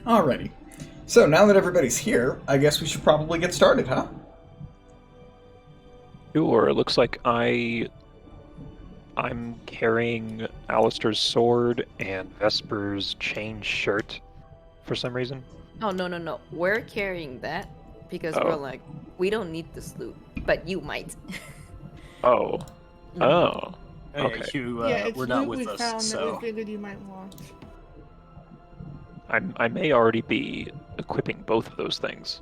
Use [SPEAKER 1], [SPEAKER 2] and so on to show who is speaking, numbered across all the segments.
[SPEAKER 1] Alrighty. So now that everybody's here, I guess we should probably get started, huh?
[SPEAKER 2] Sure, it looks like I'm carrying Alistair's sword and Vesper's chain shirt for some reason.
[SPEAKER 3] Oh, no, no, no. We're carrying that because we're
[SPEAKER 2] Oh.
[SPEAKER 3] like, we don't need this loot, but you might.
[SPEAKER 2] Oh.
[SPEAKER 3] Mhm.
[SPEAKER 2] Oh.
[SPEAKER 4] Oh,
[SPEAKER 2] Okay.
[SPEAKER 4] yeah, Hugh,
[SPEAKER 5] It's
[SPEAKER 4] we're not
[SPEAKER 5] loot
[SPEAKER 4] with
[SPEAKER 5] we
[SPEAKER 4] us,
[SPEAKER 5] found that
[SPEAKER 4] so...
[SPEAKER 5] we figured you might want.
[SPEAKER 2] I may already be equipping both of those things.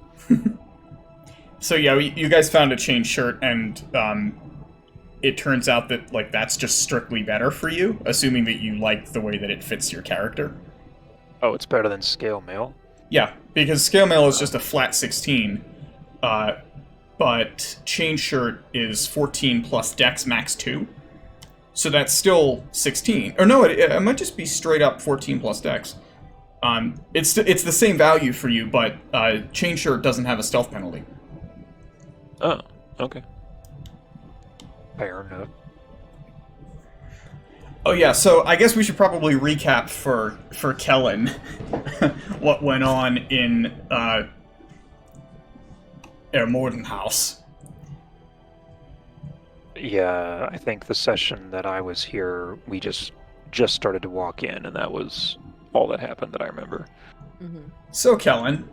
[SPEAKER 1] So yeah, you guys found a chain shirt, and it turns out that that's just strictly better for you, assuming that you like the way that it fits your character.
[SPEAKER 2] Oh, it's better than scale mail?
[SPEAKER 1] Yeah, because scale mail is just a flat 16, but chain shirt is 14 plus Dex max 2. So that's still 16. Or no, it might just be straight up 14 plus Dex. It's the same value for you, but chain shirt doesn't have a stealth penalty.
[SPEAKER 2] Oh, okay. Fair enough.
[SPEAKER 1] Oh yeah, so I guess we should probably recap for Kellen what went on in Morden House.
[SPEAKER 2] Yeah, I think the session that I was here, we just started to walk in, and that was all that happened that I remember.
[SPEAKER 3] Mm-hmm.
[SPEAKER 1] So Kellen,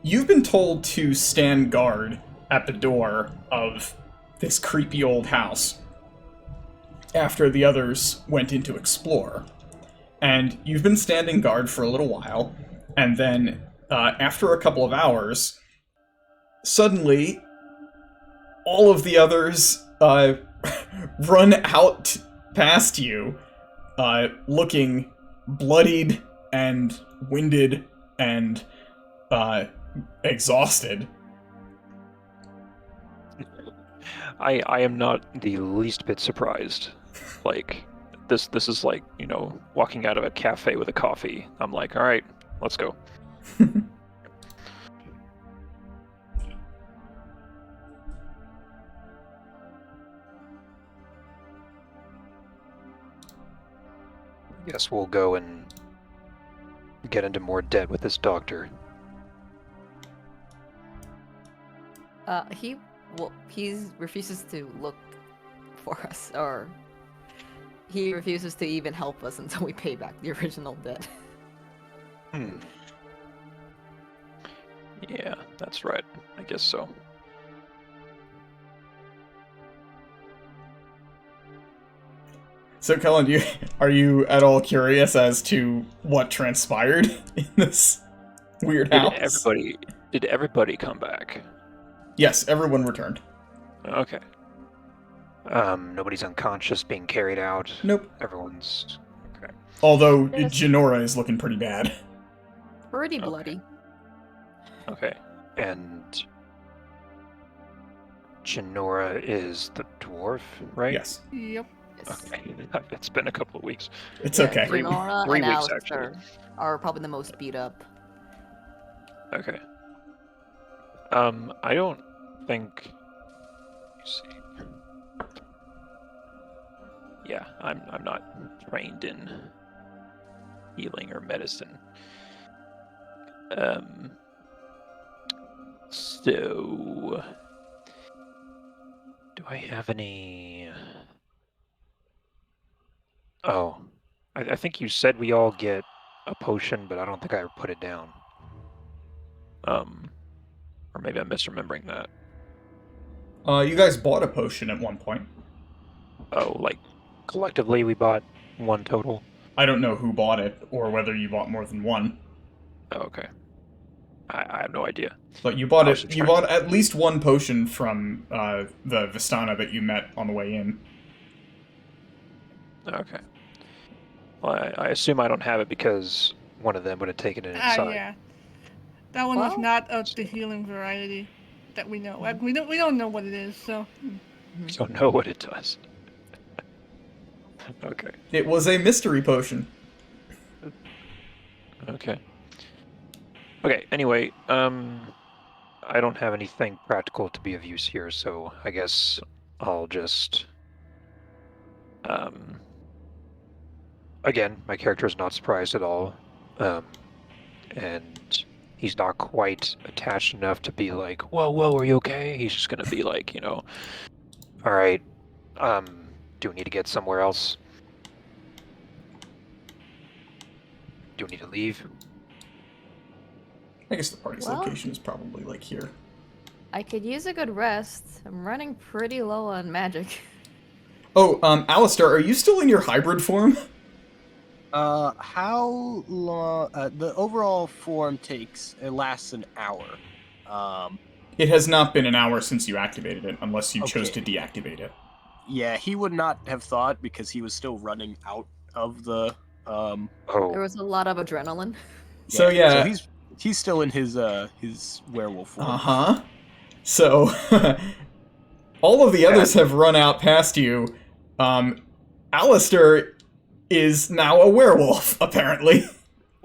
[SPEAKER 1] you've been told to stand guard at the door of this creepy old house after the others went in to explore. And you've been standing guard for a little while, and then after a couple of hours, suddenly all of the others run out past you, looking bloodied and winded and exhausted.
[SPEAKER 2] I am not the least bit surprised. Like, this is like, walking out of a cafe with a coffee. I'm like, all right, let's go. Guess we'll go and get into more debt with this doctor.
[SPEAKER 3] He refuses to look for us, or he refuses to even help us until we pay back the original debt.
[SPEAKER 2] Yeah, that's right. I guess so.
[SPEAKER 1] So, Kellen, are you at all curious as to what transpired in this weird house?
[SPEAKER 2] Did everybody come back?
[SPEAKER 1] Yes, everyone returned.
[SPEAKER 2] Okay. Nobody's unconscious, being carried out.
[SPEAKER 1] Nope.
[SPEAKER 2] Everyone's okay.
[SPEAKER 1] Although
[SPEAKER 3] Yes.
[SPEAKER 1] Genora is looking pretty bad.
[SPEAKER 3] Pretty bloody.
[SPEAKER 2] Okay. And Genora is the dwarf, right?
[SPEAKER 1] Yes.
[SPEAKER 5] Yep.
[SPEAKER 3] Yes.
[SPEAKER 2] Okay. It's been a couple of weeks.
[SPEAKER 1] It's
[SPEAKER 3] Yeah,
[SPEAKER 1] okay.
[SPEAKER 3] Junora
[SPEAKER 2] Three
[SPEAKER 3] and
[SPEAKER 2] weeks,
[SPEAKER 3] Alistair are probably the most beat up.
[SPEAKER 2] Okay. I don't think. Let's see. Yeah, I'm not trained in healing or medicine. So do I have any? Oh, I think you said we all get a potion, but I don't think I put it down. Or maybe I'm misremembering that.
[SPEAKER 1] You guys bought a potion at one point.
[SPEAKER 2] Oh, like collectively we bought one total?
[SPEAKER 1] I don't know who bought it, or whether you bought more than one.
[SPEAKER 2] Oh, okay. I have no idea.
[SPEAKER 1] But you bought
[SPEAKER 2] I
[SPEAKER 1] it.
[SPEAKER 2] was
[SPEAKER 1] You
[SPEAKER 2] trying-
[SPEAKER 1] bought at least one potion from the Vistana that you met on the way in.
[SPEAKER 2] Okay. Well, I assume I don't have it because one of them would have taken it inside.
[SPEAKER 5] Yeah. That one was
[SPEAKER 3] Well-
[SPEAKER 5] not of the healing variety that we know. Like, we don't know what it is, so.
[SPEAKER 2] I don't know what it does. Okay.
[SPEAKER 1] It was a mystery potion.
[SPEAKER 2] Okay. Okay, anyway, I don't have anything practical to be of use here, so I guess I'll just... Again, my character is not surprised at all. and he's not quite attached enough to be like, whoa, are you okay? He's just gonna be like, all right, do we need to get somewhere else? Do we need to leave?
[SPEAKER 1] I guess the party's
[SPEAKER 3] Well-
[SPEAKER 1] location is probably, like, here.
[SPEAKER 3] I could use a good rest. I'm running pretty low on magic.
[SPEAKER 1] Oh, Alistair, are you still in your hybrid form?
[SPEAKER 4] How long? The overall form it lasts an hour.
[SPEAKER 1] It has not been an hour since you activated it, unless you chose to
[SPEAKER 4] Okay.
[SPEAKER 1] deactivate it.
[SPEAKER 4] Yeah, he would not have thought because he was still running out of the.
[SPEAKER 3] There
[SPEAKER 2] Oh,
[SPEAKER 3] was a lot of adrenaline.
[SPEAKER 1] So, yeah.
[SPEAKER 4] So he's still in his werewolf form.
[SPEAKER 1] Uh-huh. So, all of the others have run out past you. Alistair is now a werewolf, apparently.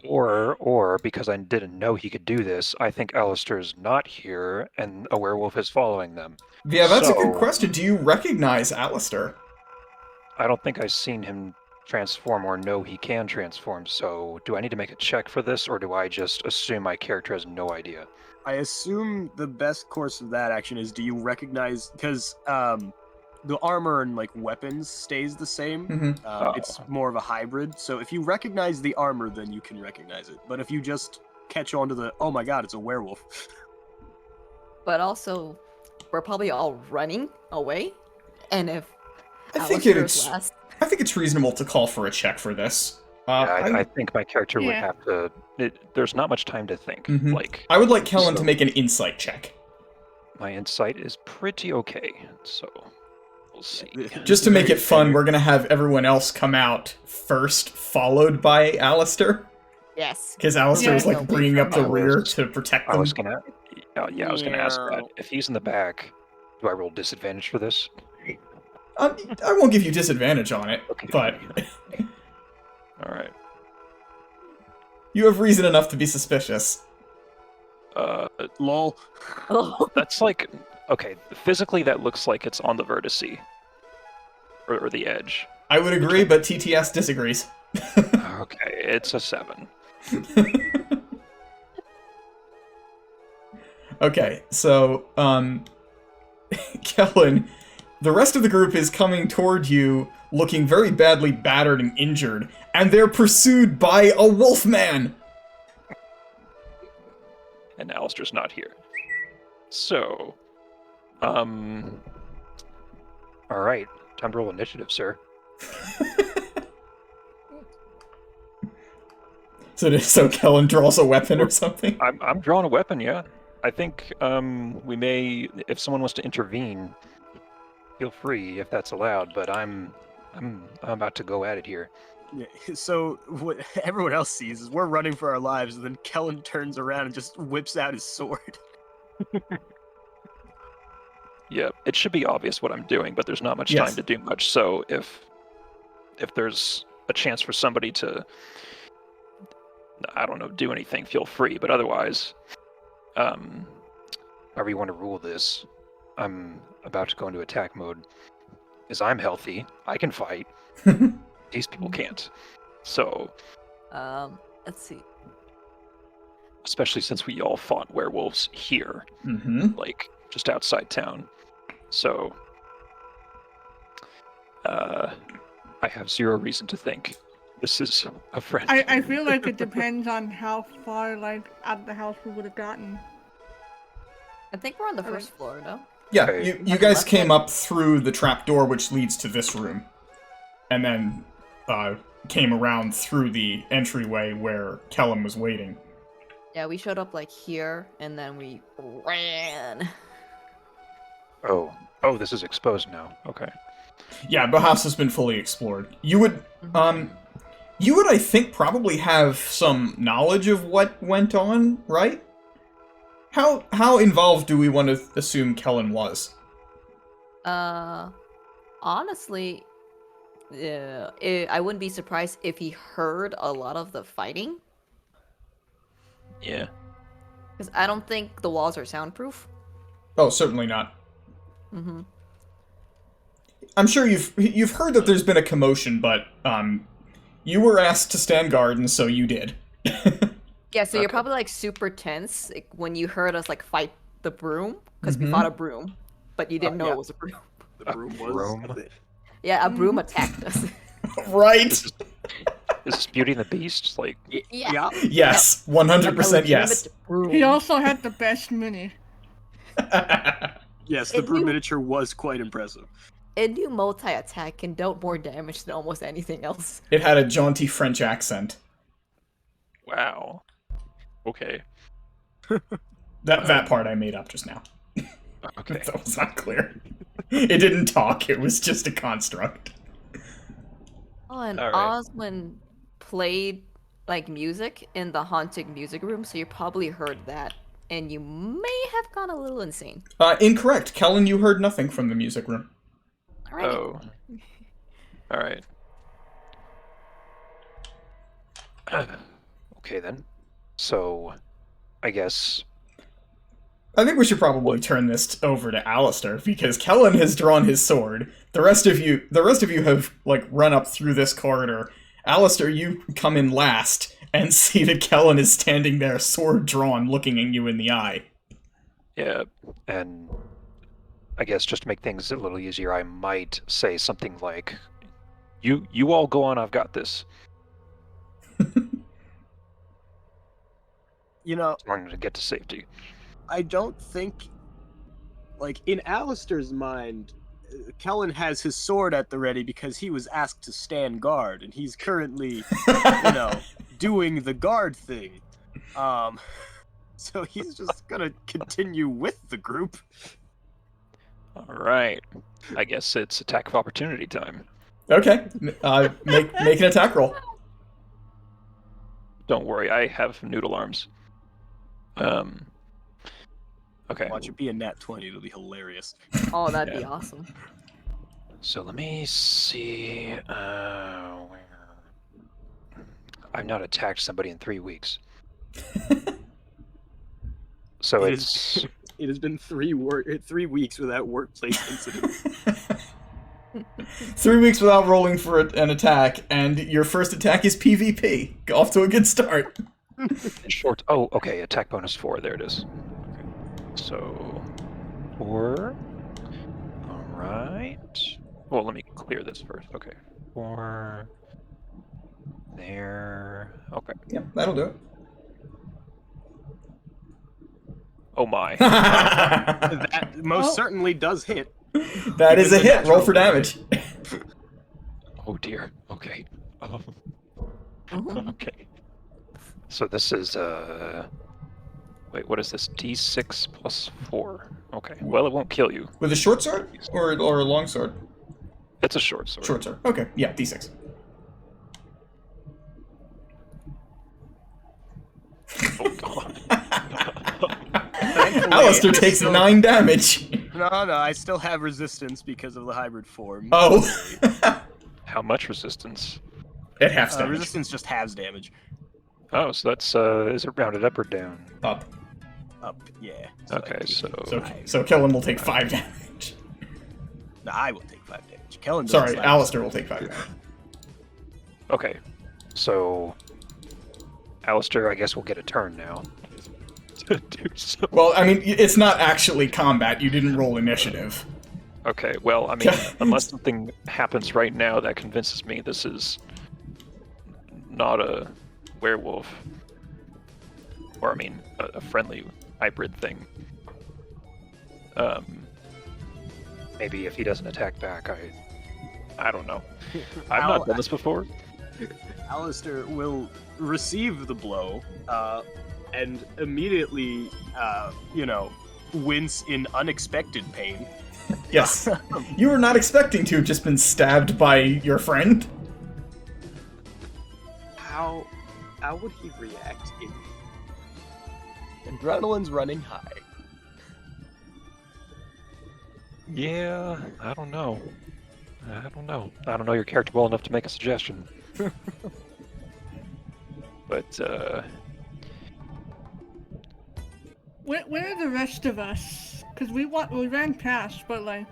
[SPEAKER 2] or because I didn't know he could do this, I think Alistair's not here, and a werewolf is following them.
[SPEAKER 1] Yeah, that's a good
[SPEAKER 2] So-
[SPEAKER 1] question. Do you recognize Alistair?
[SPEAKER 2] I don't think I've seen him transform or know he can transform, so do I need to make a check for this, or do I just assume my character has no idea?
[SPEAKER 4] I assume the best course of that action is: do you recognize? Because the armor and like weapons stays the same.
[SPEAKER 1] Mm-hmm.
[SPEAKER 4] It's more of a hybrid. So if you recognize the armor, then you can recognize it. But if you just catch on to the, oh my god, it's a werewolf.
[SPEAKER 3] But also, we're probably all running away. And if
[SPEAKER 1] I think
[SPEAKER 3] Alistair's last,
[SPEAKER 1] I think it's reasonable to call for a check for this.
[SPEAKER 2] I think my character would
[SPEAKER 5] Yeah.
[SPEAKER 2] have to. There's not much time to think.
[SPEAKER 1] Mhm.
[SPEAKER 2] Like,
[SPEAKER 1] I would like Kellen to
[SPEAKER 2] So-
[SPEAKER 1] make an insight check.
[SPEAKER 2] my insight is pretty okay, so we'll see.
[SPEAKER 1] Just to make it fun, we're gonna have everyone else come out first, followed by Alistair.
[SPEAKER 3] yes.
[SPEAKER 1] Because Alistair is
[SPEAKER 5] Yeah.
[SPEAKER 1] like bringing up the
[SPEAKER 2] I
[SPEAKER 1] rear
[SPEAKER 2] was-
[SPEAKER 1] to protect
[SPEAKER 2] I
[SPEAKER 1] them.
[SPEAKER 2] was gonna, I was gonna ask that.
[SPEAKER 4] Meow.
[SPEAKER 2] If he's in the back, do I roll disadvantage for this?
[SPEAKER 1] I won't give you disadvantage on it,
[SPEAKER 2] Okay.
[SPEAKER 1] but
[SPEAKER 2] All right.
[SPEAKER 1] you have reason enough to be suspicious.
[SPEAKER 4] Lol.
[SPEAKER 3] Oh,
[SPEAKER 2] That's like, okay, physically that looks like it's on the vertice. Or the edge.
[SPEAKER 1] I would agree, but TTS disagrees.
[SPEAKER 2] Okay, it's a 7.
[SPEAKER 1] Okay, so, Kellen, the rest of the group is coming toward you, looking very badly battered and injured, and they're pursued by a wolfman!
[SPEAKER 2] And Alistair's not here. So, alright, time to roll initiative, sir.
[SPEAKER 1] So Kellen draws a weapon or something?
[SPEAKER 2] I'm drawing a weapon, yeah. I think we may, if someone wants to intervene, feel free if that's allowed. But I'm about to go at it here.
[SPEAKER 4] Yeah, so what everyone else sees is we're running for our lives, and then Kellen turns around and just whips out his sword.
[SPEAKER 2] Yeah, it should be obvious what I'm doing, but there's not much
[SPEAKER 1] Yes.
[SPEAKER 2] time to do much. So if there's a chance for somebody to, I don't know, do anything, feel free. But otherwise, however you want to rule this, I'm about to go into attack mode. As I'm healthy, I can fight. These people can't. So,
[SPEAKER 3] let's see.
[SPEAKER 2] especially since we all fought werewolves here,
[SPEAKER 1] Mm-hmm.
[SPEAKER 2] like just outside town. So, I have zero reason to think this is a friend.
[SPEAKER 5] I feel like it depends on how far like out of the house we would have gotten.
[SPEAKER 3] I think we're on the
[SPEAKER 5] Okay.
[SPEAKER 3] first floor, no?
[SPEAKER 1] Yeah,
[SPEAKER 2] Okay.
[SPEAKER 1] you guys came up through the trapdoor which leads to this room. And then came around through the entryway where Kellen was waiting.
[SPEAKER 3] Yeah, we showed up like here, and then we ran.
[SPEAKER 2] Oh, this is exposed now. Okay.
[SPEAKER 1] Yeah, the house has been fully explored. You would, I think, probably have some knowledge of what went on, right? How involved do we want to assume Kellen was?
[SPEAKER 3] Honestly, I wouldn't be surprised if he heard a lot of the fighting,
[SPEAKER 2] Yeah.
[SPEAKER 3] because I don't think the walls are soundproof.
[SPEAKER 1] Oh, certainly not.
[SPEAKER 3] Mm-hmm.
[SPEAKER 1] I'm sure you've heard that there's been a commotion, but you were asked to stand guard, and so you did.
[SPEAKER 3] Yeah, so you're
[SPEAKER 2] Okay.
[SPEAKER 3] probably like super tense like, when you heard us like fight the broom because we
[SPEAKER 1] Mhm.
[SPEAKER 3] fought a broom, but you didn't know
[SPEAKER 4] yeah.
[SPEAKER 3] it was a broom.
[SPEAKER 4] The broom was.
[SPEAKER 2] broom?
[SPEAKER 3] Yeah, a broom attacked us.
[SPEAKER 1] Right?
[SPEAKER 2] Is this Beauty and the Beast? Like,
[SPEAKER 3] Yeah.
[SPEAKER 1] Yes,
[SPEAKER 3] Like a
[SPEAKER 1] 100% yes.
[SPEAKER 3] legitimate broom.
[SPEAKER 5] He also had the best mini.
[SPEAKER 4] Yes, the
[SPEAKER 3] If
[SPEAKER 4] broom
[SPEAKER 3] you-
[SPEAKER 4] miniature was quite impressive.
[SPEAKER 3] A new multi-attack can dealt more damage than almost anything else.
[SPEAKER 1] It had a jaunty French accent.
[SPEAKER 2] wow. Okay.
[SPEAKER 1] That part I made up just now.
[SPEAKER 2] Okay.
[SPEAKER 1] That was not clear. It didn't talk, it was just a construct.
[SPEAKER 3] Oh, and
[SPEAKER 2] All right.
[SPEAKER 3] Osmond played like music in the haunted music room, so you probably heard that, and you may have gone a little insane.
[SPEAKER 1] Incorrect. Kellen, you heard nothing from the music room.
[SPEAKER 3] Alrighty.
[SPEAKER 2] Oh. All right. Okay then. So, I guess.
[SPEAKER 1] I think we should probably turn this over to Alistair, because Kellen has drawn his sword. The rest of you have, like, run up through this corridor. Alistair, you come in last and see that Kellen is standing there, sword drawn, looking at you in the eye.
[SPEAKER 2] Yeah, and I guess just to make things a little easier, I might say something like, "You all go on. I've got this."
[SPEAKER 4] You know,
[SPEAKER 2] I'm going to get to safety.
[SPEAKER 4] I don't think, like, in Alistair's mind, Kellen has his sword at the ready because he was asked to stand guard, and he's currently, doing the guard thing. So he's just gonna continue with the group.
[SPEAKER 2] All right. I guess it's attack of opportunity time.
[SPEAKER 1] Okay, make an attack roll.
[SPEAKER 2] Don't worry, I have noodle arms. Okay.
[SPEAKER 4] Watch it be a nat 20, it'll be hilarious.
[SPEAKER 3] Oh, that'd be
[SPEAKER 2] Yeah.
[SPEAKER 3] awesome.
[SPEAKER 2] So let me see. Where? I've not attacked somebody in 3 weeks. So
[SPEAKER 4] It
[SPEAKER 2] it's
[SPEAKER 4] It has been 3 weeks without workplace incidents.
[SPEAKER 1] 3 weeks without rolling for an attack, and your first attack is PvP. Off to a good start.
[SPEAKER 2] short. Oh, okay. Attack bonus 4. There it is. Okay. So 4. All right. Well, let me clear this first. Okay. 4. There. Okay.
[SPEAKER 1] Yep, that'll do it.
[SPEAKER 2] Oh my.
[SPEAKER 4] That most certainly does hit.
[SPEAKER 1] That is a
[SPEAKER 4] Even the
[SPEAKER 1] hit. Roll for
[SPEAKER 4] natural
[SPEAKER 1] damage.
[SPEAKER 2] Oh dear. Okay.
[SPEAKER 3] Mhm.
[SPEAKER 2] Okay. So this is wait, what is this? D6 plus 4. Okay. Well, it won't kill you.
[SPEAKER 1] With a short sword or a long sword?
[SPEAKER 2] It's a short sword.
[SPEAKER 1] Short sword. Okay, yeah, D6.
[SPEAKER 2] Oh god.
[SPEAKER 4] Thankfully,
[SPEAKER 1] Alistair
[SPEAKER 4] I
[SPEAKER 1] takes
[SPEAKER 4] still-
[SPEAKER 1] 9 damage.
[SPEAKER 4] No, I still have resistance because of the hybrid form.
[SPEAKER 1] Oh.
[SPEAKER 2] How much resistance?
[SPEAKER 1] It halves damage.
[SPEAKER 4] Resistance just halves damage.
[SPEAKER 2] Oh, so that's is it rounded up or down?
[SPEAKER 1] Up.
[SPEAKER 4] Up, yeah.
[SPEAKER 2] Okay, so
[SPEAKER 1] So Kellen will take 5 damage.
[SPEAKER 4] No, I will take 5 damage. Kellen doesn't
[SPEAKER 1] Sorry,
[SPEAKER 4] slap
[SPEAKER 1] Alistair will take 5 damage.
[SPEAKER 2] okay. So Alistair, I guess we'll get a turn now. To do so.
[SPEAKER 1] Well, I mean, it's not actually combat. You didn't roll initiative.
[SPEAKER 2] Okay, well, I mean, unless something happens right now that convinces me this is not a werewolf, or I mean, a friendly hybrid thing. Maybe if he doesn't attack back, I don't know. I've not done this before.
[SPEAKER 4] Alistair will receive the blow, and immediately, wince in unexpected pain.
[SPEAKER 1] Yes. You were not expecting to have just been stabbed by your friend.
[SPEAKER 4] How would he react if adrenaline's running high?
[SPEAKER 2] Yeah, I don't know. I don't know your character well enough to make a suggestion. But,
[SPEAKER 5] Where are the rest of us? Because we ran past, but like,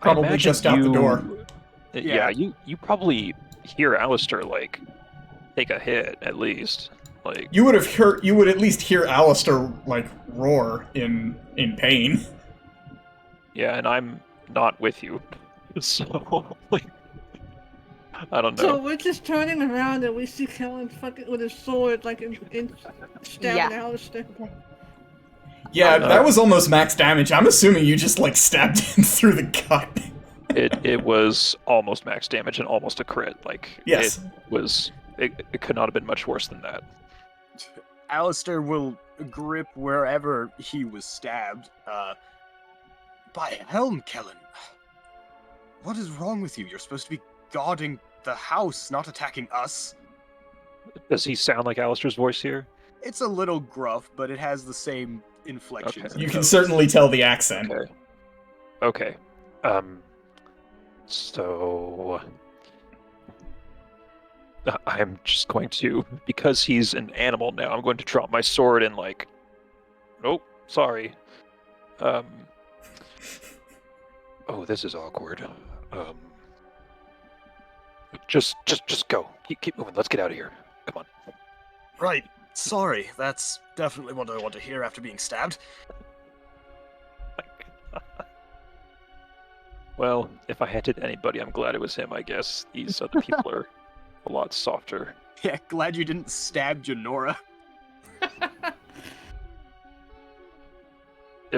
[SPEAKER 1] Probably
[SPEAKER 2] I imagine
[SPEAKER 1] just out the door.
[SPEAKER 2] Yeah, you probably hear Alistair, like, take a hit, at least. Like,
[SPEAKER 1] You would have heard. You would at least hear Alistair like roar in pain.
[SPEAKER 2] yeah, and I'm not with you, so like, I don't
[SPEAKER 5] So
[SPEAKER 2] know.
[SPEAKER 5] we're just turning around and we see Kellen fucking with his sword, like in stabbing Alistair.
[SPEAKER 1] Yeah,
[SPEAKER 2] No.
[SPEAKER 1] that was almost max damage. I'm assuming you just like stabbed him through the gut.
[SPEAKER 2] It was almost max damage and almost a crit. Like,
[SPEAKER 1] Yes.
[SPEAKER 2] it could not have been much worse than that.
[SPEAKER 4] Alistair will grip wherever he was stabbed. By helm, Kellen. What is wrong with you? You're supposed to be guarding the house, not attacking us.
[SPEAKER 2] Does he sound like Alistair's voice here?
[SPEAKER 4] It's a little gruff, but it has the same inflections.
[SPEAKER 2] Okay.
[SPEAKER 4] and
[SPEAKER 1] You can
[SPEAKER 4] tones.
[SPEAKER 1] certainly tell the accent.
[SPEAKER 2] Okay. Okay. So I'm just going to, because he's an animal now, I'm going to drop my sword and like, nope, sorry. Oh, this is awkward. Just go. Keep moving. Let's get out of here. Come on.
[SPEAKER 4] Right. Sorry. That's definitely what I want to hear after being stabbed.
[SPEAKER 2] Well, if I hinted anybody, I'm glad it was him, I guess. These other people are a lot softer.
[SPEAKER 4] Yeah, glad you didn't stab Janora.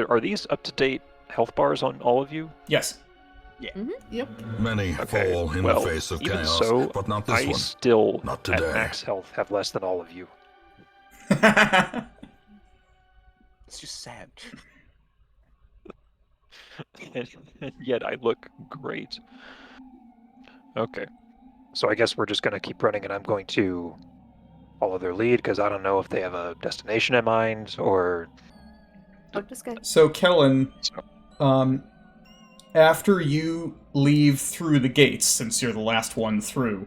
[SPEAKER 2] Are these up-to-date health bars on all of you?
[SPEAKER 1] Yes.
[SPEAKER 5] Yep.
[SPEAKER 6] Many
[SPEAKER 2] Okay,
[SPEAKER 6] fall in
[SPEAKER 2] well,
[SPEAKER 6] the face of
[SPEAKER 2] even
[SPEAKER 6] chaos,
[SPEAKER 2] so,
[SPEAKER 6] but not this
[SPEAKER 2] I
[SPEAKER 6] one.
[SPEAKER 2] still,
[SPEAKER 6] Not
[SPEAKER 2] at
[SPEAKER 6] today.
[SPEAKER 2] max health, have less than all of you.
[SPEAKER 4] It's just sad.
[SPEAKER 2] And yet I look great. Okay. So I guess we're just going to keep running, and I'm going to follow their lead, because I don't know if they have a destination in mind, or...
[SPEAKER 3] Oh, this guy.
[SPEAKER 1] So Kellen, after you leave through the gates, since you're the last one through,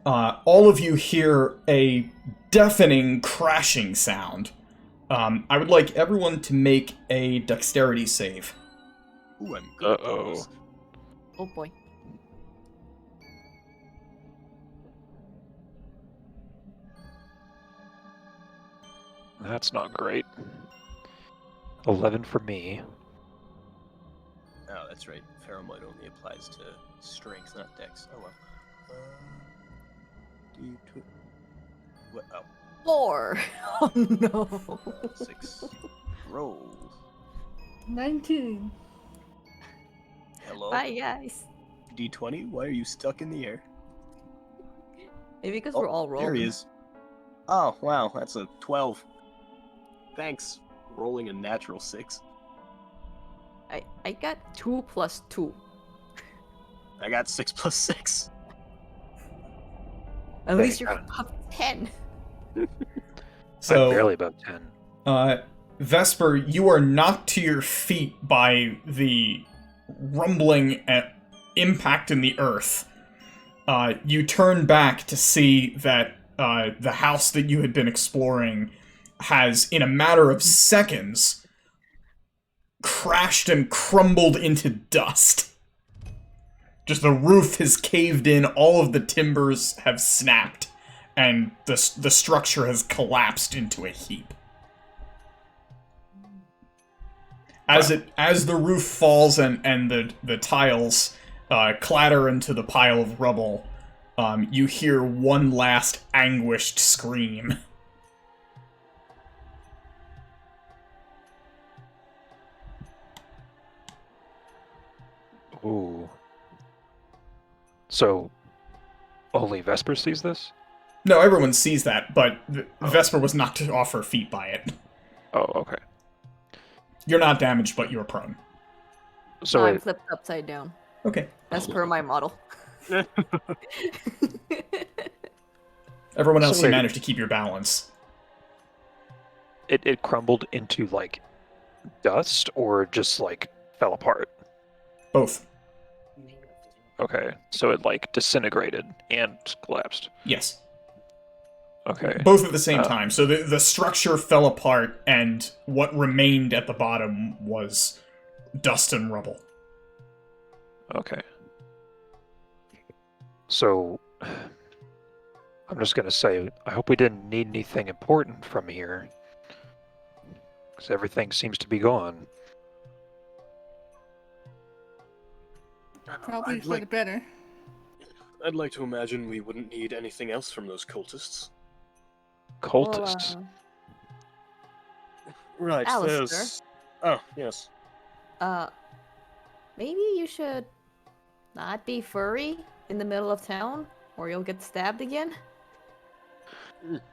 [SPEAKER 1] all of you hear a deafening crashing sound. I would like everyone to make a dexterity save.
[SPEAKER 4] Ooh, I'm good at
[SPEAKER 2] Uh-oh.
[SPEAKER 4] those.
[SPEAKER 3] Oh boy.
[SPEAKER 2] That's not great. 11 for me.
[SPEAKER 4] Oh, that's right. Pheromone only applies to strength, not dex. Oh well. What? Oh,
[SPEAKER 3] 4. Oh no.
[SPEAKER 4] 6. Roll.
[SPEAKER 5] 19.
[SPEAKER 4] Hello.
[SPEAKER 3] Bye guys.
[SPEAKER 4] D20. Why are you stuck in the air?
[SPEAKER 3] Maybe because we're all rolling.
[SPEAKER 4] There he is. Oh wow, that's a 12. Thanks. Rolling a natural 6.
[SPEAKER 3] I got 2 plus 2.
[SPEAKER 4] I got 6 plus 6.
[SPEAKER 3] At
[SPEAKER 2] Hey,
[SPEAKER 3] least you're up 10.
[SPEAKER 1] So,
[SPEAKER 2] I'm barely above 10.
[SPEAKER 1] Vesper, you are knocked to your feet by the rumbling and impact in the earth. You turn back to see that the house that you had been exploring has, in a matter of seconds, crashed and crumbled into dust. Just the roof has caved in, all of the timbers have snapped, and the structure has collapsed into a heap. As the roof falls and the tiles clatter into the pile of rubble, you hear one last anguished scream.
[SPEAKER 2] Ooh. So, only Vesper sees this?
[SPEAKER 1] No, everyone sees that, but Vesper was knocked off her feet by it.
[SPEAKER 2] Oh, okay.
[SPEAKER 1] You're not damaged, but you're prone.
[SPEAKER 2] So
[SPEAKER 3] I'm
[SPEAKER 2] it,
[SPEAKER 3] flipped upside down.
[SPEAKER 1] Okay.
[SPEAKER 3] As per my model.
[SPEAKER 1] Everyone else,
[SPEAKER 2] So
[SPEAKER 1] you
[SPEAKER 2] wait.
[SPEAKER 1] managed to keep your balance.
[SPEAKER 2] it crumbled into, like, dust, or just, like, fell apart?
[SPEAKER 1] Both.
[SPEAKER 2] Okay, so it, like, disintegrated and collapsed.
[SPEAKER 1] Yes.
[SPEAKER 2] Okay.
[SPEAKER 1] Both at the same time. So the structure fell apart, and what remained at the bottom was dust and rubble.
[SPEAKER 2] Okay. So, I'm I'm just gonna say, I hope we didn't need anything important from here. Because everything seems to be gone.
[SPEAKER 5] Probably
[SPEAKER 4] I'd
[SPEAKER 5] for
[SPEAKER 4] like,
[SPEAKER 5] the better.
[SPEAKER 4] I'd like to imagine we wouldn't need anything else from those cultists.
[SPEAKER 2] Cultists.
[SPEAKER 3] Well,
[SPEAKER 4] Right,
[SPEAKER 3] Alistair.
[SPEAKER 4] there's... Oh, yes.
[SPEAKER 3] Maybe you should not be furry in the middle of town, or you'll get stabbed again.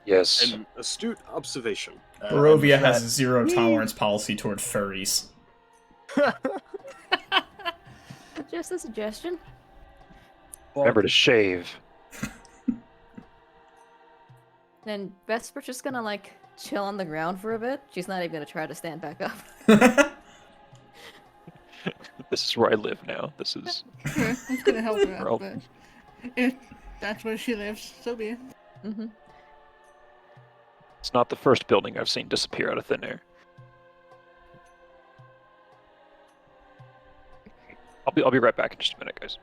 [SPEAKER 2] Yes.
[SPEAKER 4] An astute observation.
[SPEAKER 1] Barovia
[SPEAKER 4] and
[SPEAKER 1] has a
[SPEAKER 4] that
[SPEAKER 1] zero
[SPEAKER 4] we-
[SPEAKER 1] tolerance policy toward furries.
[SPEAKER 3] Just a suggestion.
[SPEAKER 2] Remember to shave.
[SPEAKER 3] Then Vesper's just gonna like chill on the ground for a bit. She's not even gonna try to stand back up.
[SPEAKER 2] This is where I live now. This is...
[SPEAKER 5] Sure, it's gonna help her
[SPEAKER 2] Well.
[SPEAKER 5] out, but if that's where she lives, so be it.
[SPEAKER 3] Mm-hmm.
[SPEAKER 2] It's not the first building I've seen disappear out of thin air. I'll be right back in just a minute, guys.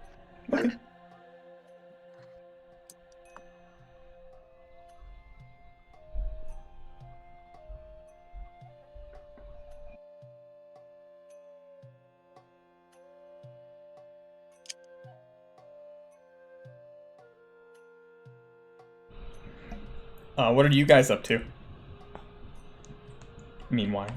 [SPEAKER 1] What are you guys up to? Meanwhile.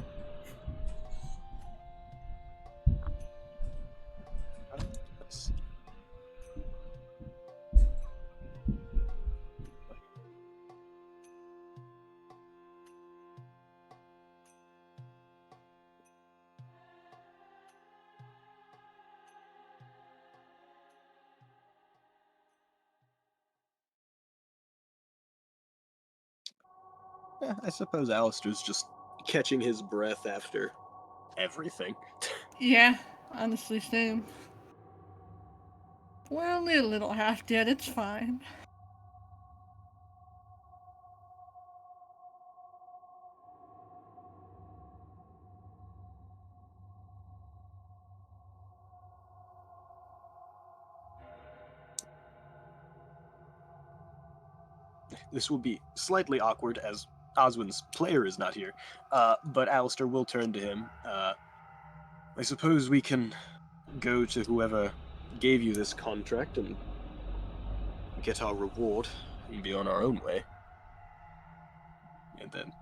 [SPEAKER 4] Yeah, I suppose Alistair's just catching his breath after everything.
[SPEAKER 5] Yeah, honestly, same. We're only a little half dead, it's fine.
[SPEAKER 4] This will be slightly awkward as Oswin's player is not here, but Alistair will turn to him. I suppose we can go to whoever gave you this contract and get our reward and be on our own way. And then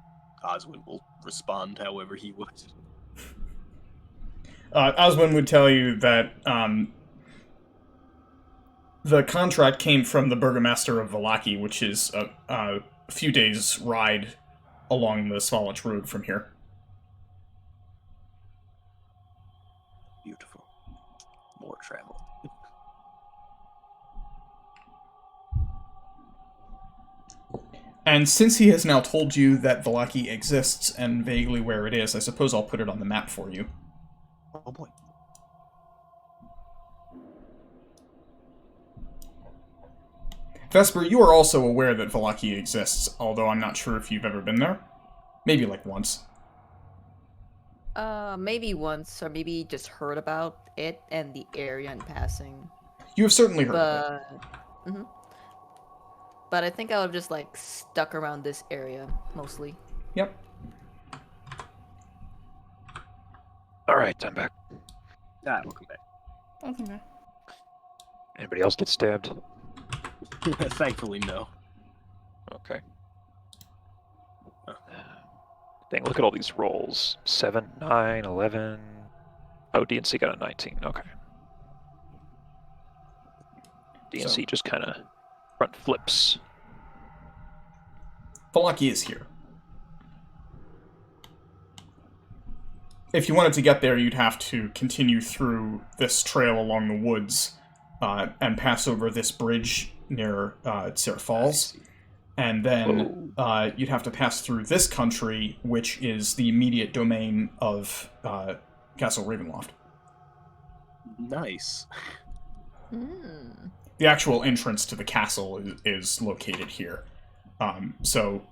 [SPEAKER 4] Oswin will respond however he would.
[SPEAKER 1] Oswin would tell you that the contract came from the Burgomaster of Vallaki, which is a few days' ride along the Svalich road from here.
[SPEAKER 4] Beautiful. More travel.
[SPEAKER 1] And since he has now told you that Vallaki exists and vaguely where it is, I suppose I'll put it on the map for you.
[SPEAKER 4] Oh boy.
[SPEAKER 1] Vesper, you are also aware that Vallaki exists, although I'm not sure if you've ever been there. Maybe like once.
[SPEAKER 3] Maybe once, or maybe just heard about it and the area in passing.
[SPEAKER 1] You have certainly heard of it.
[SPEAKER 3] But, but I think I would have just like stuck around this area mostly.
[SPEAKER 1] Yep.
[SPEAKER 2] Alright, I'm back.
[SPEAKER 4] Welcome back.
[SPEAKER 5] Okay.
[SPEAKER 2] Anybody else get stabbed?
[SPEAKER 4] Thankfully, no.
[SPEAKER 2] Okay. Dang, look at all these rolls. 7, 9, 11... Oh, DNC got a 19, okay. DNC just kind of front flips.
[SPEAKER 1] Vallaki is here. If you wanted to get there, you'd have to continue through this trail along the woods and pass over this bridge near Tsir Falls. And then you'd have to pass through this country, which is the immediate domain of Castle Ravenloft.
[SPEAKER 4] Nice.
[SPEAKER 1] The actual entrance to the castle is located here. So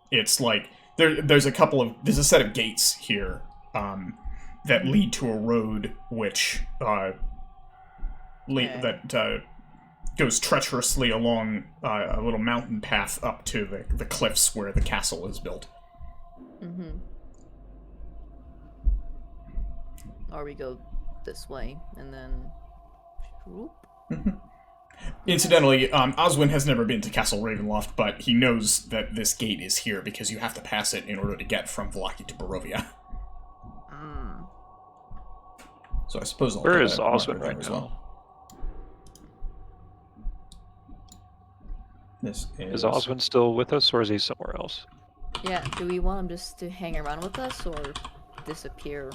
[SPEAKER 1] it's like there's a set of gates here that lead to a road which goes treacherously along a little mountain path up to the cliffs where the castle is built.
[SPEAKER 3] Mm-hmm. Or we go this way, and then... Whoop.
[SPEAKER 1] Incidentally, Oswin has never been to Castle Ravenloft, but he knows that this gate is here because you have to pass it in order to get from Vallaki to Barovia.
[SPEAKER 3] Mm.
[SPEAKER 1] So I suppose I'll
[SPEAKER 2] Where
[SPEAKER 1] put
[SPEAKER 2] is
[SPEAKER 1] a marker
[SPEAKER 2] Oswin
[SPEAKER 1] there
[SPEAKER 2] right
[SPEAKER 1] as
[SPEAKER 2] now?
[SPEAKER 1] well. This
[SPEAKER 2] Is Oswin still with us, or is he somewhere else?
[SPEAKER 3] Yeah, do we want him just to hang around with us, or disappear?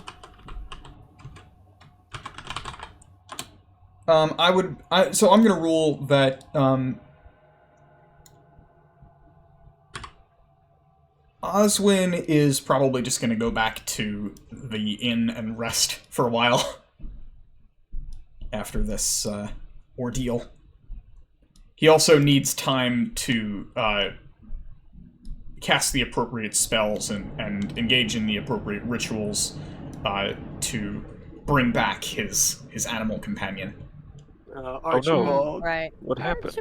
[SPEAKER 1] So I'm gonna rule that, Oswin is probably just gonna go back to the inn and rest for a while after this, ordeal. He also needs time to, cast the appropriate spells and engage in the appropriate rituals, to bring back his animal companion.
[SPEAKER 4] Archibald,
[SPEAKER 3] Right.
[SPEAKER 2] What happened?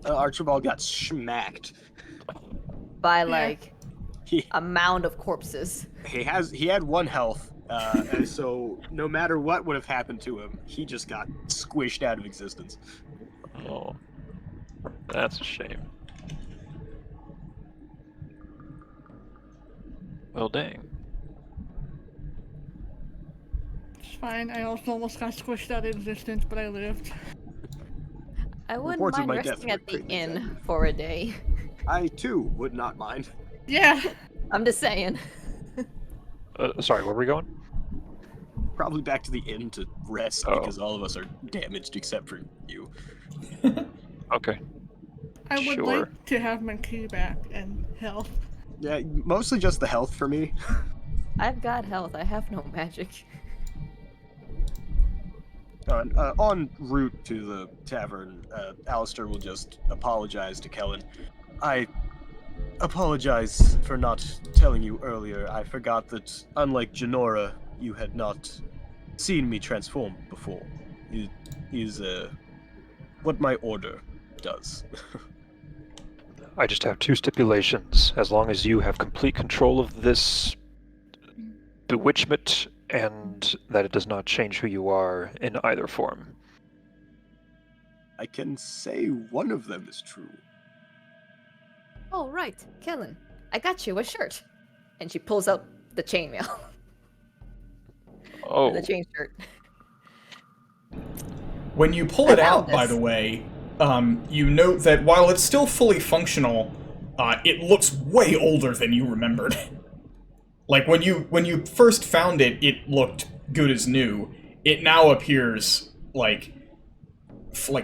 [SPEAKER 4] Archibald got smacked.
[SPEAKER 3] By, like,
[SPEAKER 4] He
[SPEAKER 3] a mound of corpses.
[SPEAKER 4] he had 1 health, and so no matter what would have happened to him, he just got squished out of existence.
[SPEAKER 2] Oh, that's a shame. Well, dang.
[SPEAKER 5] It's fine. I also almost got squished out of existence, but I lived.
[SPEAKER 3] I wouldn't
[SPEAKER 4] Reports of
[SPEAKER 3] mind
[SPEAKER 4] my death
[SPEAKER 3] resting
[SPEAKER 4] were
[SPEAKER 3] at the
[SPEAKER 4] greatly
[SPEAKER 3] inn
[SPEAKER 4] exaggerated.
[SPEAKER 3] for a day.
[SPEAKER 4] I too would not mind.
[SPEAKER 5] Yeah.
[SPEAKER 3] I'm just saying.
[SPEAKER 2] Sorry, where are we going?
[SPEAKER 4] Probably back to the inn to rest
[SPEAKER 2] Oh.
[SPEAKER 4] because all of us are damaged except for you.
[SPEAKER 2] Okay.
[SPEAKER 5] I would
[SPEAKER 2] Sure.
[SPEAKER 5] like to have my key back and health.
[SPEAKER 4] Yeah, mostly just the health for me.
[SPEAKER 3] I've got health. I have no magic.
[SPEAKER 4] En route to the tavern, Alistair will just apologize to Kellen. I apologize for not telling you earlier. I forgot that, unlike Janora, you had not seen me transform before. It is what my order does.
[SPEAKER 2] I just have 2 stipulations. As long as you have complete control of this bewitchment, and that it does not change who you are in either form.
[SPEAKER 4] I can say one of them is true.
[SPEAKER 3] Oh, right. Kellen, I got you a shirt. And she pulls out the chainmail.
[SPEAKER 2] Oh,
[SPEAKER 3] The chain shirt.
[SPEAKER 1] When you pull
[SPEAKER 3] I
[SPEAKER 1] it out,
[SPEAKER 3] found
[SPEAKER 1] by
[SPEAKER 3] this.
[SPEAKER 1] the way, you note that while it's still fully functional, it looks way older than you remembered. Like, when you first found it, it looked good as new. It now appears, like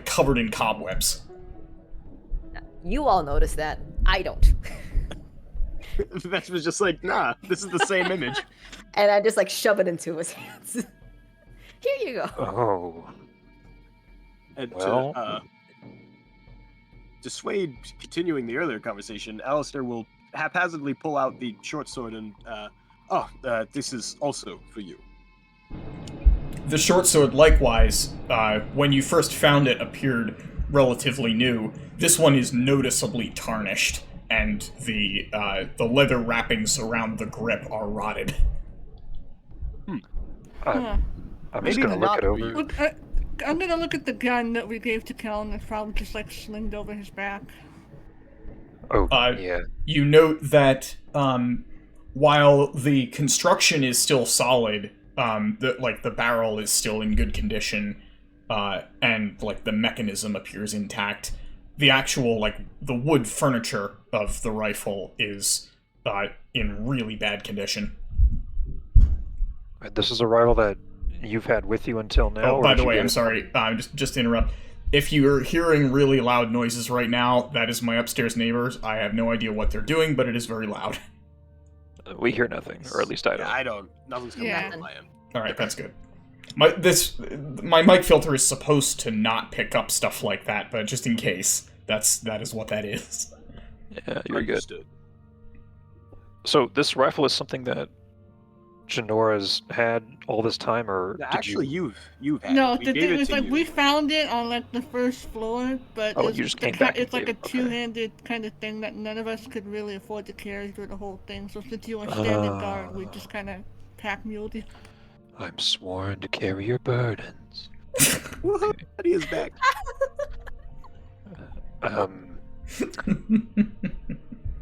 [SPEAKER 1] covered in cobwebs.
[SPEAKER 3] You all notice that. I don't.
[SPEAKER 4] Vetch was just like, nah, this is the same image.
[SPEAKER 3] And I just, like, shove it into his hands. Here you go.
[SPEAKER 2] oh.
[SPEAKER 4] And
[SPEAKER 2] Well-
[SPEAKER 4] to dissuade continuing the earlier conversation, Alistair will haphazardly pull out the short sword and, this is also for you.
[SPEAKER 1] The short sword, likewise, when you first found it, appeared relatively new. This one is noticeably tarnished, and the leather wrappings around the grip are rotted.
[SPEAKER 5] Huh.
[SPEAKER 2] I'm just
[SPEAKER 4] Maybe
[SPEAKER 2] gonna look
[SPEAKER 4] not
[SPEAKER 2] it over.
[SPEAKER 4] you.
[SPEAKER 5] Look, I'm gonna look at the gun that we gave to Kellen that's probably just like slinged over his back.
[SPEAKER 2] Oh,
[SPEAKER 1] Uh,
[SPEAKER 2] yeah.
[SPEAKER 1] You note that while the construction is still solid, the barrel is still in good condition, and like the mechanism appears intact. The actual the wood furniture of the rifle is in really bad condition.
[SPEAKER 2] This is a rifle that you've had with you until now?
[SPEAKER 1] Oh,
[SPEAKER 2] or
[SPEAKER 1] by
[SPEAKER 2] did
[SPEAKER 1] the
[SPEAKER 2] you
[SPEAKER 1] way,
[SPEAKER 2] get
[SPEAKER 1] I'm
[SPEAKER 2] it-
[SPEAKER 1] sorry. Just to interrupt. If you're hearing really loud noises right now, that is my upstairs neighbors. I have no idea what they're doing, but it is very loud.
[SPEAKER 2] We hear nothing, or at least I don't.
[SPEAKER 4] Yeah, nothing's coming
[SPEAKER 5] Yeah.
[SPEAKER 4] out of my end.
[SPEAKER 1] All right, that's good. My mic filter is supposed to not pick up stuff like that, but just in case, that is what that is.
[SPEAKER 2] Yeah, you're good.
[SPEAKER 4] Understood.
[SPEAKER 2] So this rifle is something that, Janora's had all this time, or did
[SPEAKER 4] Actually,
[SPEAKER 2] you?
[SPEAKER 4] you've had
[SPEAKER 5] No,
[SPEAKER 4] it. We
[SPEAKER 5] the
[SPEAKER 4] gave
[SPEAKER 5] thing
[SPEAKER 4] it
[SPEAKER 5] is,
[SPEAKER 4] to
[SPEAKER 5] like,
[SPEAKER 4] you.
[SPEAKER 5] we found it on, like, the first floor, but
[SPEAKER 2] Oh, you just came back and
[SPEAKER 5] it's like
[SPEAKER 2] gave
[SPEAKER 5] a
[SPEAKER 2] it, okay.
[SPEAKER 5] two-handed kind of thing that none of us could really afford to carry through the whole thing, so since you were standing guard, we just kind of pack-muled you.
[SPEAKER 2] I'm sworn to carry your burdens.
[SPEAKER 4] Woohoo! Eddie is back.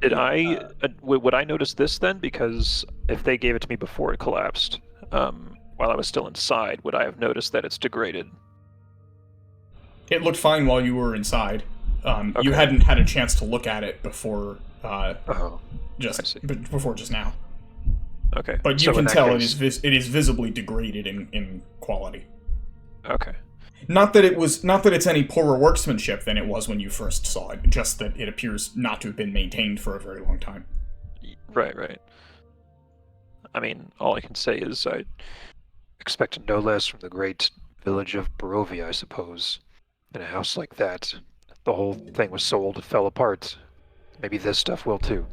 [SPEAKER 2] Did I would I notice this then? Because if they gave it to me before it collapsed, while I was still inside, would I have noticed that it's degraded?
[SPEAKER 1] It looked fine while you were inside. You
[SPEAKER 2] Okay.
[SPEAKER 1] hadn't had a chance to look at it before,
[SPEAKER 2] Oh, I
[SPEAKER 1] just
[SPEAKER 2] see.
[SPEAKER 1] before just now.
[SPEAKER 2] Okay.
[SPEAKER 1] But you
[SPEAKER 2] So in
[SPEAKER 1] can
[SPEAKER 2] that
[SPEAKER 1] tell
[SPEAKER 2] case-
[SPEAKER 1] it is visibly degraded in quality.
[SPEAKER 2] Okay.
[SPEAKER 1] Not that it's any poorer workmanship than it was when you first saw it. Just that it appears not to have been maintained for a very long time.
[SPEAKER 2] Right. I mean, all I can say is I expected no less from the great village of Barovia, I suppose. In a house like that, the whole thing was so old it fell apart. Maybe this stuff will too.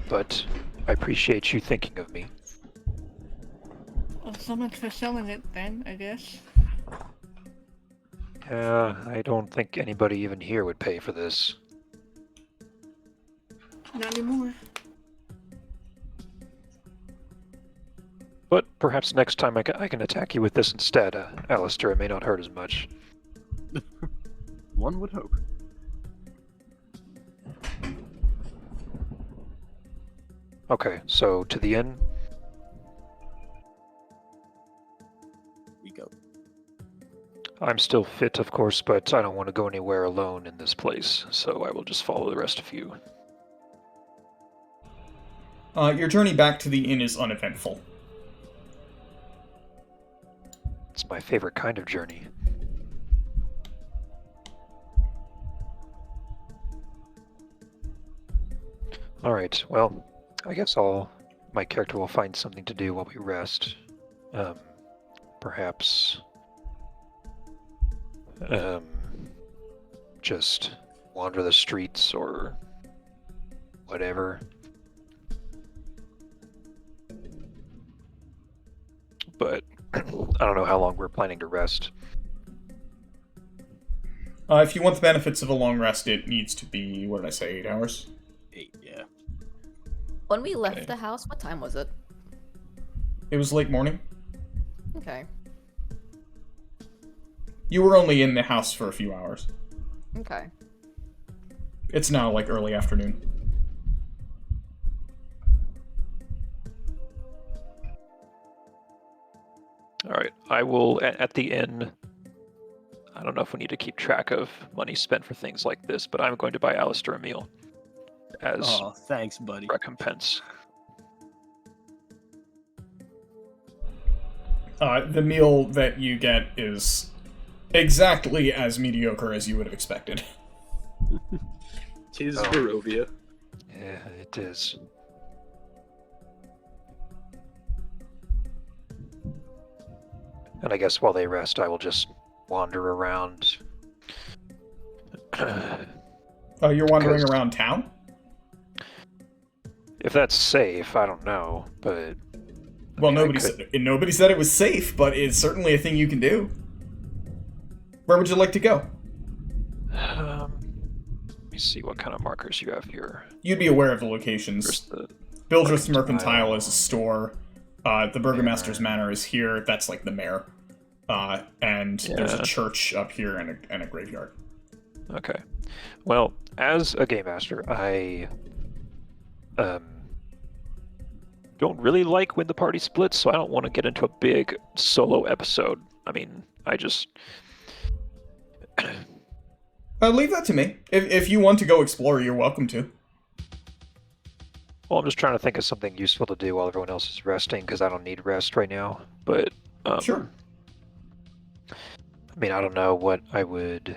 [SPEAKER 2] But I appreciate you thinking of me.
[SPEAKER 5] Well, so much for selling it, then, I guess.
[SPEAKER 2] I don't think anybody even here would pay for this.
[SPEAKER 5] Not anymore.
[SPEAKER 2] But perhaps next time I can attack you with this instead, Alistair. It may not hurt as much.
[SPEAKER 4] One would hope.
[SPEAKER 2] Okay, so to the inn.
[SPEAKER 4] We go.
[SPEAKER 2] I'm still fit, of course, but I don't want to go anywhere alone in this place, so I will just follow the rest of you.
[SPEAKER 1] Your journey back to the inn is uneventful.
[SPEAKER 2] It's my favorite kind of journey. Alright, well, I guess my character will find something to do while we rest. Perhaps just wander the streets or whatever. But I don't know how long we're planning to rest.
[SPEAKER 1] If you want the benefits of a long rest, it needs to be, what did I say, 8 hours?
[SPEAKER 4] 8, yeah.
[SPEAKER 3] When we left
[SPEAKER 2] Okay.
[SPEAKER 3] the house, what time was it?
[SPEAKER 1] It was late morning.
[SPEAKER 3] Okay.
[SPEAKER 1] You were only in the house for a few hours.
[SPEAKER 3] Okay.
[SPEAKER 1] It's now, like, early afternoon.
[SPEAKER 2] Alright, I will, at the inn, I don't know if we need to keep track of money spent for things like this, but I'm going to buy Alistair a meal as
[SPEAKER 4] Oh, thanks, buddy.
[SPEAKER 2] recompense.
[SPEAKER 1] The meal that you get is exactly as mediocre as you would have expected.
[SPEAKER 4] Tis
[SPEAKER 2] Oh.
[SPEAKER 4] Barovia.
[SPEAKER 2] Yeah, it is. And I guess while they rest, I will just wander around.
[SPEAKER 1] Oh, you're wandering
[SPEAKER 2] Because-
[SPEAKER 1] around town?
[SPEAKER 2] If that's safe, I don't know, but
[SPEAKER 1] Well,
[SPEAKER 2] mean, I
[SPEAKER 1] nobody said it was safe, but it's certainly a thing you can do. Where would you like to go?
[SPEAKER 2] let me see what kind of markers you have here.
[SPEAKER 1] You'd be aware of the locations.
[SPEAKER 2] There's the
[SPEAKER 1] Bildreth's
[SPEAKER 2] Mercantile.
[SPEAKER 1] Mercantile is a store. The Burgomaster's Manor is here. That's like the mayor. And there's a
[SPEAKER 2] Yeah.
[SPEAKER 1] church up here and a graveyard.
[SPEAKER 2] Okay. Well, as a game master, I don't really like when the party splits, so I don't want to get into a big solo episode. I mean, I just
[SPEAKER 1] Leave that to me. If you want to go explore, you're welcome to.
[SPEAKER 2] well, I'm just trying to think of something useful to do while everyone else is resting, because I don't need rest right now. But
[SPEAKER 1] Sure.
[SPEAKER 2] I mean, I don't know what I would.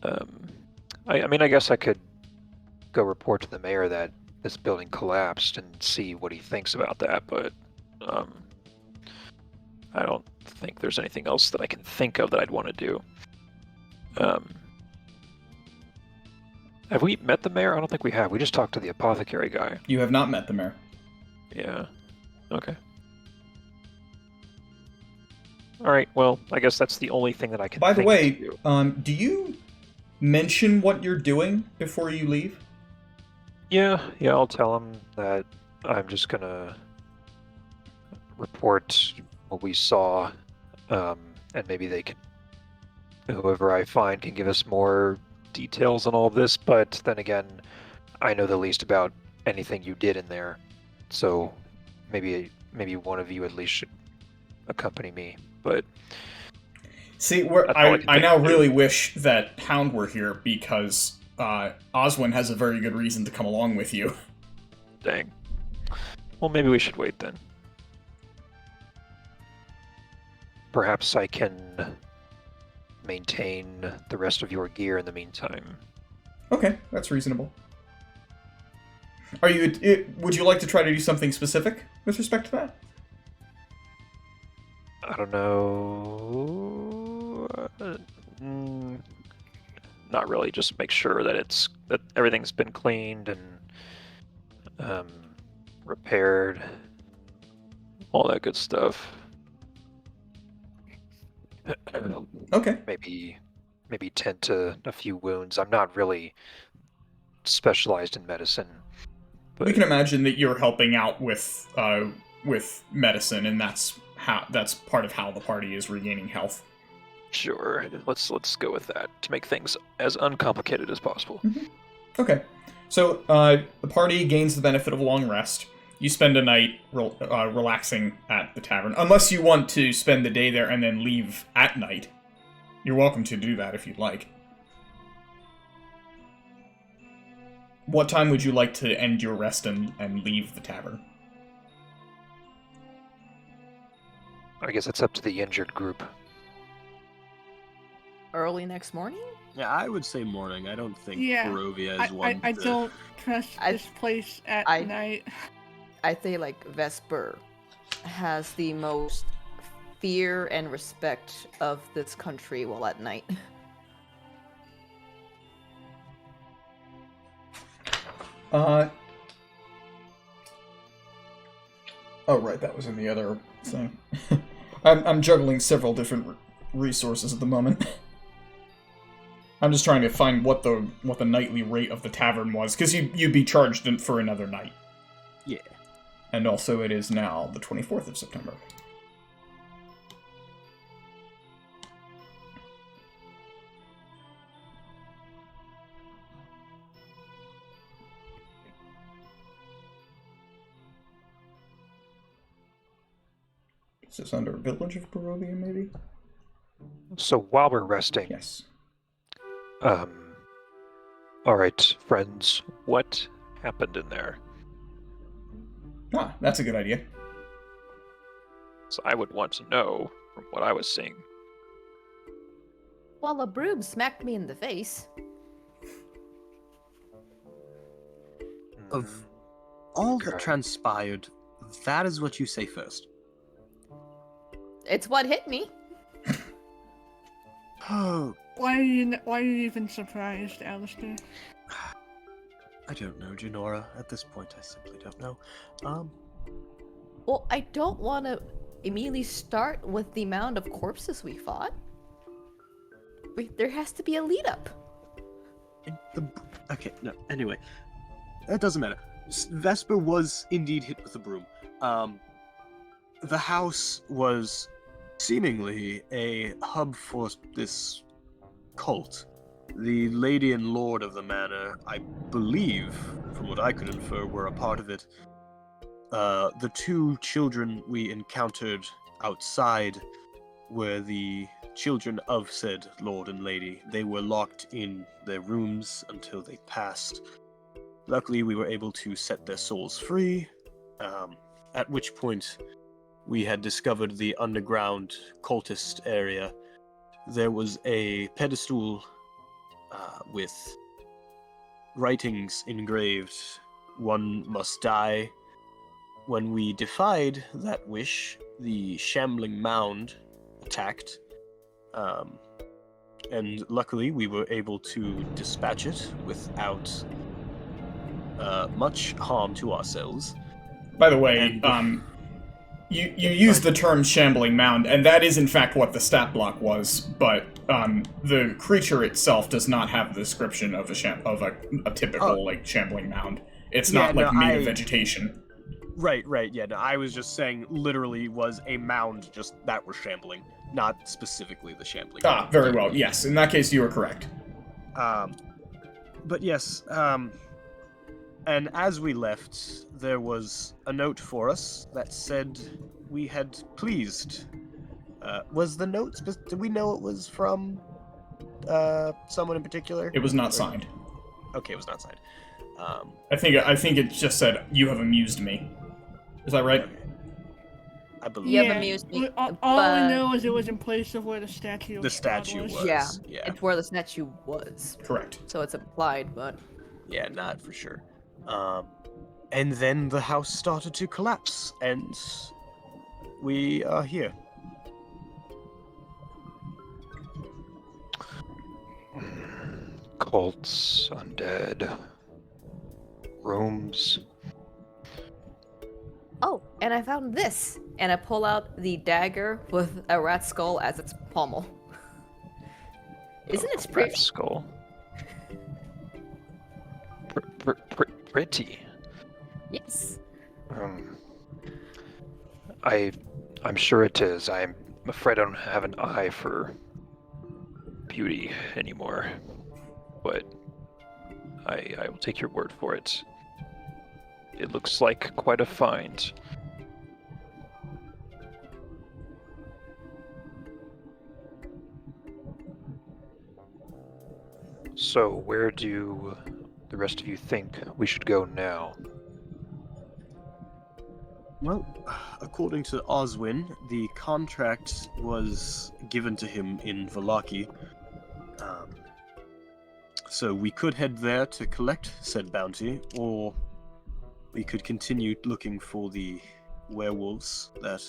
[SPEAKER 2] I mean, I guess I could go report to the mayor that this building collapsed and see what he thinks about that, but I don't think there's anything else that I can think of that I'd want to do. Have we met the mayor? I don't think we have. We just talked to the apothecary guy.
[SPEAKER 1] You have not met the mayor.
[SPEAKER 2] Yeah. Okay. All right. Well, I guess that's the only thing that I can.
[SPEAKER 1] By the
[SPEAKER 2] think to
[SPEAKER 1] way,
[SPEAKER 2] do.
[SPEAKER 1] do you mention what you're doing before you leave?
[SPEAKER 2] Yeah. I'll tell him that I'm just gonna report what we saw, and maybe they can, whoever I find, can give us more details on all of this. But then again, I know the least about anything you did in there, so maybe one of you at least should accompany me. But
[SPEAKER 1] See,
[SPEAKER 2] that's all I can
[SPEAKER 1] I
[SPEAKER 2] think
[SPEAKER 1] now
[SPEAKER 2] to do.
[SPEAKER 1] really wish that Hound were here because Oswin has a very good reason to come along with you.
[SPEAKER 2] Dang. Well, maybe we should wait then. Perhaps I can maintain the rest of your gear in the meantime.
[SPEAKER 1] Okay, that's reasonable. Would you like to try to do something specific with respect to that?
[SPEAKER 2] I don't know. Not really. Just make sure that everything's been cleaned and repaired, all that good stuff.
[SPEAKER 1] Okay.
[SPEAKER 2] Maybe tend to a few wounds. I'm not really specialized in medicine, but
[SPEAKER 1] We can imagine that you're helping out with medicine, and that's part of how the party is regaining health.
[SPEAKER 2] sure. Let's go with that to make things as uncomplicated as possible.
[SPEAKER 1] Okay. So the party gains the benefit of a long rest. You spend a night relaxing at the tavern, unless you want to spend the day there and then leave at night. You're welcome to do that if you'd like. What time would you like to end your rest and leave the tavern?
[SPEAKER 2] I guess it's up to the injured group.
[SPEAKER 3] Early next morning?
[SPEAKER 4] Yeah, I would say morning. I don't think
[SPEAKER 5] Yeah,
[SPEAKER 4] Barovia is one
[SPEAKER 5] I
[SPEAKER 4] to...
[SPEAKER 5] don't trust this place at night.
[SPEAKER 3] I think like Vesper has the most fear and respect of this country while at night.
[SPEAKER 1] Oh, right, that was in the other thing. I'm juggling several different resources at the moment. I'm just trying to find what the nightly rate of the tavern was, because you'd be charged for another night.
[SPEAKER 4] Yeah.
[SPEAKER 1] And also it is now the 24th of September. Is this under Village of Barovia, maybe?
[SPEAKER 2] So while we're resting,
[SPEAKER 1] Yes.
[SPEAKER 2] all right, friends, what happened in there?
[SPEAKER 1] Ah, that's a good idea.
[SPEAKER 2] So I would want to know from what I was seeing.
[SPEAKER 3] Well, a broom smacked me in the face.
[SPEAKER 4] Of all that transpired, that is what you say first.
[SPEAKER 3] It's what hit me.
[SPEAKER 4] Oh,
[SPEAKER 5] Why are you even surprised, Alistair?
[SPEAKER 4] I don't know, Janora. At this point, I simply don't know.
[SPEAKER 3] Well, I don't want to immediately start with the amount of corpses we fought. There has to be a lead up.
[SPEAKER 4] Okay, no, anyway. That doesn't matter. Vesper was indeed hit with a broom. The house was seemingly a hub for this cult. The lady and lord of the manor, I believe, from what I could infer, were a part of it. The two children we encountered outside were the children of said lord and lady. They were locked in their rooms until they passed. Luckily, we were able to set their souls free, at which point we had discovered the underground cultist area. There was a pedestal with writings engraved, "One must die." When we defied that wish, the shambling mound attacked, and luckily we were able to dispatch it without much harm to ourselves.
[SPEAKER 1] By the way,
[SPEAKER 4] And-
[SPEAKER 1] you used the term shambling mound, and that is in fact what the stat block was, but the creature itself does not have the description of a typical like shambling mound. It's not like made of vegetation.
[SPEAKER 4] Right, yeah, no, I was just saying literally was a mound just that was shambling, not specifically the shambling.
[SPEAKER 1] Ah, very well, yes. In that case, you are correct.
[SPEAKER 4] But yes, and as we left, there was a note for us that said we had pleased. Was the note, did we know it was from someone in particular?
[SPEAKER 1] It was not signed.
[SPEAKER 4] Okay, it was not signed.
[SPEAKER 1] I think it just said, "You have amused me." Is that right?
[SPEAKER 4] Okay. I believe
[SPEAKER 3] You have amused me,
[SPEAKER 5] All
[SPEAKER 3] but-
[SPEAKER 5] we know is it was in place of where the statue of
[SPEAKER 4] the
[SPEAKER 5] Strahd
[SPEAKER 4] statue was.
[SPEAKER 3] Yeah,
[SPEAKER 4] Yeah.
[SPEAKER 3] it's where the statue was.
[SPEAKER 1] Correct.
[SPEAKER 3] So it's implied, but
[SPEAKER 4] Yeah, not for sure. And then the house started to collapse, and we are here.
[SPEAKER 2] Cults, undead, rooms.
[SPEAKER 3] oh, and I found this, and I pull out the dagger with a rat skull as its pommel. Isn't it
[SPEAKER 2] Rat
[SPEAKER 3] pretty?
[SPEAKER 2] skull. Pretty.
[SPEAKER 3] Yes.
[SPEAKER 2] I'm sure it is. I'm afraid I don't have an eye for beauty anymore. But I will take your word for it. It looks like quite a find. So, where do the rest of you think we should go now?
[SPEAKER 4] Well, according to Oswin, the contract was given to him in Vallaki. So we could head there to collect said bounty, or we could continue looking for the werewolves that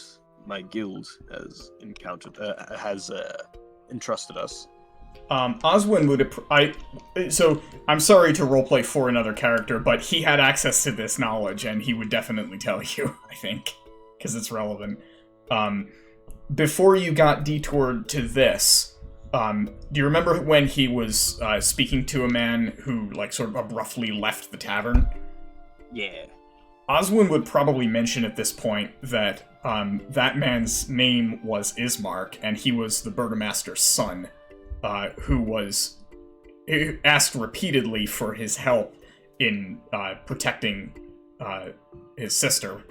[SPEAKER 4] my guild has entrusted us.
[SPEAKER 1] Oswin would. So I'm sorry to roleplay for another character, but he had access to this knowledge, and he would definitely tell you. I think, because it's relevant. Before you got detoured to this, do you remember when he was speaking to a man who, like, sort of abruptly left the tavern?
[SPEAKER 4] Yeah.
[SPEAKER 1] Oswin would probably mention at this point that that man's name was Ismark, and he was the Burgomaster's son. Who asked repeatedly for his help in protecting his sister.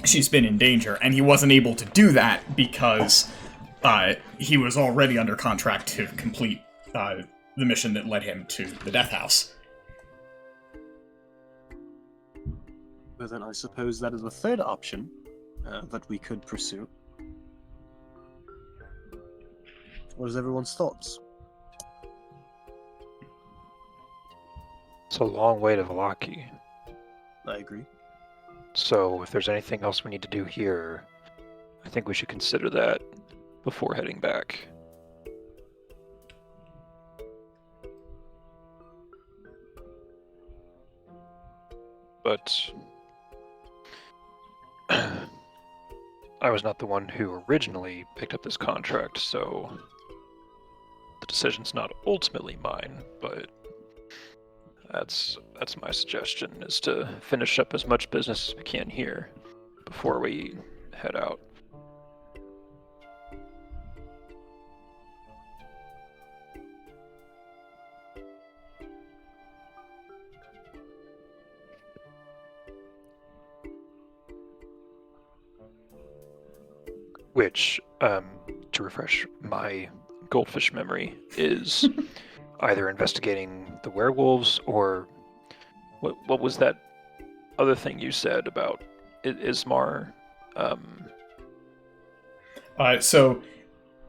[SPEAKER 1] She's been in danger, and he wasn't able to do that because he was already under contract to complete the mission that led him to the Death House.
[SPEAKER 4] Well, then I suppose that is a third option that we could pursue. What is everyone's thoughts?
[SPEAKER 2] It's a long way to Vallaki.
[SPEAKER 4] I agree.
[SPEAKER 2] So, if there's anything else we need to do here, I think we should consider that before heading back. But I was not the one who originally picked up this contract, so the decision's not ultimately mine, but that's my suggestion, is to finish up as much business as we can here before we head out. Which, to refresh my goldfish memory, is either investigating the werewolves or what was that other thing you said about Ismar?
[SPEAKER 1] So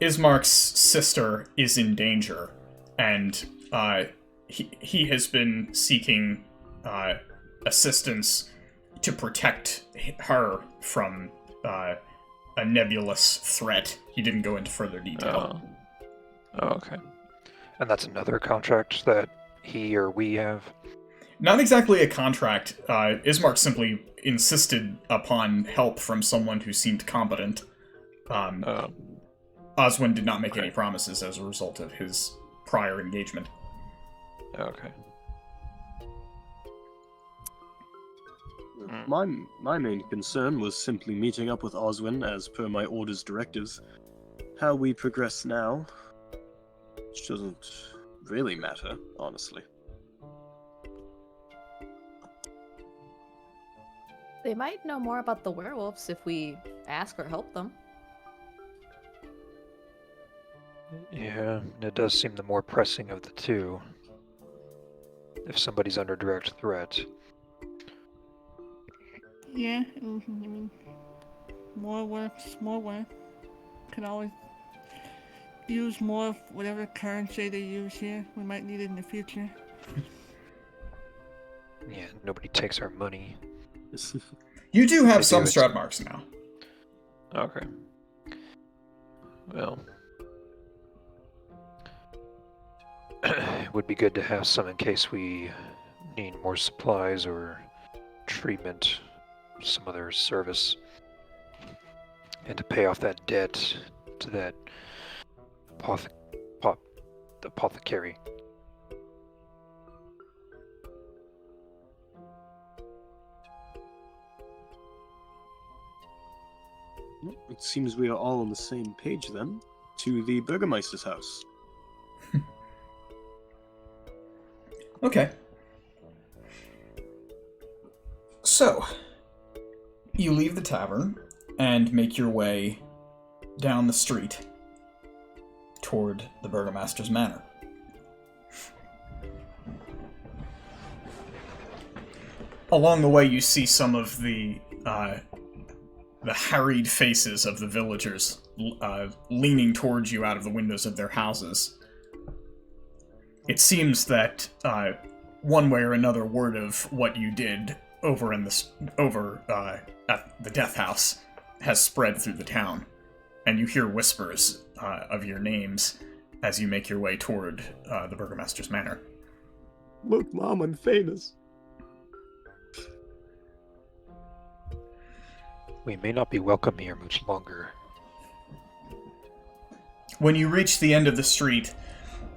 [SPEAKER 1] Ismark's sister is in danger, and he has been seeking assistance to protect her from a nebulous threat. He didn't go into further detail.
[SPEAKER 2] Oh, okay. And that's another contract that he or we have?
[SPEAKER 1] Not exactly a contract. Ismark simply insisted upon help from someone who seemed competent. Oswin did not make any promises as a result of his prior engagement.
[SPEAKER 2] Okay.
[SPEAKER 4] My main concern was simply meeting up with Oswin as per my order's directives. How we progress now, which doesn't really matter, honestly.
[SPEAKER 3] They might know more about the werewolves if we ask or help them.
[SPEAKER 2] Yeah, it does seem the more pressing of the two. If somebody's under direct threat.
[SPEAKER 5] Yeah, I mean, more work's more work. Could always use more of whatever currency they use here. We might need it in the future.
[SPEAKER 2] Yeah, nobody takes our money.
[SPEAKER 1] You do have
[SPEAKER 2] They
[SPEAKER 1] some
[SPEAKER 2] do,
[SPEAKER 1] Strahd marks now.
[SPEAKER 2] Okay. Well, it would be good to have some in case we need more supplies or treatment, some other service, and to pay off that debt to that apothecary.
[SPEAKER 4] It seems we are all on the same page then. To the Burgomaster's house.
[SPEAKER 1] Okay. So, you leave the tavern and make your way down the street toward the Burgomaster's manor. Along the way, you see some of the harried faces of the villagers leaning towards you out of the windows of their houses. It seems that one way or another, word of what you did over at the Death House has spread through the town, and you hear whispers of your names as you make your way toward the Burgomaster's manor.
[SPEAKER 4] Look, Mom, I'm famous.
[SPEAKER 2] We may not be welcome here much longer.
[SPEAKER 1] When you reach the end of the street,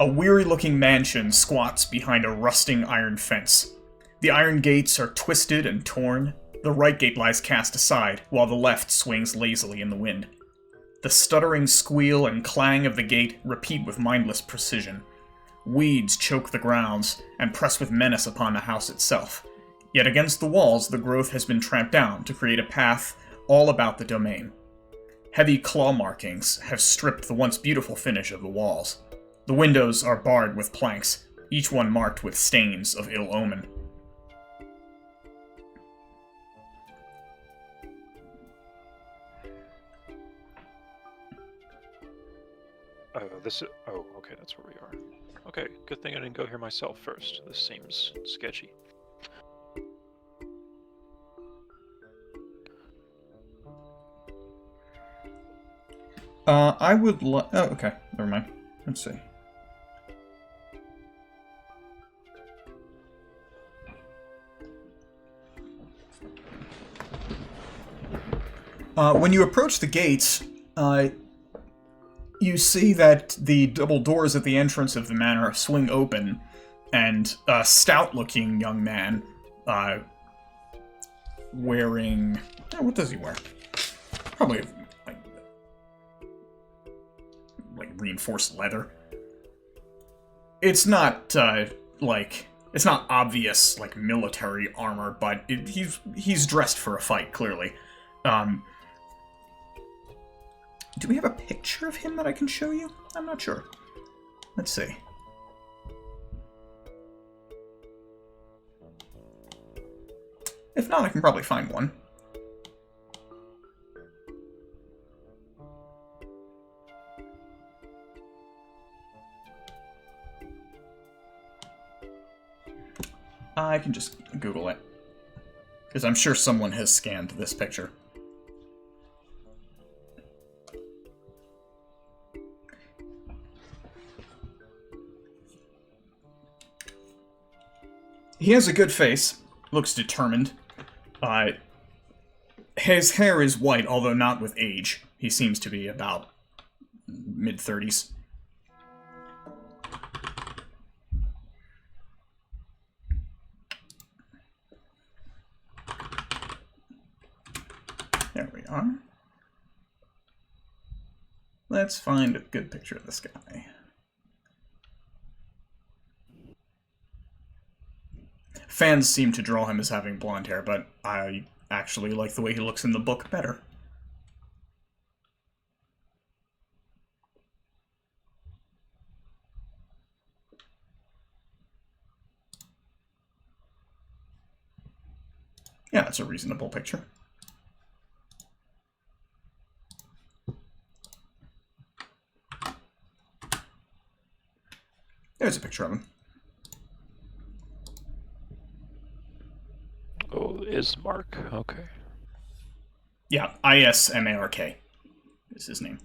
[SPEAKER 1] a weary-looking mansion squats behind a rusting iron fence. The iron gates are twisted and torn. The right gate lies cast aside, while the left swings lazily in the wind. The stuttering squeal and clang of the gate repeat with mindless precision. Weeds choke the grounds and press with menace upon the house itself. Yet against the walls, the growth has been tramped down to create a path all about the domain. Heavy claw markings have stripped the once beautiful finish of the walls. The windows are barred with planks, each one marked with stains of ill omen.
[SPEAKER 2] Oh, okay, that's where we are. Okay, good thing I didn't go here myself first. This seems sketchy.
[SPEAKER 1] I would oh, okay, never mind. Let's see. When you approach the gates, you see that the double doors at the entrance of the manor swing open, and a stout-looking young man, wearing... what does he wear? Probably, like reinforced leather. It's not, it's not obvious, like, military armor, but he's dressed for a fight, clearly. Do we have a picture of him that I can show you? I'm not sure. Let's see. If not, I can probably find one. I can just Google it. Because I'm sure someone has scanned this picture. He has a good face. Looks determined. His hair is white, although not with age. He seems to be about mid-30s. There we are. Let's find a good picture of this guy. Fans seem to draw him as having blonde hair, but I actually like the way he looks in the book better. Yeah, it's a reasonable picture. There's a picture of him.
[SPEAKER 2] Oh, Ismark. Okay.
[SPEAKER 1] Yeah, Ismark is his name.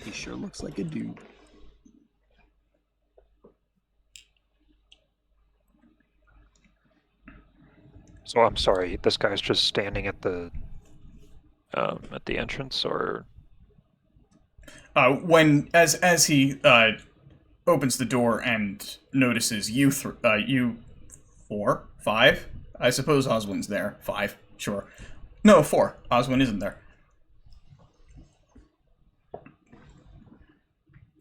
[SPEAKER 4] He sure looks like a dude.
[SPEAKER 2] So I'm sorry, this guy's just standing at the entrance, or
[SPEAKER 1] As he opens the door and notices you five. I suppose Oswin's there. 5, sure. No, 4. Oswin isn't there.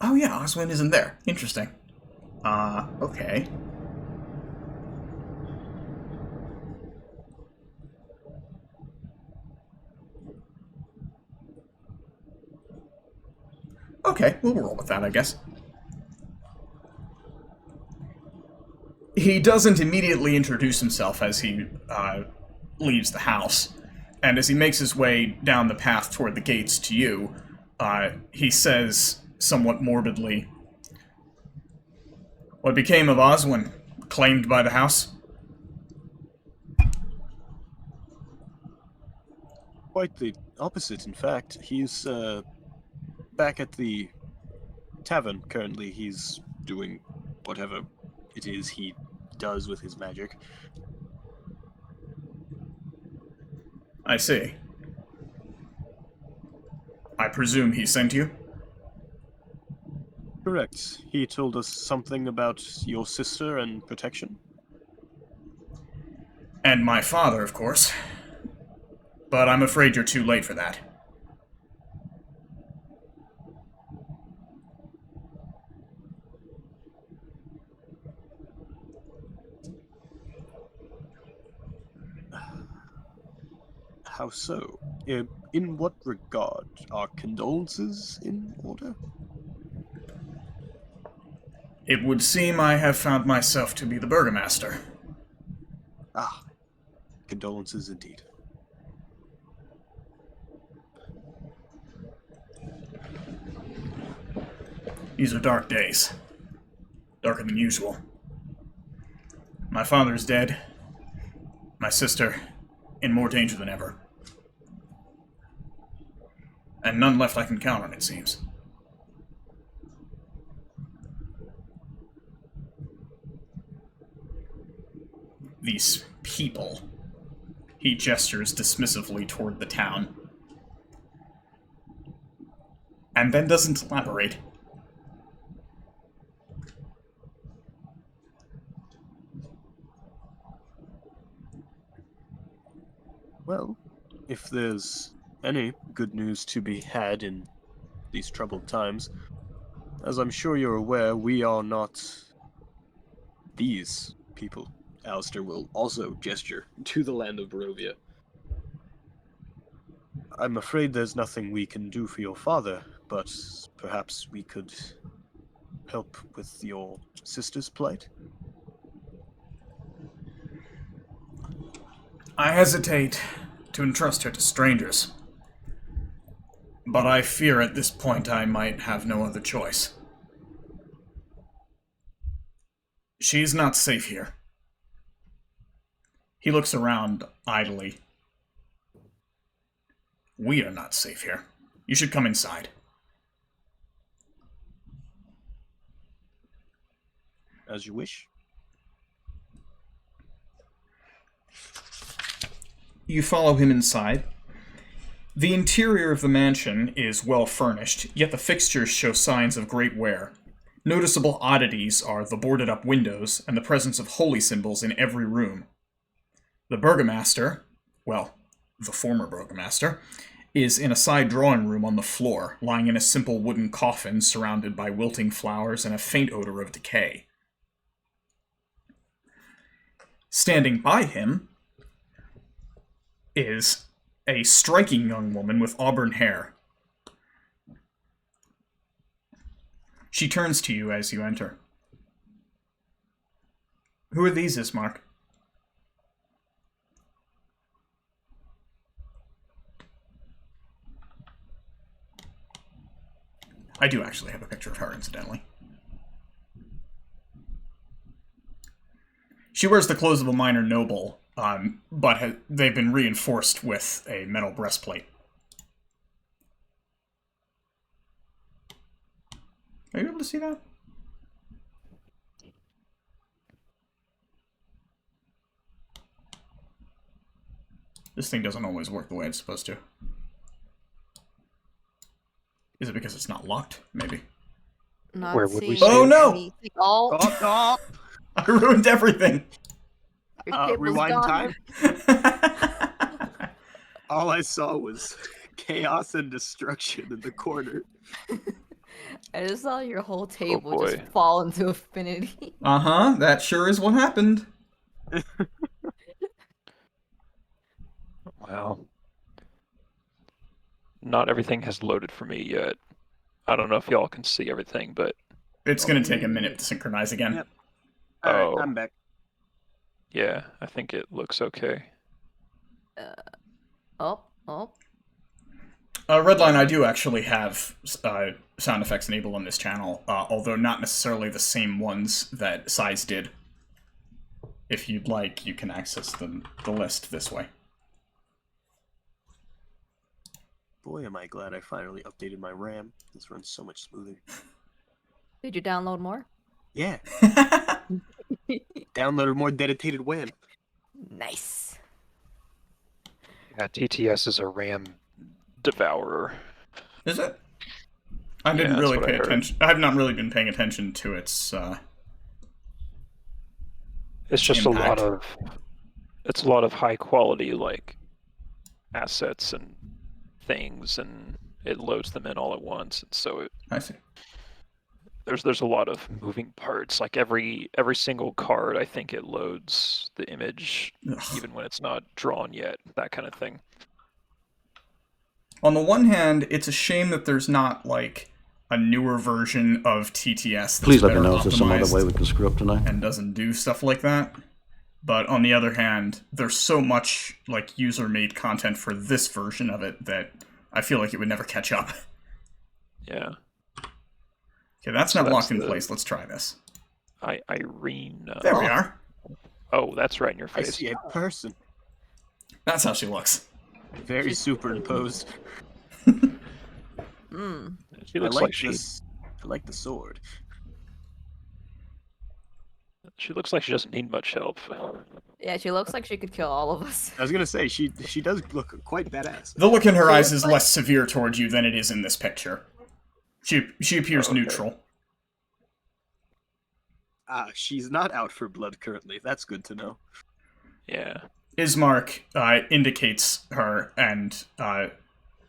[SPEAKER 1] Oh yeah, Oswin isn't there. Interesting. Okay. Okay, we'll roll with that, I guess. He doesn't immediately introduce himself as he leaves the house, and as he makes his way down the path toward the gates to you, he says somewhat morbidly, "What became of Oswin? Claimed by the house?"
[SPEAKER 4] Quite the opposite, in fact. He's back at the tavern currently. He's doing whatever it is he does with his magic.
[SPEAKER 1] I see. I presume he sent you?
[SPEAKER 4] Correct. He told us something about your sister and protection.
[SPEAKER 1] And my father, of course. But I'm afraid you're too late for that.
[SPEAKER 4] How so? In what regard? Are condolences in order?
[SPEAKER 1] It would seem I have found myself to be the Burgomaster.
[SPEAKER 4] Ah, condolences indeed.
[SPEAKER 1] These are dark days. Darker than usual. My father's dead. My sister in more danger than ever. And none left I can count on, it seems. These people. He gestures dismissively toward the town. And then doesn't elaborate.
[SPEAKER 4] Well, if there's any good news to be had in these troubled times, as I'm sure you're aware, we are not these people. Alistair will also gesture to the land of Barovia. I'm afraid there's nothing we can do for your father, but perhaps we could help with your sister's plight?
[SPEAKER 1] I hesitate to entrust her to strangers. But I fear at this point I might have no other choice. She's not safe here. He looks around idly. We are not safe here. You should come inside.
[SPEAKER 4] As you wish.
[SPEAKER 1] You follow him inside. The interior of the mansion is well furnished, yet the fixtures show signs of great wear. Noticeable oddities are the boarded-up windows and the presence of holy symbols in every room. The Burgomaster, well, the former Burgomaster, is in a side drawing room on the floor, lying in a simple wooden coffin surrounded by wilting flowers and a faint odor of decay. Standing by him is a striking young woman with auburn hair. She turns to you as you enter. Who are these, Ismark? I do actually have a picture of her, incidentally. She wears the clothes of a minor noble, but they've been reinforced with a metal breastplate. Are you able to see that? This thing doesn't always work the way it's supposed to. Is it because it's not locked? Maybe.
[SPEAKER 3] Not
[SPEAKER 2] Where would we
[SPEAKER 3] seeing
[SPEAKER 2] see
[SPEAKER 1] Oh, no!
[SPEAKER 3] anything. Oh,
[SPEAKER 4] Oh,
[SPEAKER 1] I ruined everything!
[SPEAKER 3] your table's
[SPEAKER 4] rewind
[SPEAKER 3] gone.
[SPEAKER 4] time. All I saw was chaos and destruction in the corner.
[SPEAKER 3] I just saw your whole table
[SPEAKER 2] boy.
[SPEAKER 3] just fall into infinity.
[SPEAKER 1] Uh-huh, that sure is what happened.
[SPEAKER 2] Well, not everything has loaded for me yet. I don't know if y'all can see everything, but
[SPEAKER 1] It's gonna take a minute to synchronize again.
[SPEAKER 4] Yep. Alright,
[SPEAKER 2] Oh.
[SPEAKER 4] I'm back.
[SPEAKER 2] yeah, I think it looks okay.
[SPEAKER 3] Oh.
[SPEAKER 1] Redline, I do actually have sound effects enabled on this channel, although not necessarily the same ones that Size did. If you'd like, you can access the list this way.
[SPEAKER 4] Boy, am I glad I finally updated my RAM. This runs so much smoother.
[SPEAKER 3] Did you download more?
[SPEAKER 4] Yeah. Downloaded more dedicated WAM.
[SPEAKER 3] Nice.
[SPEAKER 2] Yeah, TTS is a RAM devourer.
[SPEAKER 1] Is it? I
[SPEAKER 2] Yeah,
[SPEAKER 1] didn't
[SPEAKER 2] that's
[SPEAKER 1] really
[SPEAKER 2] what I
[SPEAKER 1] pay
[SPEAKER 2] heard.
[SPEAKER 1] attention. I have not really been paying attention to its.
[SPEAKER 2] It's just
[SPEAKER 1] Impact.
[SPEAKER 2] it's a lot of high quality like assets and things, and it loads them in all at once, and so
[SPEAKER 1] I see.
[SPEAKER 2] there's a lot of moving parts. Like every single card, I think it loads the image
[SPEAKER 1] Ugh.
[SPEAKER 2] even when it's not drawn yet, that kind of thing.
[SPEAKER 1] On the one hand, it's a shame that there's not like a newer version of TTS that's
[SPEAKER 6] Please let me
[SPEAKER 1] better
[SPEAKER 6] know if there's some other
[SPEAKER 1] optimized
[SPEAKER 6] way we can screw up tonight.
[SPEAKER 1] and doesn't do stuff like that. But on the other hand, there's so much like user-made content for this version of it that I feel like it would never catch up.
[SPEAKER 2] Yeah.
[SPEAKER 1] Okay, that's
[SPEAKER 2] So
[SPEAKER 1] not
[SPEAKER 2] that's
[SPEAKER 1] locked in
[SPEAKER 2] the-
[SPEAKER 1] place. Let's try this.
[SPEAKER 2] Irene.
[SPEAKER 1] There we are.
[SPEAKER 2] Oh, that's right in your
[SPEAKER 4] I
[SPEAKER 2] face.
[SPEAKER 4] see a person.
[SPEAKER 1] That's how she looks.
[SPEAKER 4] Very superimposed.
[SPEAKER 3] Mm.
[SPEAKER 2] She
[SPEAKER 4] I
[SPEAKER 2] looks
[SPEAKER 4] like
[SPEAKER 2] like
[SPEAKER 4] this. I like the sword.
[SPEAKER 2] she looks like she doesn't need much help.
[SPEAKER 3] Yeah, she looks like she could kill all of us.
[SPEAKER 4] I was gonna say she does look quite badass.
[SPEAKER 1] The look in her
[SPEAKER 3] She
[SPEAKER 1] eyes
[SPEAKER 3] looks
[SPEAKER 1] is
[SPEAKER 3] like-
[SPEAKER 1] less severe towards you than it is in this picture. She appears
[SPEAKER 2] Okay.
[SPEAKER 1] neutral.
[SPEAKER 4] She's not out for blood currently. That's good to know.
[SPEAKER 2] Yeah.
[SPEAKER 1] Ismark indicates her and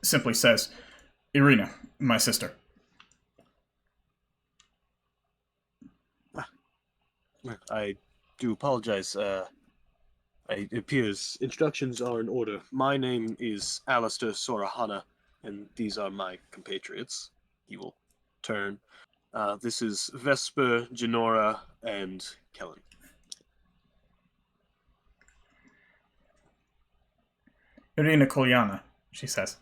[SPEAKER 1] simply says, Irina, my sister.
[SPEAKER 4] I do apologize. It appears instructions are in order. My name is Alistair Sorahana, and these are my compatriots. He will turn. This is Vesper, Genora, and Kellen.
[SPEAKER 1] Irina Kolyana, she says.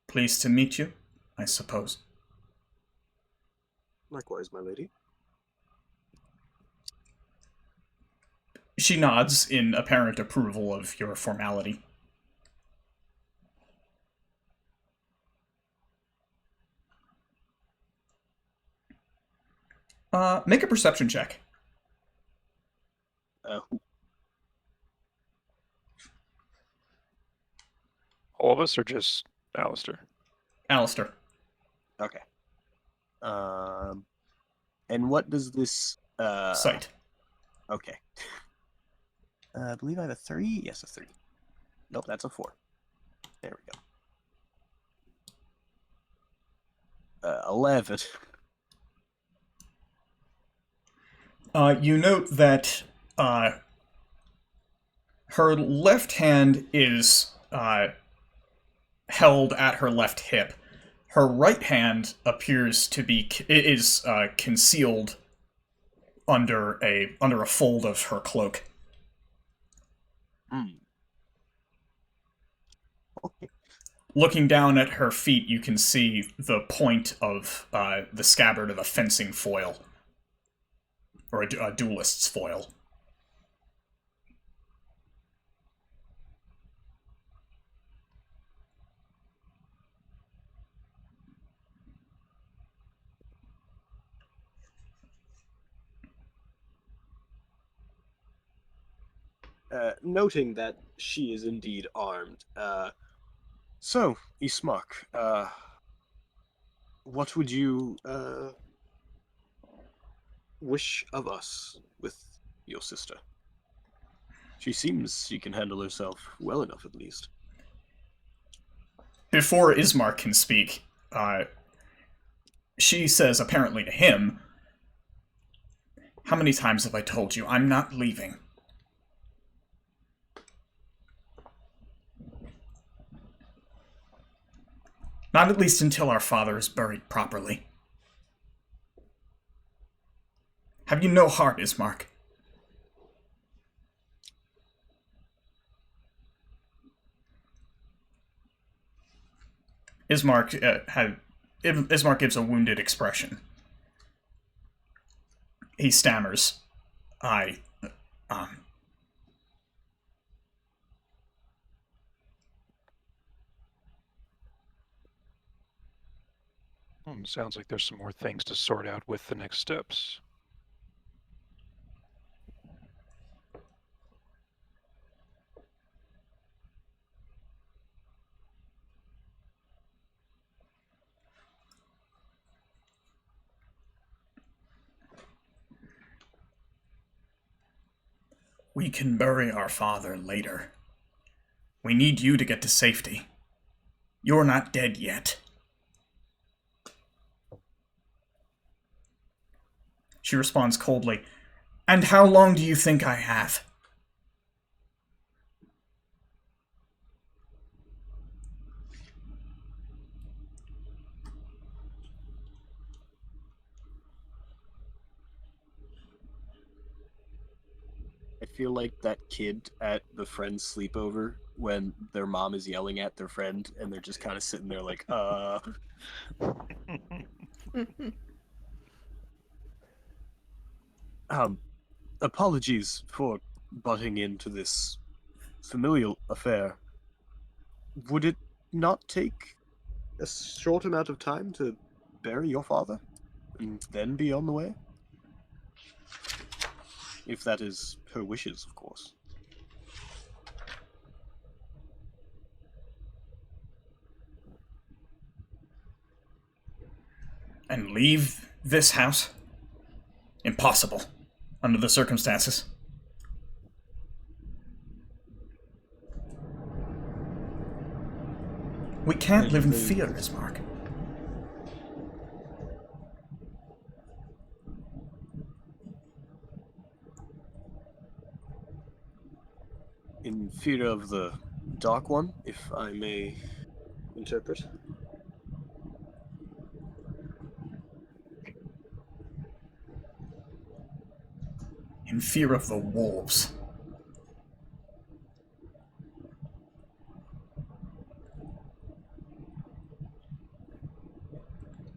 [SPEAKER 1] Pleased to meet you, I suppose.
[SPEAKER 4] Likewise, my lady.
[SPEAKER 1] She nods in apparent approval of your formality. Make a perception check.
[SPEAKER 2] All of us, or just Alistair?
[SPEAKER 1] Alistair.
[SPEAKER 4] Okay. And what does this
[SPEAKER 1] Sight.
[SPEAKER 4] Okay. I believe I have a 3. Yes, a 3. Nope, that's a 4. There we go. 11.
[SPEAKER 1] You note that her left hand is held at her left hip. Her right hand appears to be concealed under a fold of her cloak.
[SPEAKER 4] Okay.
[SPEAKER 1] Looking down at her feet, you can see the point of the scabbard of a fencing foil, or a duelist's foil.
[SPEAKER 4] Noting that she is indeed armed. So, Ismark, what would you wish of us with your sister? She seems she can handle herself well enough, at least.
[SPEAKER 1] Before Ismark can speak, she says, apparently to him, "How many times have I told you I'm not leaving?" Not at least until our father is buried properly. Have you no heart, Ismark? Ismark gives a wounded expression. He stammers,
[SPEAKER 2] Sounds like there's some more things to sort out with the next steps.
[SPEAKER 1] We can bury our father later. We need you to get to safety. You're not dead yet. She responds coldly, "And how long do you think I have?"
[SPEAKER 4] I feel like that kid at the friend's sleepover when their mom is yelling at their friend and they're just kind of sitting there like, apologies for butting into this familial affair. Would it not take a short amount of time to bury your father and then be on the way? If that is her wishes, of course.
[SPEAKER 1] And leave this house? Impossible, under the circumstances. We can't live in fear, Ismark.
[SPEAKER 4] In fear of the Dark One, if I may interpret.
[SPEAKER 1] In fear of the wolves.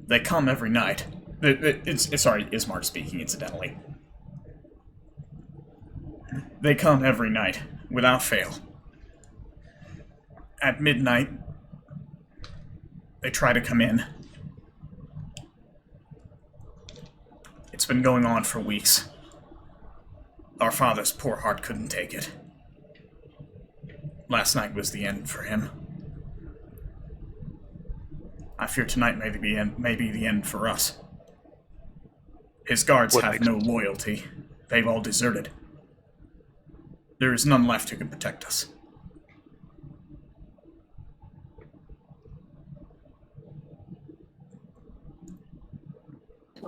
[SPEAKER 1] They come every night. Sorry, Ismark speaking, incidentally. They come every night, without fail. At midnight, they try to come in. It's been going on for weeks. Our father's poor heart couldn't take it. Last night was the end for him. I fear tonight may be the end for us. His guards have no loyalty. They've all deserted. There is none left who can protect us.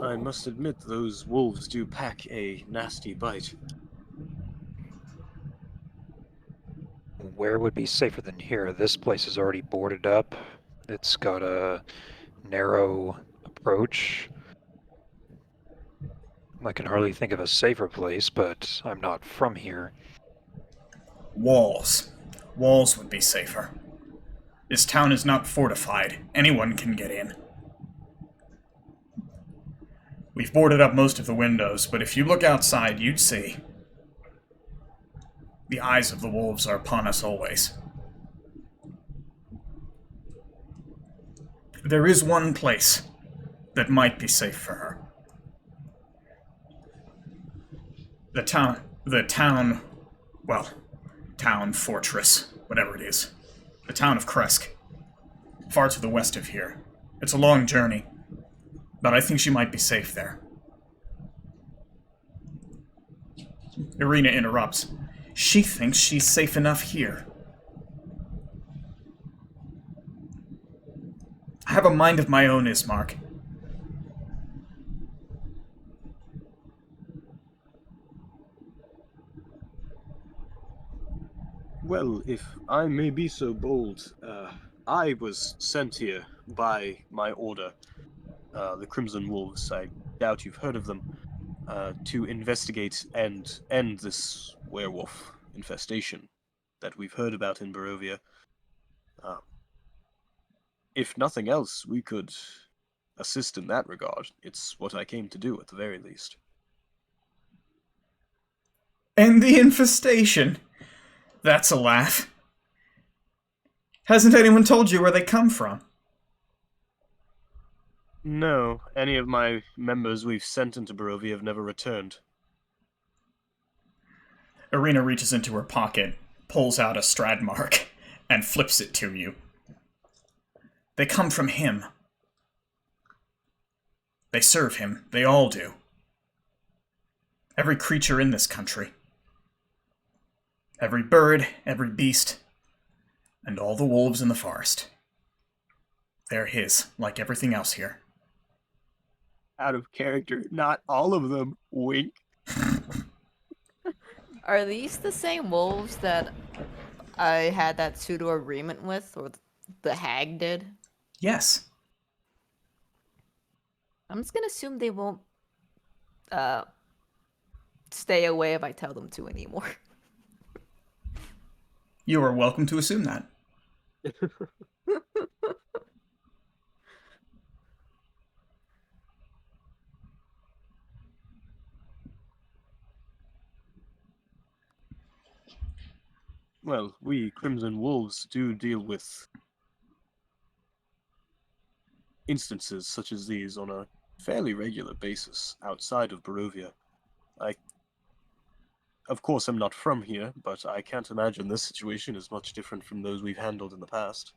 [SPEAKER 4] I must admit, those wolves do pack a nasty bite.
[SPEAKER 2] Where would be safer than here? This place is already boarded up. It's got a narrow approach. I can hardly think of a safer place, but I'm not from here.
[SPEAKER 1] Walls. Walls would be safer. This town is not fortified. Anyone can get in. We've boarded up most of the windows, but if you look outside, you'd see. The eyes of the wolves are upon us always. There is one place that might be safe for her. Town, fortress, whatever it is. The town of Kresk. Far to the west of here. It's a long journey, but I think she might be safe there. Irina interrupts. She thinks she's safe enough here. I have a mind of my own, Ismark.
[SPEAKER 4] Well, if I may be so bold, I was sent here by my order, the Crimson Wolves. I doubt you've heard of them, to investigate and end this werewolf infestation that we've heard about in Barovia. If nothing else, we could assist in that regard. It's what I came to do, at the very least.
[SPEAKER 1] And the infestation. That's a laugh. Hasn't anyone told you where they come from?
[SPEAKER 4] No, any of my members we've sent into Barovia have never returned.
[SPEAKER 1] Irina reaches into her pocket, pulls out a Strahd mark, and flips it to you. They come from him. They serve him. They all do. Every creature in this country. Every bird, every beast, and all the wolves in the forest. They're his, like everything else here.
[SPEAKER 4] Out of character, not all of them. Wink.
[SPEAKER 3] Are these the same wolves that I had that pseudo agreement with, or the hag did?
[SPEAKER 1] Yes.
[SPEAKER 3] I'm just gonna assume they won't stay away if I tell them to anymore.
[SPEAKER 1] You are welcome to assume that.
[SPEAKER 4] Well, we Crimson Wolves do deal with instances such as these on a fairly regular basis outside of Barovia. Of course, I'm not from here, but I can't imagine this situation is much different from those we've handled in the past.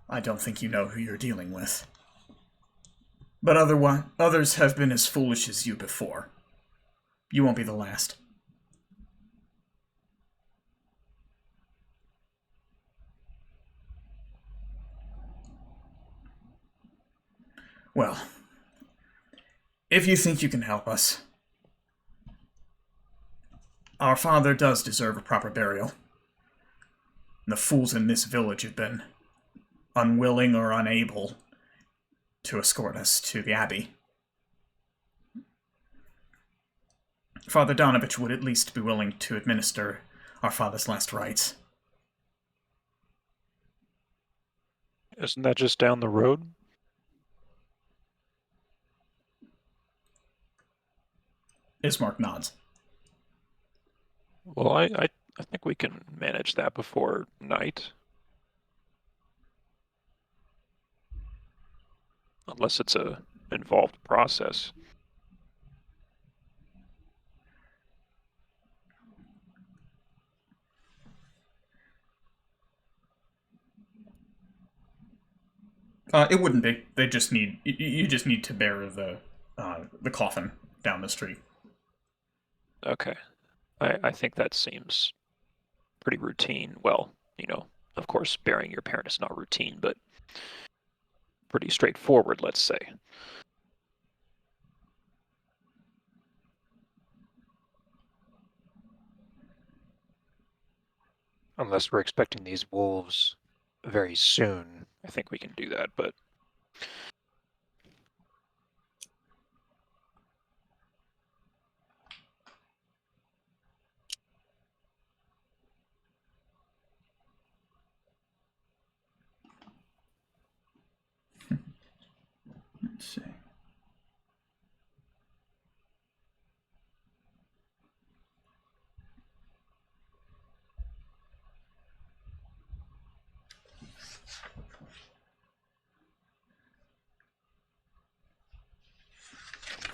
[SPEAKER 1] I don't think you know who you're dealing with. But others have been as foolish as you before. You won't be the last. Well, if you think you can help us, our father does deserve a proper burial. The fools in this village have been unwilling or unable to escort us to the abbey. Father Donovich would at least be willing to administer our father's last rites.
[SPEAKER 2] Isn't that just down the road?
[SPEAKER 1] Ismark nods.
[SPEAKER 2] Well, I think we can manage that before night. Unless it's a involved process.
[SPEAKER 1] It wouldn't be. They just need you just need to bear the coffin down the street.
[SPEAKER 2] Okay. I think that seems pretty routine. Well, of course, burying your parent is not routine, but pretty straightforward, let's say. Unless we're expecting these wolves very soon, I think we can do that, but...
[SPEAKER 1] Let's see.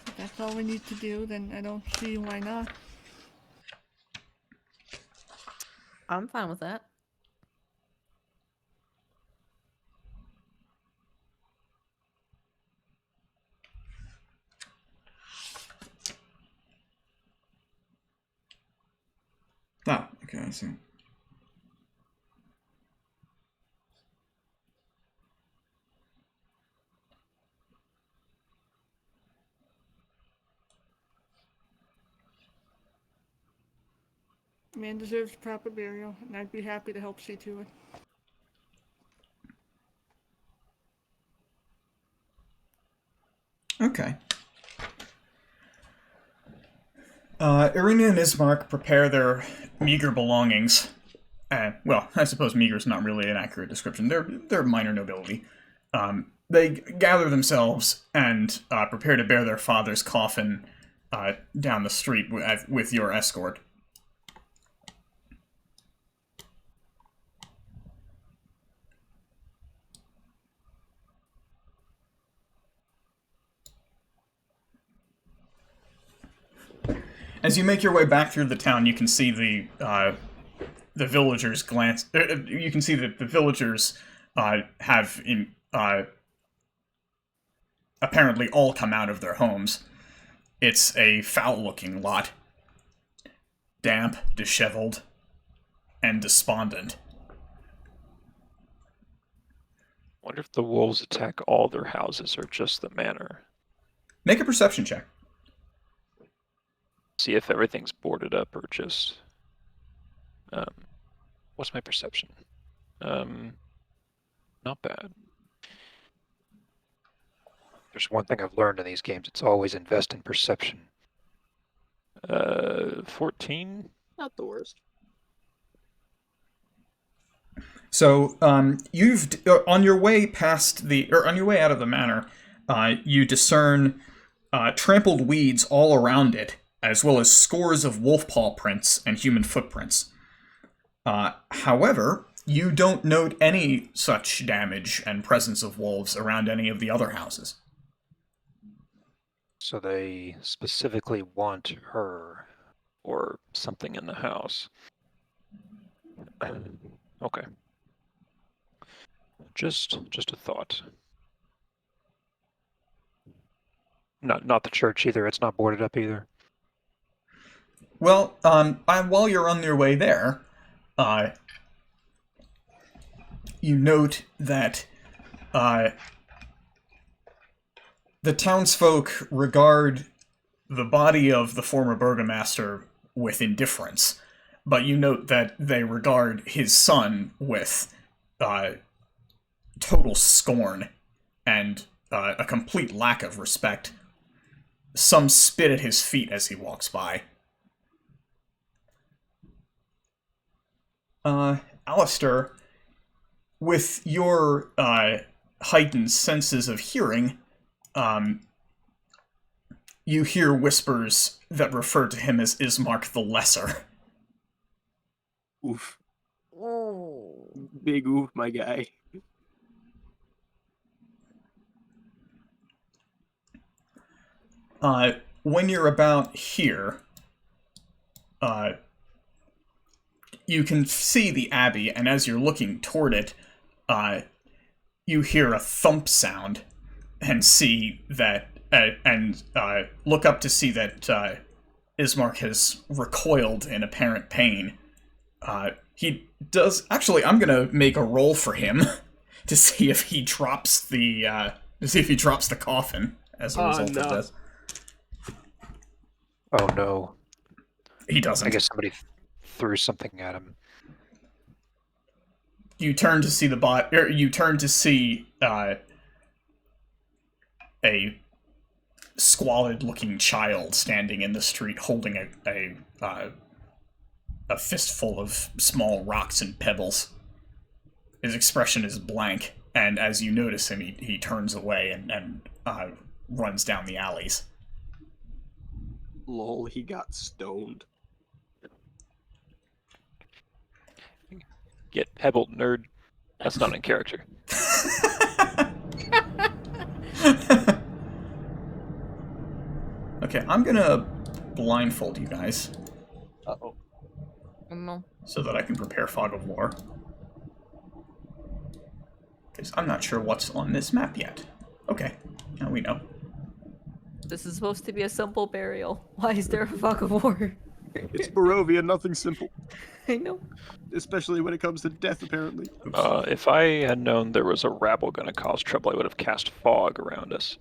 [SPEAKER 5] If that's all we need to do, then I don't see why not.
[SPEAKER 3] I'm fine with that.
[SPEAKER 1] Ah, okay, I see.
[SPEAKER 5] Man deserves proper burial, and I'd be happy to help see to it.
[SPEAKER 1] Okay. Irina and Ismark prepare their meager belongings. Well, I suppose meager is not really an accurate description. They're minor nobility. They gather themselves and prepare to bear their father's coffin down the street with your escort. As you make your way back through the town, you can see the villagers glance. You can see that the villagers have apparently all come out of their homes. It's a foul-looking lot, damp, disheveled, and despondent.
[SPEAKER 2] Wonder if the wolves attack all their houses or just the manor.
[SPEAKER 1] Make a perception check.
[SPEAKER 2] See if everything's boarded up or just... what's my perception? Not bad. There's one thing I've learned in these games, it's always invest in perception. 14?
[SPEAKER 4] Not the worst.
[SPEAKER 1] So, you've on your way on your way out of the manor, you discern trampled weeds all around it, as well as scores of wolf paw prints and human footprints. However, you don't note any such damage and presence of wolves around any of the other houses.
[SPEAKER 2] So they specifically want her or something in the house. Okay. Just a thought. Not the church either. It's not boarded up either.
[SPEAKER 1] Well, while you're on your way there, you note that the townsfolk regard the body of the former Burgomaster with indifference, but you note that they regard his son with total scorn and a complete lack of respect. Some spit at his feet as he walks by. Alistair, with your heightened senses of hearing, you hear whispers that refer to him as Ismark the Lesser.
[SPEAKER 4] Oof.
[SPEAKER 3] Oh.
[SPEAKER 4] Big oof, my guy.
[SPEAKER 1] When you're about here, you can see the abbey, and as you're looking toward it, you hear a thump sound, and see that, look up to see that Ismark has recoiled in apparent pain. He does. Actually, I'm gonna make a roll for him to see if he drops the coffin as a result of this.
[SPEAKER 2] Oh no.
[SPEAKER 1] He doesn't.
[SPEAKER 2] I guess somebody threw something at him.
[SPEAKER 1] You turn to see you turn to see a squalid-looking child standing in the street, holding a fistful of small rocks and pebbles. His expression is blank, and as you notice him, he turns away and runs down the alleys.
[SPEAKER 4] Lol, he got stoned.
[SPEAKER 2] Get pebbled, nerd. That's not in character.
[SPEAKER 1] Okay, I'm gonna blindfold you guys
[SPEAKER 4] Uh-oh.
[SPEAKER 3] No.
[SPEAKER 1] so that I can prepare Fog of War. Because I'm not sure what's on this map yet. Okay, now we know.
[SPEAKER 3] This is supposed to be a simple burial. Why is there a fog of war?
[SPEAKER 4] It's Barovia, nothing simple.
[SPEAKER 3] I know.
[SPEAKER 4] Especially when it comes to death, apparently.
[SPEAKER 2] If I had known there was a rabble gonna cause trouble, I would have cast fog around us.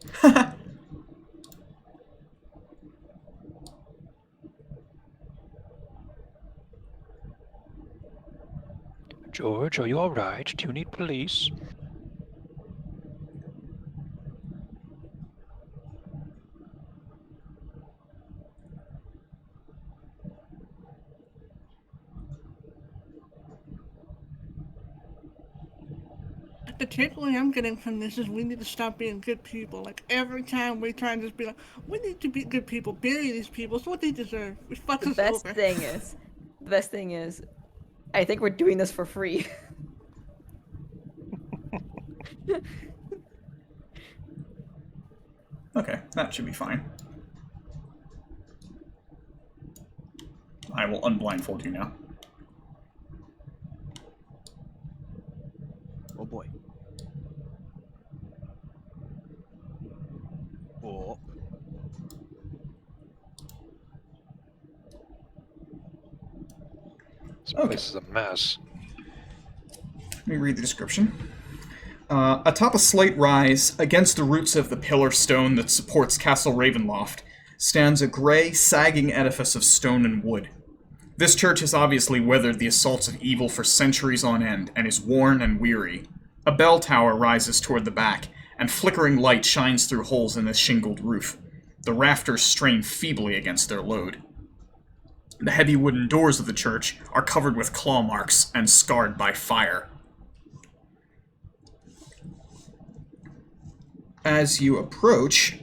[SPEAKER 2] George, are you alright? Do you need police?
[SPEAKER 5] The takeaway I'm getting from this is we need to stop being good people. Like, every time we try and just be like, we need to be good people, bury these people, it's what they deserve. We fuck
[SPEAKER 3] The
[SPEAKER 5] us
[SPEAKER 3] best
[SPEAKER 5] over.
[SPEAKER 3] thing is, I think we're doing this for free.
[SPEAKER 1] Okay, that should be fine. I will unblindfold you now.
[SPEAKER 4] Oh boy. Oh.
[SPEAKER 2] This place is a mess.
[SPEAKER 1] Let me read the description. Atop a slight rise, against the roots of the pillar stone that supports Castle Ravenloft, stands a grey, sagging edifice of stone and wood. This church has obviously weathered the assaults of evil for centuries on end, and is worn and weary. A bell tower rises toward the back, and flickering light shines through holes in the shingled roof. The rafters strain feebly against their load. The heavy wooden doors of the church are covered with claw marks and scarred by fire. As you approach...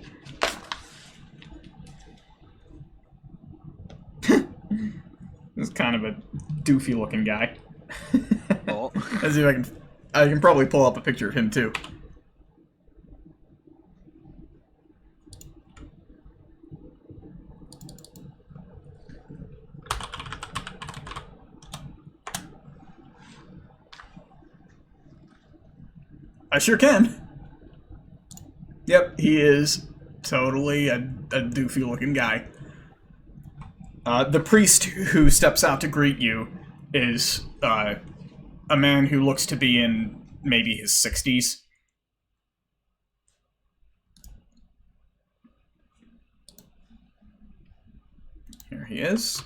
[SPEAKER 1] This is kind of a doofy-looking guy.
[SPEAKER 4] Oh.
[SPEAKER 1] Let's see if I can probably pull up a picture of him, too. I sure can. Yep, he is totally a doofy-looking guy. The priest who steps out to greet you is a man who looks to be in maybe his 60s. Here he is.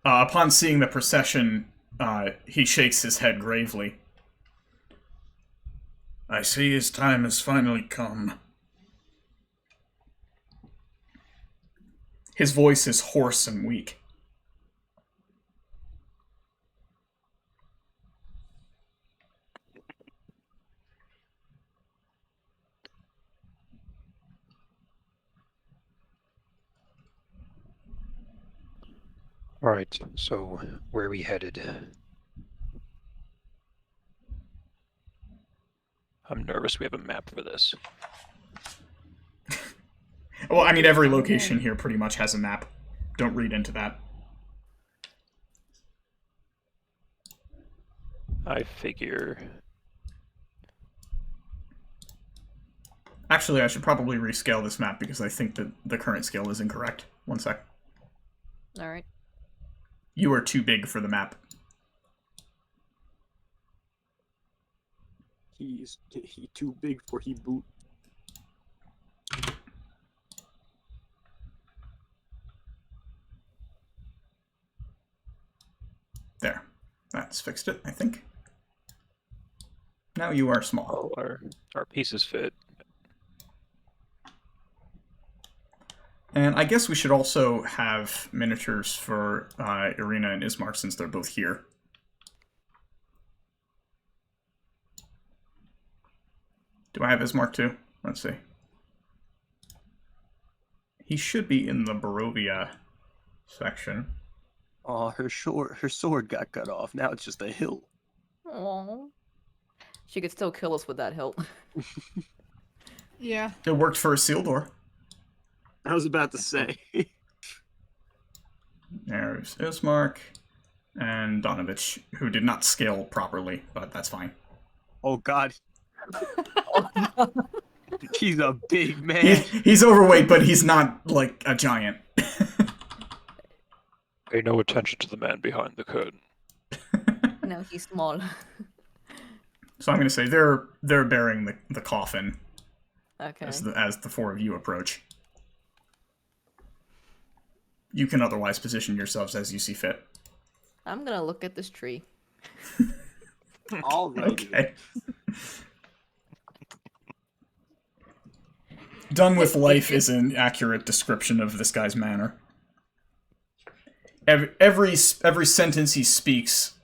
[SPEAKER 1] Upon seeing the procession, he shakes his head gravely. I see his time has finally come. His voice is hoarse and weak.
[SPEAKER 2] All right, so where are we headed? I'm nervous we have a map for this.
[SPEAKER 1] Well, I mean, every location here pretty much has a map. Don't read into that.
[SPEAKER 2] I figure...
[SPEAKER 1] Actually, I should probably rescale this map because I think that the current scale is incorrect. One sec.
[SPEAKER 3] Alright.
[SPEAKER 1] You are too big for the map.
[SPEAKER 4] He too big for he boot.
[SPEAKER 1] There. That's fixed it, I think. Now you are small.
[SPEAKER 2] Oh, our pieces fit.
[SPEAKER 1] And I guess we should also have miniatures for Irina and Ismark since they're both here. Do I have Ismark too? Let's see. He should be in the Barovia section.
[SPEAKER 4] Oh, her sword got cut off. Now it's just a hilt.
[SPEAKER 3] Aww. She could still kill us with that hilt.
[SPEAKER 5] Yeah.
[SPEAKER 1] It worked for a seal door.
[SPEAKER 4] I was about to say.
[SPEAKER 1] There's Ismark and Donovich, who did not scale properly, but that's fine.
[SPEAKER 4] Oh God. He's a big man.
[SPEAKER 1] He's overweight, but he's not like a giant.
[SPEAKER 2] Pay no attention to the man behind the curtain.
[SPEAKER 3] No, he's small.
[SPEAKER 1] So I'm going to say they're bearing the coffin
[SPEAKER 3] Okay.
[SPEAKER 1] as the four of you approach. You can otherwise position yourselves as you see fit.
[SPEAKER 3] I'm gonna look at this tree.
[SPEAKER 4] All right.
[SPEAKER 1] Okay. Done with life is an accurate description of this guy's manner. Every sentence he speaks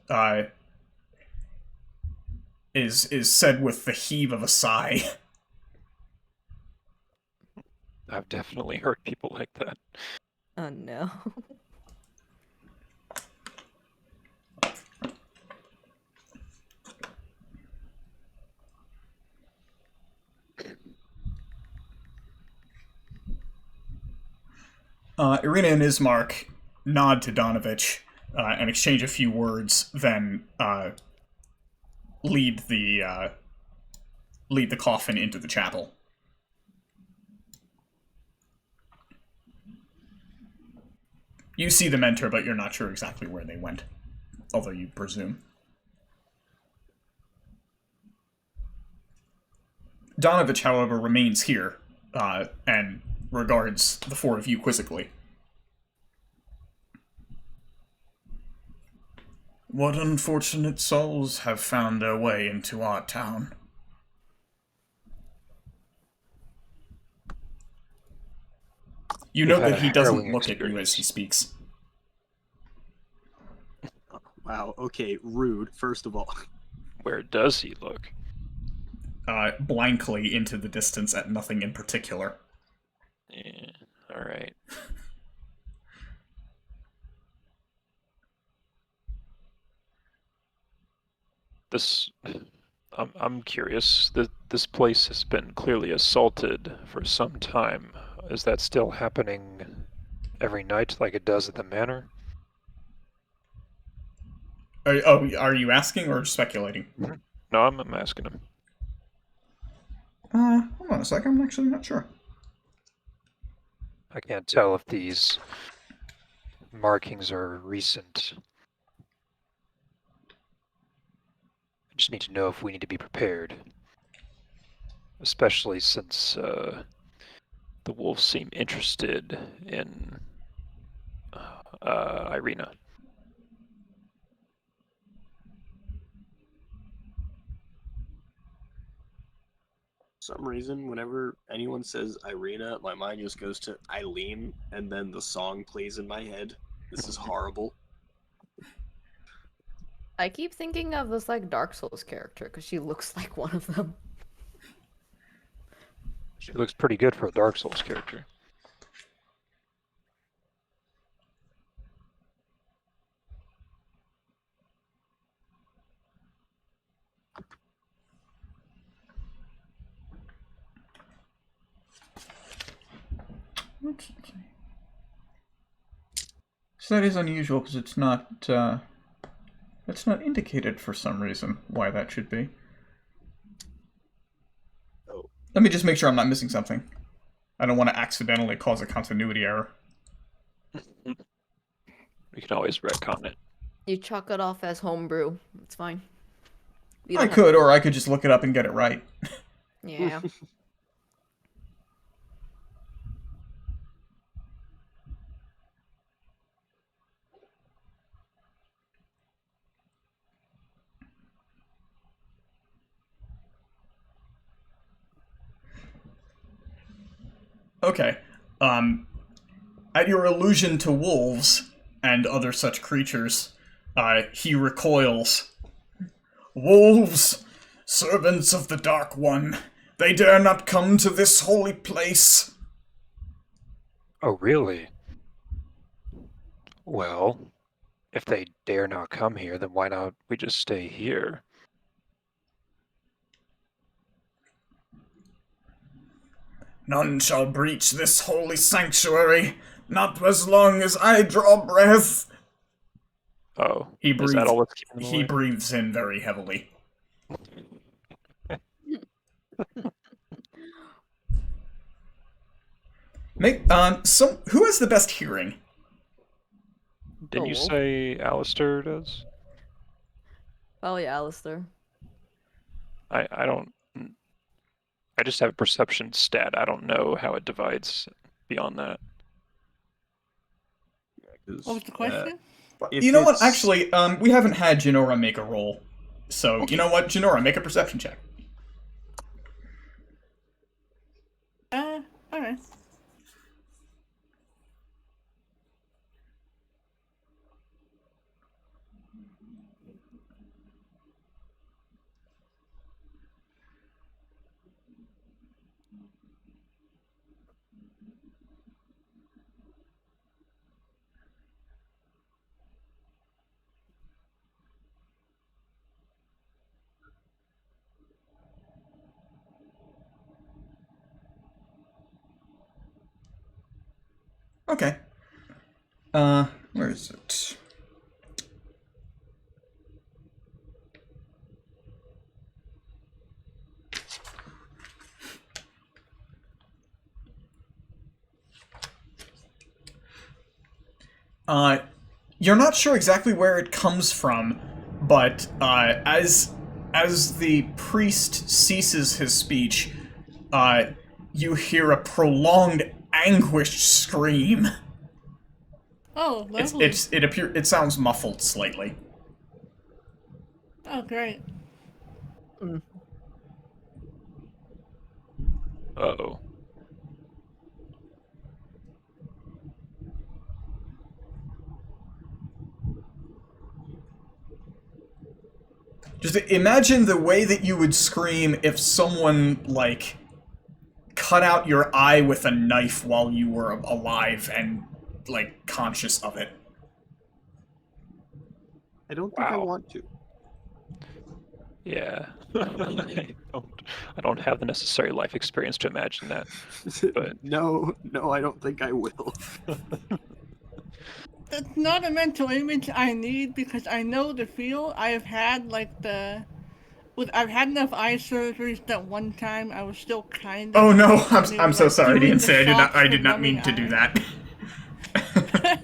[SPEAKER 1] is said with the heave of a sigh.
[SPEAKER 2] I've definitely heard people like that.
[SPEAKER 3] Oh no.
[SPEAKER 1] Irina and Ismark nod to Donovich and exchange a few words, then lead the coffin into the chapel. You see them enter, but you're not sure exactly where they went, although you presume. Donovich, however, remains here and regards the four of you quizzically. What unfortunate souls have found their way into our town? You note that he doesn't look at you as he speaks.
[SPEAKER 4] Wow. Okay. Rude. First of all.
[SPEAKER 2] Where does he look?
[SPEAKER 1] Blankly into the distance at nothing in particular.
[SPEAKER 2] Yeah, alright. I'm curious. This place has been clearly assaulted for some time. Is that still happening every night like it does at the manor?
[SPEAKER 1] Are you asking or speculating?
[SPEAKER 2] No, I'm asking him.
[SPEAKER 1] Hold on a sec, I'm actually not sure.
[SPEAKER 2] I can't tell if these markings are recent. I just need to know if we need to be prepared. Especially since the wolves seem interested in Irina.
[SPEAKER 4] For some reason, whenever anyone says Irina, my mind just goes to Eileen, and then the song plays in my head. This is horrible.
[SPEAKER 3] I keep thinking of this like Dark Souls character because she looks like one of them.
[SPEAKER 2] She looks pretty good for a Dark Souls character.
[SPEAKER 1] So that is unusual because it's not indicated for some reason why that should be.
[SPEAKER 4] Oh.
[SPEAKER 1] Let me just make sure I'm not missing something. I don't want to accidentally cause a continuity error.
[SPEAKER 2] We can always retcon it.
[SPEAKER 3] You chalk it off as homebrew. It's fine. You
[SPEAKER 1] I
[SPEAKER 3] don't have-
[SPEAKER 1] could, or I could just look it up and get it right.
[SPEAKER 3] Yeah.
[SPEAKER 1] Okay. At your allusion to wolves and other such creatures, he recoils. Wolves, servants of the Dark One, they dare not come to this holy place.
[SPEAKER 2] Oh, really? Well, if they dare not come here, then why not we just stay here?
[SPEAKER 1] None shall breach this holy sanctuary, not as long as I draw breath.
[SPEAKER 2] Oh,
[SPEAKER 1] He
[SPEAKER 2] is
[SPEAKER 1] breathes.
[SPEAKER 2] that all that's keeping them
[SPEAKER 1] He
[SPEAKER 2] away?
[SPEAKER 1] breathes in very heavily. Who has the best hearing?
[SPEAKER 2] Didn't you
[SPEAKER 3] Oh.
[SPEAKER 2] say Alistair does?
[SPEAKER 3] Oh yeah, Alistair.
[SPEAKER 2] I don't. I just have a perception stat. I don't know how it divides beyond that.
[SPEAKER 5] What was the question?
[SPEAKER 4] If
[SPEAKER 1] You know what?
[SPEAKER 4] it's-
[SPEAKER 1] Actually, we haven't had Genora make a roll. So,
[SPEAKER 5] Okay.
[SPEAKER 1] you know what? Genora, make a perception check.
[SPEAKER 5] Alright.
[SPEAKER 1] Okay. Where is it? You're not sure exactly where it comes from, but as the priest ceases his speech, you hear a prolonged, anguished scream.
[SPEAKER 5] Oh, lovely.
[SPEAKER 1] It sounds muffled slightly.
[SPEAKER 5] Oh, great.
[SPEAKER 2] Uh-oh.
[SPEAKER 1] Just imagine the way that you would scream if someone, like, cut out your eye with a knife while you were alive and, like, conscious of it.
[SPEAKER 4] I don't think I
[SPEAKER 2] Wow.
[SPEAKER 4] want to.
[SPEAKER 2] Yeah. I don't have the necessary life experience to imagine that. But-
[SPEAKER 4] No, I don't think I will.
[SPEAKER 5] That's not a mental image I need because I know the feel. I have had I've had enough eye surgeries that one time I was still kind of.
[SPEAKER 1] Oh no,
[SPEAKER 5] when they
[SPEAKER 1] I'm
[SPEAKER 5] were,
[SPEAKER 1] so
[SPEAKER 5] like,
[SPEAKER 1] sorry,
[SPEAKER 5] doing
[SPEAKER 1] DNC.
[SPEAKER 5] the shots
[SPEAKER 1] I
[SPEAKER 5] for
[SPEAKER 1] did not mean
[SPEAKER 5] numbing
[SPEAKER 1] to do
[SPEAKER 5] eye.
[SPEAKER 1] that.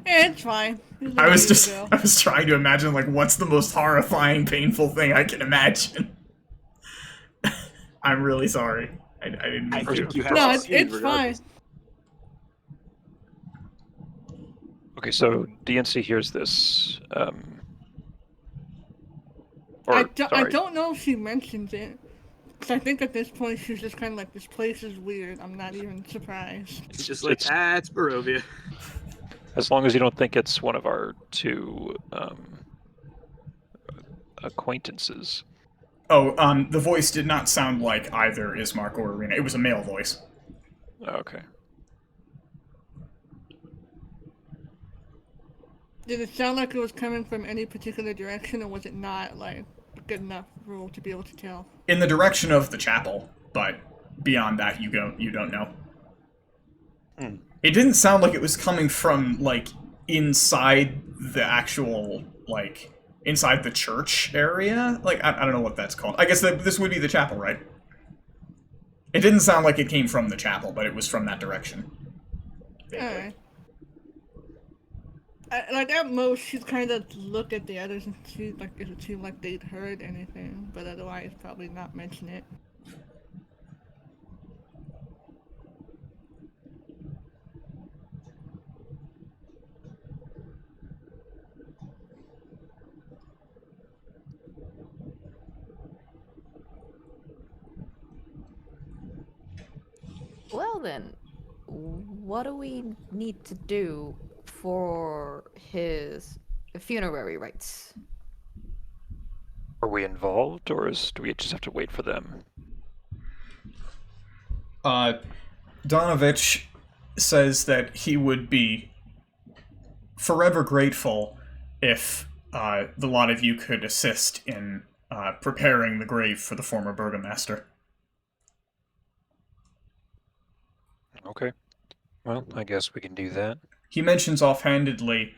[SPEAKER 5] It's fine. It's
[SPEAKER 1] I was
[SPEAKER 5] okay to go.
[SPEAKER 1] I was trying to imagine, like, what's the most horrifying, painful thing I can imagine. I'm really sorry. I didn't
[SPEAKER 4] I
[SPEAKER 1] mean
[SPEAKER 4] think
[SPEAKER 1] to.
[SPEAKER 4] you have
[SPEAKER 5] No,
[SPEAKER 4] to
[SPEAKER 5] it's
[SPEAKER 4] see it
[SPEAKER 5] fine.
[SPEAKER 4] regardless.
[SPEAKER 2] Okay, so DNC hears this.
[SPEAKER 5] I
[SPEAKER 2] Sorry.
[SPEAKER 5] don't know if she mentions it. Because I think at this point she's just kind of like, this place is weird. I'm not even surprised.
[SPEAKER 4] It's just like,
[SPEAKER 2] It's-
[SPEAKER 4] it's Barovia.
[SPEAKER 2] As long as you don't think it's one of our two acquaintances.
[SPEAKER 1] Oh, the voice did not sound like either Ismark or Arena. It was a male voice.
[SPEAKER 2] Okay.
[SPEAKER 5] Did it sound like it was coming from any particular direction, or was it not, like, good enough rule to be able to tell?
[SPEAKER 1] In the direction of the chapel, but beyond that, you don't know.
[SPEAKER 2] Hmm.
[SPEAKER 1] It didn't sound like it was coming from, like, inside the actual, like, inside the church area. Like, I don't know what that's called. I guess this would be the chapel, right? It didn't sound like it came from the chapel, but it was from that direction.
[SPEAKER 5] Alright. Like at most, she'd kind of look at the others and see like if it seemed like they'd heard anything, but otherwise probably not mention it.
[SPEAKER 3] Well then, what do we need to do for his funerary rites?
[SPEAKER 2] Are we involved, or do we just have to wait for them?
[SPEAKER 1] Donovich says that he would be forever grateful if the lot of you could assist in preparing the grave for the former Burgomaster.
[SPEAKER 2] Okay. Well, I guess we can do that.
[SPEAKER 1] He mentions offhandedly,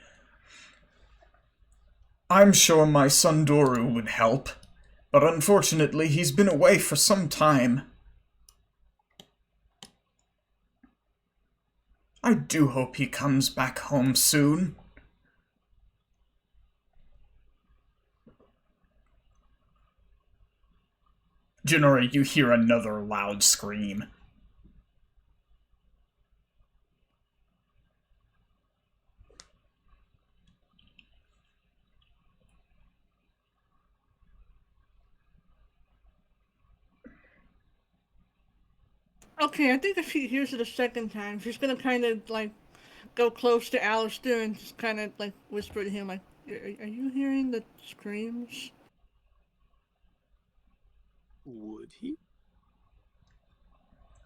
[SPEAKER 1] I'm sure my son Doru would help, but unfortunately he's been away for some time. I do hope he comes back home soon. Jinori, you hear another loud scream.
[SPEAKER 5] Okay, I think if she hears it a second time, she's gonna kind of like go close to Alistair and just kind of like whisper to him, like, "Are you hearing the screams?"
[SPEAKER 4] Would he?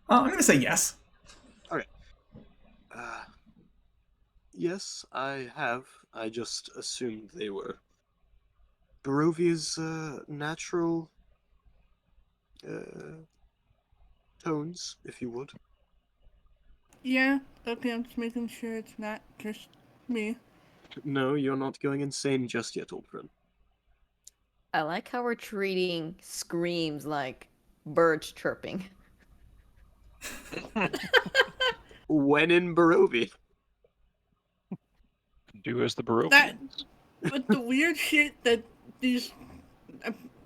[SPEAKER 1] I'm gonna say yes.
[SPEAKER 4] Okay. Yes, I have. I just assumed they were Barovia's natural tones, if you would.
[SPEAKER 5] Yeah. Okay, I'm just making sure it's not just me.
[SPEAKER 4] No, you're not going insane just yet, old friend.
[SPEAKER 3] I like how we're treating screams like birds chirping.
[SPEAKER 4] When in Barovia.
[SPEAKER 2] Do as the Baroque.
[SPEAKER 5] But the weird shit that these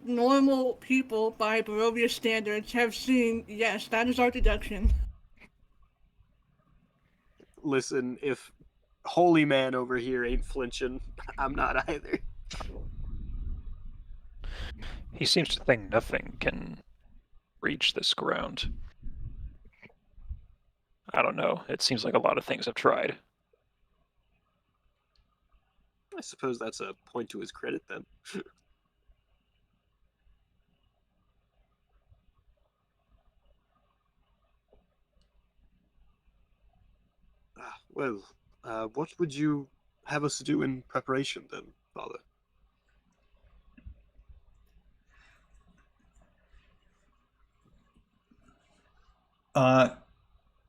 [SPEAKER 5] normal people by Barovia standards have seen, yes, that is our deduction.
[SPEAKER 4] Listen, if holy man over here ain't flinching, I'm not either.
[SPEAKER 2] He seems to think nothing can reach this ground. I don't know. It seems like a lot of things have tried.
[SPEAKER 4] I suppose that's a point to his credit then. Well, what would you have us do in preparation then, Father?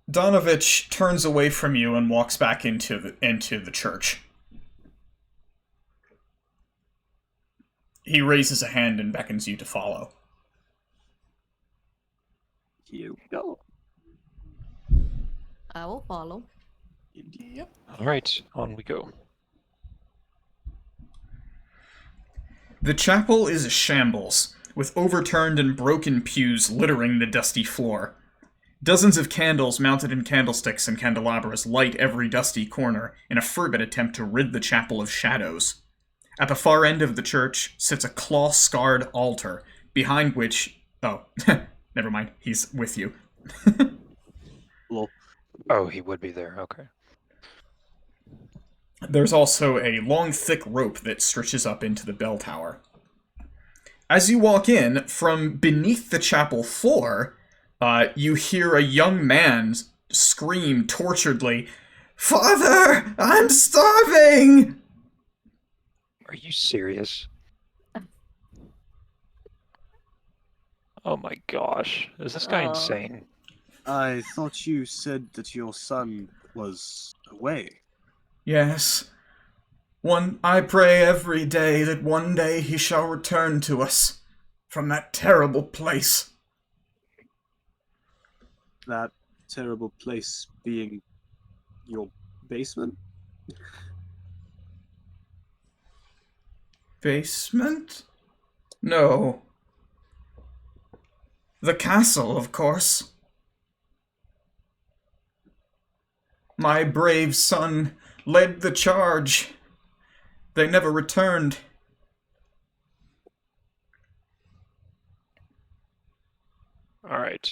[SPEAKER 1] Donovich turns away from you and walks back into the church. He raises a hand and beckons you to follow.
[SPEAKER 4] Here we go.
[SPEAKER 3] I will follow.
[SPEAKER 4] Indeed.
[SPEAKER 5] Yep.
[SPEAKER 2] All right, on we go.
[SPEAKER 1] The chapel is a shambles, with overturned and broken pews littering the dusty floor. Dozens of candles mounted in candlesticks and candelabras light every dusty corner in a fervent attempt to rid the chapel of shadows. At the far end of the church sits a claw-scarred altar, behind which... Oh, never mind, he's with you.
[SPEAKER 4] Lol.
[SPEAKER 2] Oh, he would be there. Okay.
[SPEAKER 1] There's also a long, thick rope that stretches up into the bell tower. As you walk in, from beneath the chapel floor, you hear a young man scream torturedly, "Father, I'm starving!"
[SPEAKER 2] Are you serious? Oh my gosh. Is this guy insane?
[SPEAKER 4] I thought you said that your son was away.
[SPEAKER 1] Yes, I pray every day that one day he shall return to us from that terrible place.
[SPEAKER 4] That terrible place being your basement?
[SPEAKER 1] Basement? No. The castle, of course. My brave son led the charge. They never returned.
[SPEAKER 2] All right.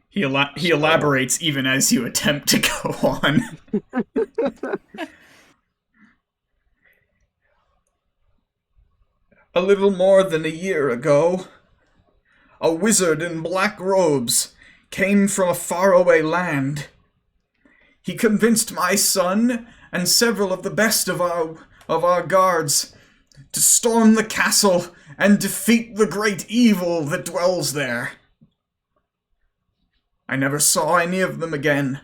[SPEAKER 1] He elaborates even as you attempt to go on. A little more than a year ago, a wizard in black robes came from a faraway land. He convinced my son and several of the best of our guards to storm the castle and defeat the great evil that dwells there. I never saw any of them again,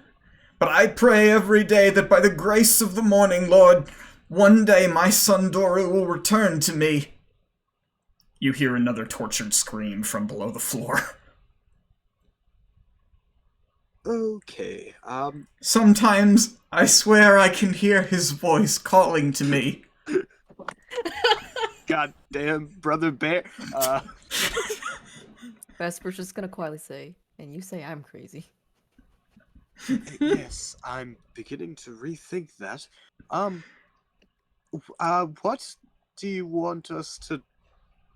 [SPEAKER 1] but I pray every day that by the grace of the Morning Lord, one day my son Doru will return to me. You hear another tortured scream from below the floor.
[SPEAKER 4] Okay,
[SPEAKER 1] Sometimes I swear I can hear his voice calling to me.
[SPEAKER 4] goddamn Brother Bear.
[SPEAKER 3] Vesper's just gonna quietly say, and you say I'm crazy.
[SPEAKER 4] Yes, I'm beginning to rethink that. What do you want us to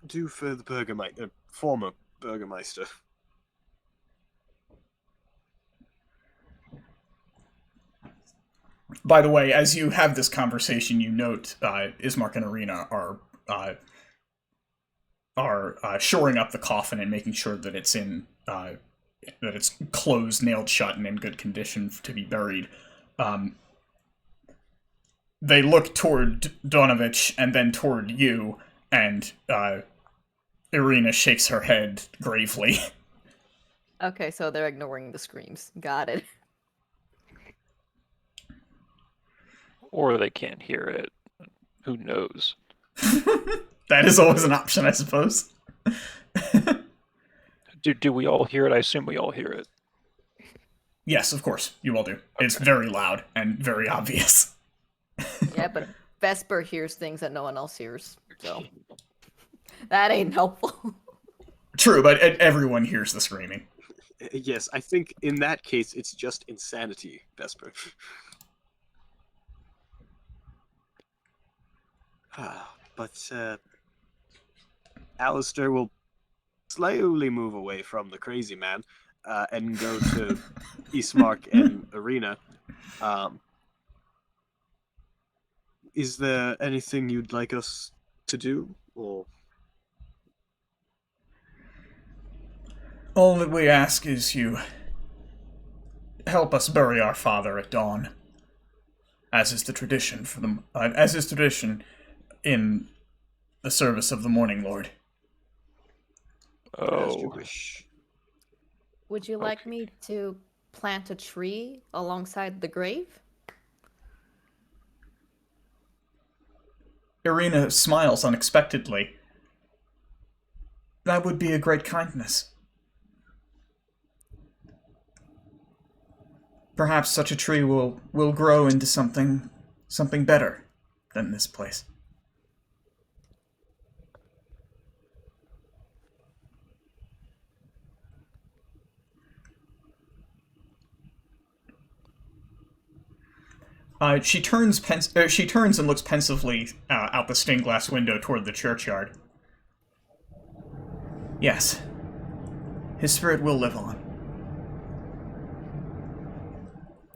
[SPEAKER 4] do for the Burgomaster, former Burgomaster?
[SPEAKER 1] By the way, as you have this conversation, you note Ismark and Irina are shoring up the coffin and making sure that it's that it's closed, nailed shut, and in good condition to be buried. They look toward Donovich and then toward you, and Irina shakes her head gravely.
[SPEAKER 3] Okay, so they're ignoring the screams. Got it.
[SPEAKER 2] Or they can't hear it. Who knows?
[SPEAKER 1] That is always an option, I suppose.
[SPEAKER 2] Do we all hear it? I assume we all hear it.
[SPEAKER 1] Yes, of course, you all do. Okay. It's very loud and very obvious.
[SPEAKER 3] Yeah, but Vesper hears things that no one else hears, so that ain't helpful.
[SPEAKER 1] True, but everyone hears the screaming.
[SPEAKER 4] Yes, I think in that case it's just insanity, Vesper. But Alistair will slowly move away from the crazy man and go to Ismark and Irina. Is there anything you'd like us to do, or?
[SPEAKER 1] All that we ask is you help us bury our father at dawn, as is the tradition for them. As is tradition in the service of the Morning Lord.
[SPEAKER 4] As you
[SPEAKER 2] Oh,
[SPEAKER 4] wish.
[SPEAKER 3] Would you like me to plant a tree alongside the grave?
[SPEAKER 1] Irina smiles unexpectedly. That would be a great kindness. Perhaps such a tree will grow into something better than this place. She turns and looks pensively out the stained glass window toward the churchyard. Yes, his spirit will live on.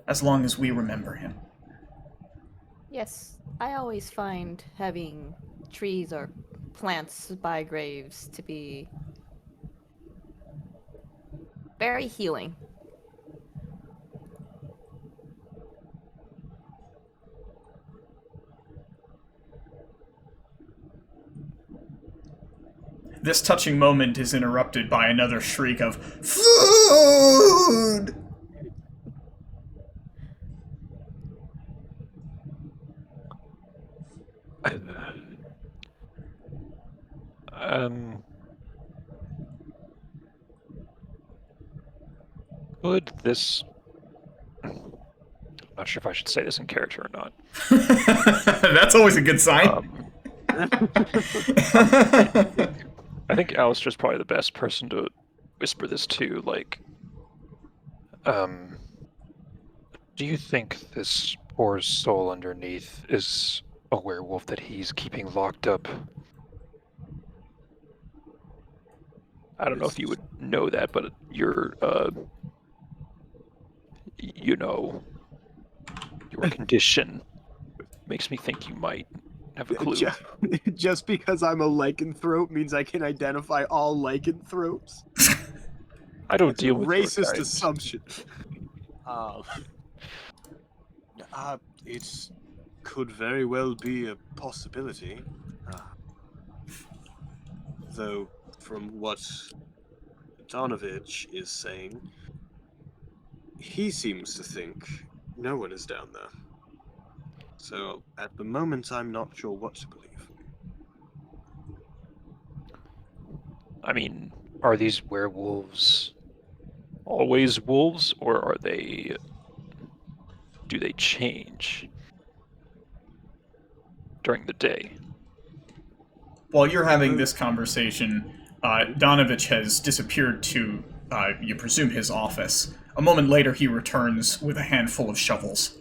[SPEAKER 1] As long as we remember him.
[SPEAKER 3] Yes, I always find having trees or plants by graves to be very healing.
[SPEAKER 1] This touching moment is interrupted by another shriek of food!
[SPEAKER 2] Could this... I'm not sure if I should say this in character or not.
[SPEAKER 1] That's always a good sign.
[SPEAKER 2] I think Alistair's probably the best person to whisper this to. Like, do you think this poor soul underneath is a werewolf that he's keeping locked up? I don't know if you would know that, but your your condition makes me think you might have a clue.
[SPEAKER 4] Just because I'm a lycanthrope means I can identify all lycanthropes?
[SPEAKER 2] I don't
[SPEAKER 4] That's
[SPEAKER 2] deal
[SPEAKER 4] a
[SPEAKER 2] with your
[SPEAKER 4] racist
[SPEAKER 2] kind.
[SPEAKER 4] assumption. It could very well be a possibility. Though, from what Donovich is saying, he seems to think no one is down there. So, at the moment, I'm not sure what to believe.
[SPEAKER 2] I mean, are these werewolves always wolves, or are they... do they change during the day?
[SPEAKER 1] While you're having this conversation, Donovich has disappeared to, you presume, his office. A moment later, he returns with a handful of shovels.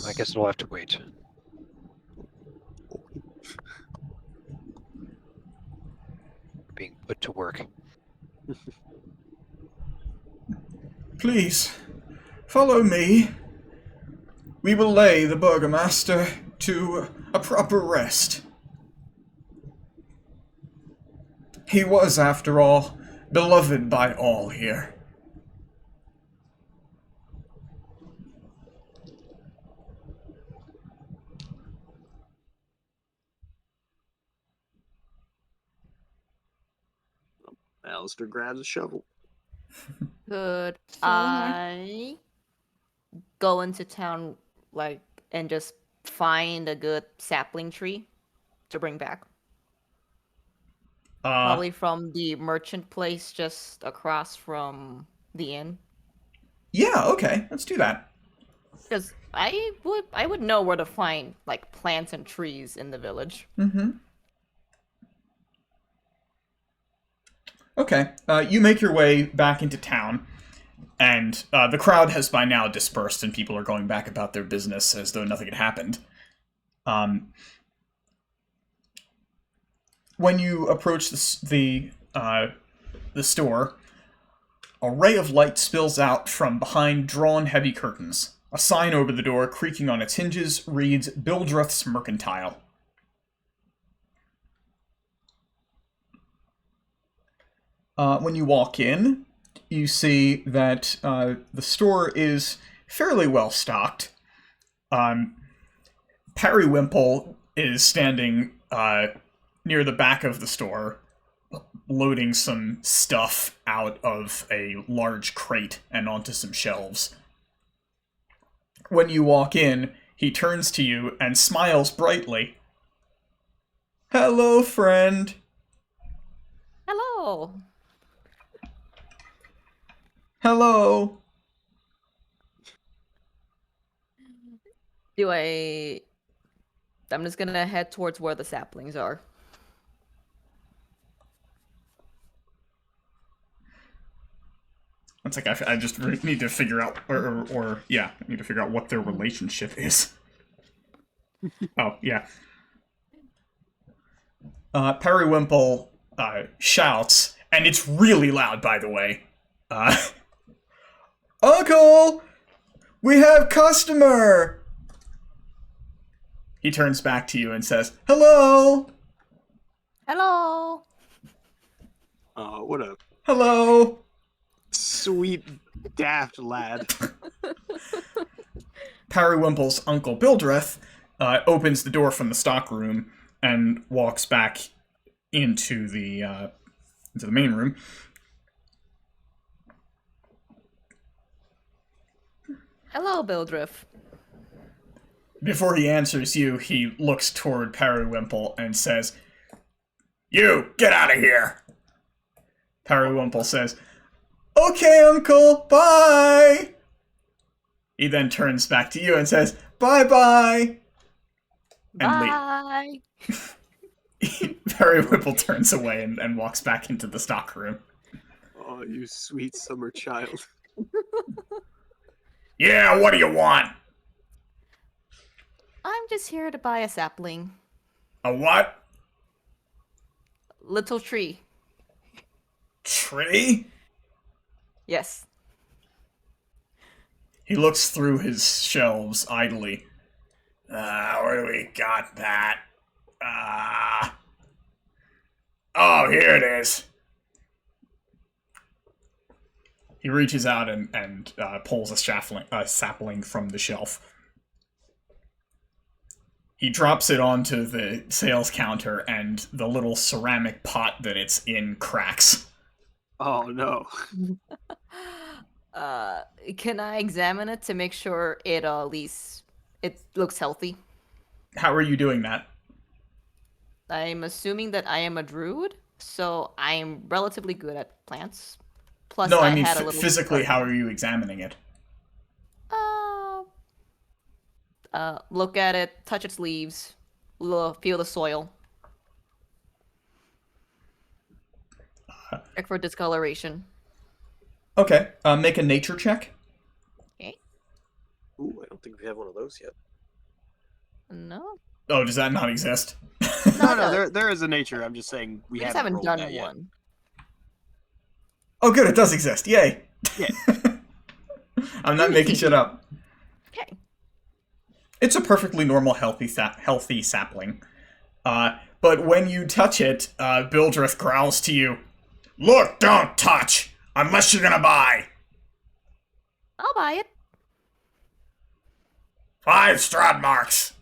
[SPEAKER 2] I guess we'll have to wait. Being put to work.
[SPEAKER 1] Please, follow me. We will lay the Burgomaster to a proper rest. He was, after all, beloved by all here.
[SPEAKER 4] Alistair grabs a shovel.
[SPEAKER 3] Could
[SPEAKER 5] So am
[SPEAKER 3] I go into town, like, and just find a good sapling tree to bring back? Probably from the merchant place just across from the inn.
[SPEAKER 1] Yeah, okay, let's do that.
[SPEAKER 3] Because I would know where to find, like, plants and trees in the village.
[SPEAKER 1] Okay, you make your way back into town, and the crowd has by now dispersed, and people are going back about their business as though nothing had happened. When you approach the store, a ray of light spills out from behind drawn heavy curtains. A sign over the door, creaking on its hinges, reads Bildreth's Mercantile. When you walk in, you see that the store is fairly well stocked. Periwimple is standing near the back of the store, loading some stuff out of a large crate and onto some shelves. When you walk in, he turns to you and smiles brightly. Hello, friend.
[SPEAKER 3] Hello.
[SPEAKER 1] Hello.
[SPEAKER 3] I'm just gonna head towards where the saplings are.
[SPEAKER 1] It's like I just need to figure out, I need to figure out what their relationship is. Oh, yeah. Periwimple shouts, and it's really loud, by the way. Uncle! We have customer! He turns back to you and says, Hello!
[SPEAKER 3] Hello.
[SPEAKER 4] What a
[SPEAKER 1] Hello!
[SPEAKER 4] sweet, daft lad.
[SPEAKER 1] Periwimple's Uncle Bildreth opens the door from the stockroom and walks back into the main room.
[SPEAKER 3] Hello, Bildreth.
[SPEAKER 1] Before he answers you, he looks toward Periwimple and says, "You, get out of here!" Periwimple says, "Okay, Uncle, bye!" He then turns back to you and says, "Bye-bye!"
[SPEAKER 3] Bye.
[SPEAKER 1] Periwimple turns away and walks back into the stockroom.
[SPEAKER 4] Oh, you sweet summer child.
[SPEAKER 1] Yeah, what do you want?
[SPEAKER 3] I'm just here to buy a sapling.
[SPEAKER 1] A what?
[SPEAKER 3] Little tree.
[SPEAKER 1] Tree?
[SPEAKER 3] Yes.
[SPEAKER 1] He looks through his shelves idly. Where do we got that? Oh, here it is. He reaches out and pulls a sapling from the shelf. He drops it onto the sales counter, and the little ceramic pot that it's in cracks.
[SPEAKER 4] Oh no.
[SPEAKER 3] Can I examine it to make sure it at least it looks healthy?
[SPEAKER 1] How are you doing that?
[SPEAKER 3] I'm assuming that I am a druid, so I'm relatively good at plants. Plus,
[SPEAKER 1] No, I mean
[SPEAKER 3] had a little
[SPEAKER 1] physically, how are you examining it?
[SPEAKER 3] Look at it, touch its leaves, feel the soil. Check for discoloration.
[SPEAKER 1] Okay, make a nature check.
[SPEAKER 3] Okay.
[SPEAKER 4] Ooh, I don't think we have one of those yet.
[SPEAKER 3] No.
[SPEAKER 1] Oh, does that not exist?
[SPEAKER 4] No, there is a nature. I'm just saying we
[SPEAKER 3] just
[SPEAKER 4] haven't
[SPEAKER 3] haven't
[SPEAKER 4] rolled
[SPEAKER 3] done
[SPEAKER 4] that yet.
[SPEAKER 3] one.
[SPEAKER 1] Oh, good, it does exist. Yay.
[SPEAKER 4] Yeah.
[SPEAKER 1] I'm not making shit up.
[SPEAKER 3] Okay.
[SPEAKER 1] It's a perfectly normal, healthy sapling. But when you touch it, Bildrith growls to you, "Look, don't touch! Unless you're gonna buy!
[SPEAKER 3] I'll buy it.
[SPEAKER 1] 5 Strahd marks!"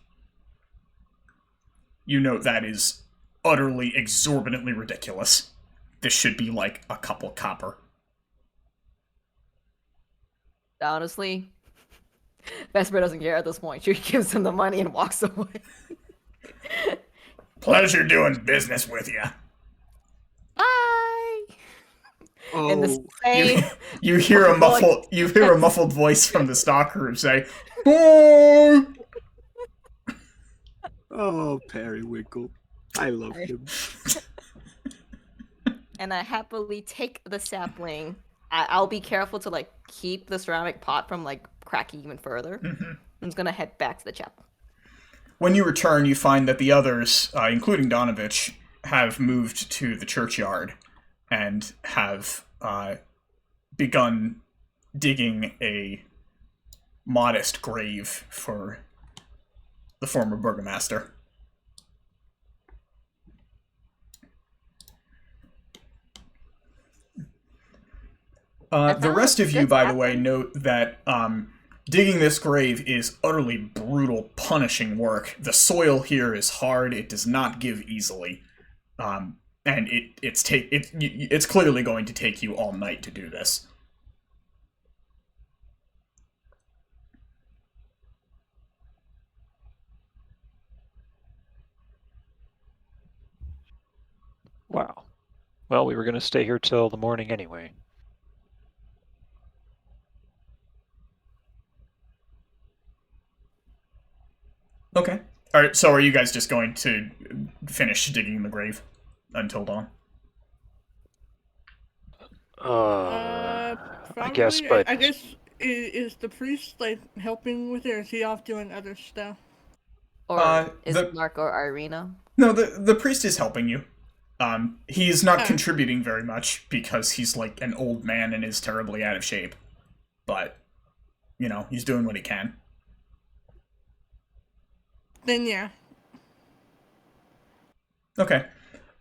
[SPEAKER 1] You note that is utterly, exorbitantly ridiculous. This should be like a couple copper.
[SPEAKER 3] Honestly, Vesper doesn't care at this point. She gives him the money and walks away.
[SPEAKER 1] Pleasure doing business with you.
[SPEAKER 3] Bye.
[SPEAKER 4] Oh,
[SPEAKER 3] In the same.
[SPEAKER 1] You hear a muffled voice from the stockroom say, "Bye!"
[SPEAKER 4] oh, Periwinkle. I love him.
[SPEAKER 3] And I happily take the sapling. I'll be careful to like keep the ceramic pot from like cracking even further. I'm just gonna head back to the chapel.
[SPEAKER 1] When you return, you find that the others, including Donovich, have moved to the churchyard and have begun digging a modest grave for the former Burgomaster. The rest of you, by the way, note that digging this grave is utterly brutal, punishing work. The soil here is hard; it does not give easily, and it's clearly going to take you all night to do this.
[SPEAKER 2] Wow. Well, we were going to stay here till the morning anyway.
[SPEAKER 1] Okay. All right. So, are you guys just going to finish digging the grave until dawn?
[SPEAKER 2] I
[SPEAKER 5] Probably,
[SPEAKER 2] guess, but
[SPEAKER 5] I guess is the priest like helping with it, or is he off doing other stuff?
[SPEAKER 3] Or is it Mark or Irina?
[SPEAKER 1] No, the priest is helping you. He's not contributing very much because he's like an old man and is terribly out of shape. But, you know, he's doing what he can.
[SPEAKER 5] Then yeah.
[SPEAKER 1] Okay.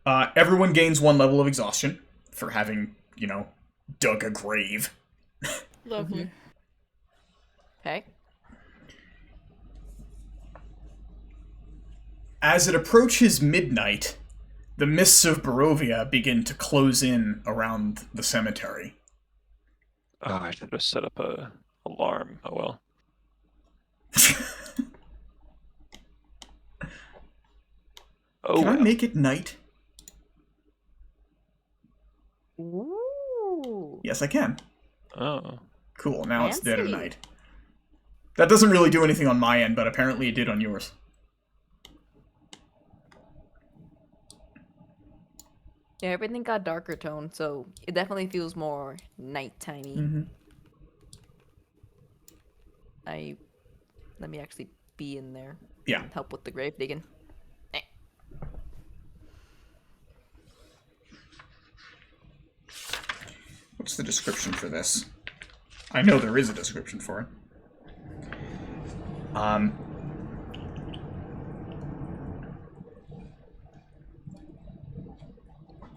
[SPEAKER 1] Everyone gains 1 level of exhaustion for having, you know, dug a grave.
[SPEAKER 5] Lovely.
[SPEAKER 3] Okay.
[SPEAKER 1] As it approaches midnight, the mists of Barovia begin to close in around the cemetery.
[SPEAKER 2] I should have set up a alarm. Oh well. Oh,
[SPEAKER 1] Can I
[SPEAKER 2] well.
[SPEAKER 1] make it night?
[SPEAKER 3] Ooh.
[SPEAKER 1] Yes, I can.
[SPEAKER 2] Oh.
[SPEAKER 1] Cool, now it's dead of
[SPEAKER 3] Fancy.
[SPEAKER 1] night. That doesn't really do anything on my end, but apparently it did on yours.
[SPEAKER 3] Yeah, everything got darker tone, so it definitely feels more nightimey.
[SPEAKER 1] Mm-hmm.
[SPEAKER 3] Let me actually be in there.
[SPEAKER 1] Yeah.
[SPEAKER 3] And help with the grave digging. Eh.
[SPEAKER 1] What's the description for this? I know there is a description for it.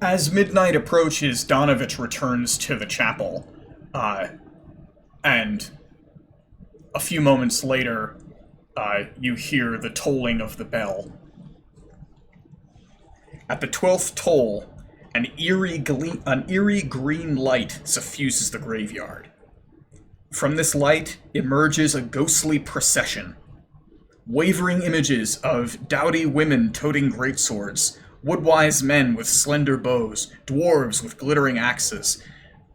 [SPEAKER 1] As midnight approaches, Donovich returns to the chapel, and a few moments later, you hear the tolling of the bell. At the 12th toll, an eerie green light suffuses the graveyard. From this light emerges a ghostly procession. Wavering images of dowdy women toting greatswords, woodwise men with slender bows, dwarves with glittering axes,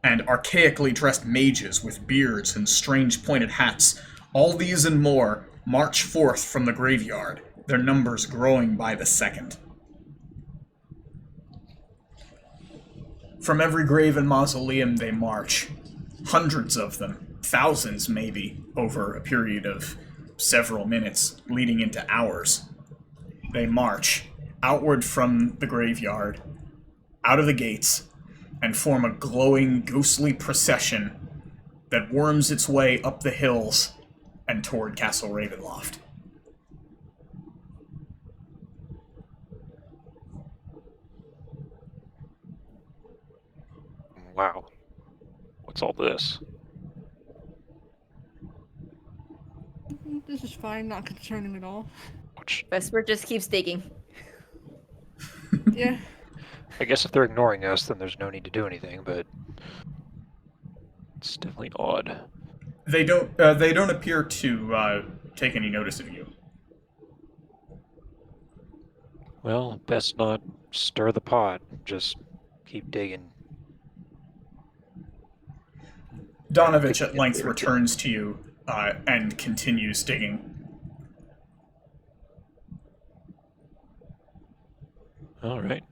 [SPEAKER 1] and archaically dressed mages with beards and strange pointed hats, all these and more march forth from the graveyard, their numbers growing by the second. From every grave and mausoleum they march, hundreds of them, thousands maybe, over a period of several minutes, leading into hours. They march outward from the graveyard, out of the gates, and form a glowing, ghostly procession that worms its way up the hills and toward Castle Ravenloft.
[SPEAKER 2] Wow. What's all this?
[SPEAKER 5] This is fine, not concerning at all.
[SPEAKER 2] Which,
[SPEAKER 3] Vesper just keeps digging.
[SPEAKER 5] Yeah.
[SPEAKER 2] I guess if they're ignoring us, then there's no need to do anything, but it's definitely odd.
[SPEAKER 1] They don't appear to take any notice of you.
[SPEAKER 2] Well, best not stir the pot. Just keep digging.
[SPEAKER 1] Donovich at length returns to you and continues digging.
[SPEAKER 2] All right.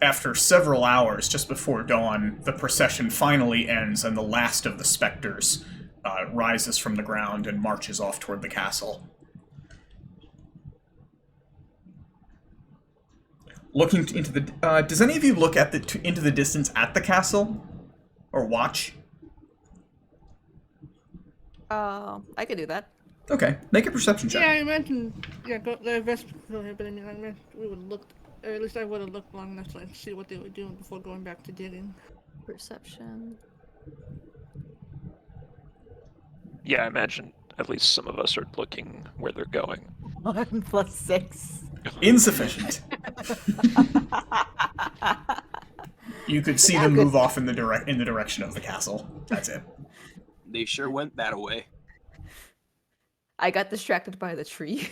[SPEAKER 1] After several hours, just before dawn, the procession finally ends and the last of the specters rises from the ground and marches off toward the castle. Looking into the... does any of you look at into the distance at the castle? Or watch?
[SPEAKER 3] I could do that.
[SPEAKER 1] Okay, make a perception check.
[SPEAKER 5] Yeah, I mentioned. Yeah, go the Vesper go ahead, but I mean, I meant we would look, or at least I would have looked long enough to like see what they were doing before going back to digging.
[SPEAKER 3] Perception.
[SPEAKER 2] Yeah, I imagine at least some of us are looking where they're going.
[SPEAKER 3] 1 plus 6.
[SPEAKER 1] Insufficient. You could see them move off in the direction of the castle. That's it.
[SPEAKER 4] They sure went that away.
[SPEAKER 3] I got distracted by the tree.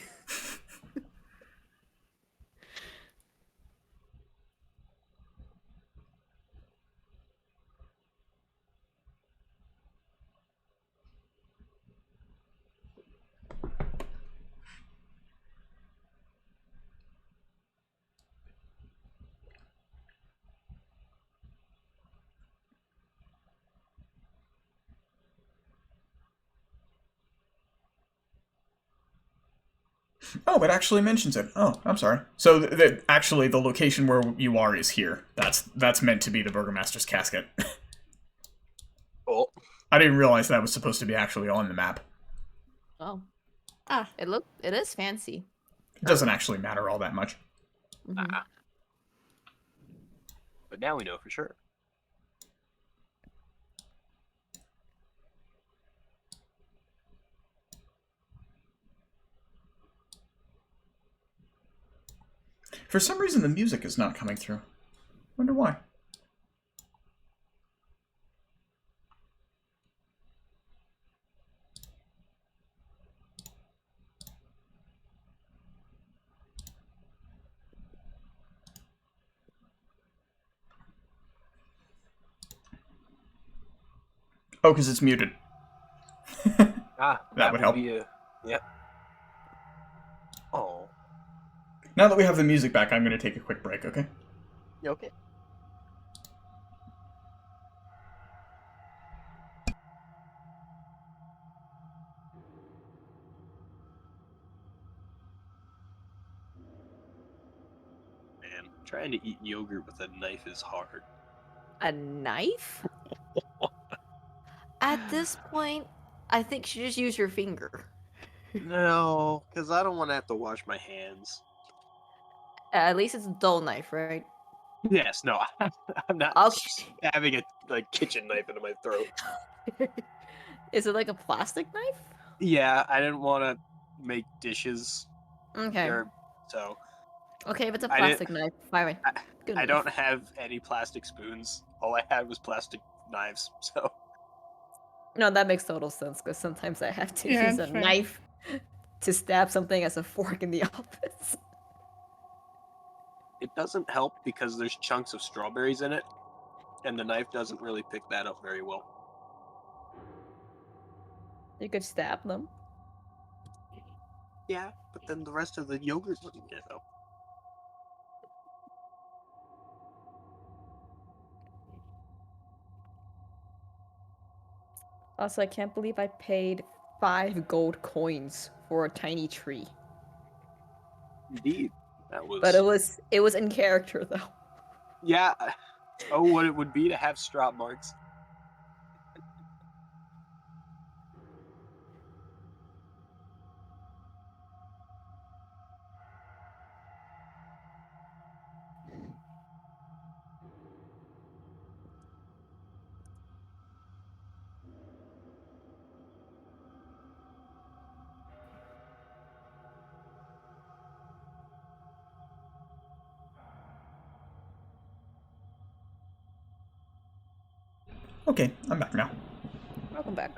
[SPEAKER 1] Oh, it actually mentions it. Oh, I'm sorry. So, actually, the location where you are is here. That's meant to be the Burgomaster's casket.
[SPEAKER 4] Oh,
[SPEAKER 1] I didn't realize that was supposed to be actually on the map.
[SPEAKER 3] Oh.
[SPEAKER 5] Ah.
[SPEAKER 3] It is fancy.
[SPEAKER 1] It doesn't actually matter all that much.
[SPEAKER 3] Mhm.
[SPEAKER 4] but now we know for sure.
[SPEAKER 1] For some reason, the music is not coming through. Wonder why. Oh, because it's muted.
[SPEAKER 4] That
[SPEAKER 1] would help.
[SPEAKER 4] be yep. Oh.
[SPEAKER 1] Now that we have the music back, I'm going to take a quick break, okay?
[SPEAKER 4] Okay. Man, trying to eat yogurt with a knife is hard.
[SPEAKER 3] A knife? At this point, I think you should just use your finger.
[SPEAKER 4] No, because I don't want to have to wash my hands.
[SPEAKER 3] At least it's a dull knife, right?
[SPEAKER 4] Yes, no, I'm not
[SPEAKER 3] Okay.
[SPEAKER 4] having a kitchen knife into my throat.
[SPEAKER 3] Is it like a plastic knife?
[SPEAKER 4] Yeah, I didn't want to make dishes.
[SPEAKER 3] Okay.
[SPEAKER 4] So
[SPEAKER 3] Okay, if it's a
[SPEAKER 4] I didn't.
[SPEAKER 3] plastic knife, fine. Good
[SPEAKER 4] I
[SPEAKER 3] enough.
[SPEAKER 4] don't have any plastic spoons. All I had was plastic knives. So
[SPEAKER 3] No, that makes total sense because sometimes I have to
[SPEAKER 5] Yeah,
[SPEAKER 3] use a
[SPEAKER 5] that's fair.
[SPEAKER 3] knife to stab something as a fork in the office.
[SPEAKER 4] it doesn't help because there's chunks of strawberries in it, and the knife doesn't really pick that up very well.
[SPEAKER 3] You could stab them.
[SPEAKER 4] Yeah, but then the rest of the yogurt wouldn't get up.
[SPEAKER 3] Also, I can't believe I paid 5 gold coins for a tiny tree.
[SPEAKER 4] Indeed, that was.
[SPEAKER 3] But it was in character though.
[SPEAKER 4] Yeah. Oh, what it would be to have Strahd marks.
[SPEAKER 1] Okay, I'm back now.
[SPEAKER 3] Welcome back.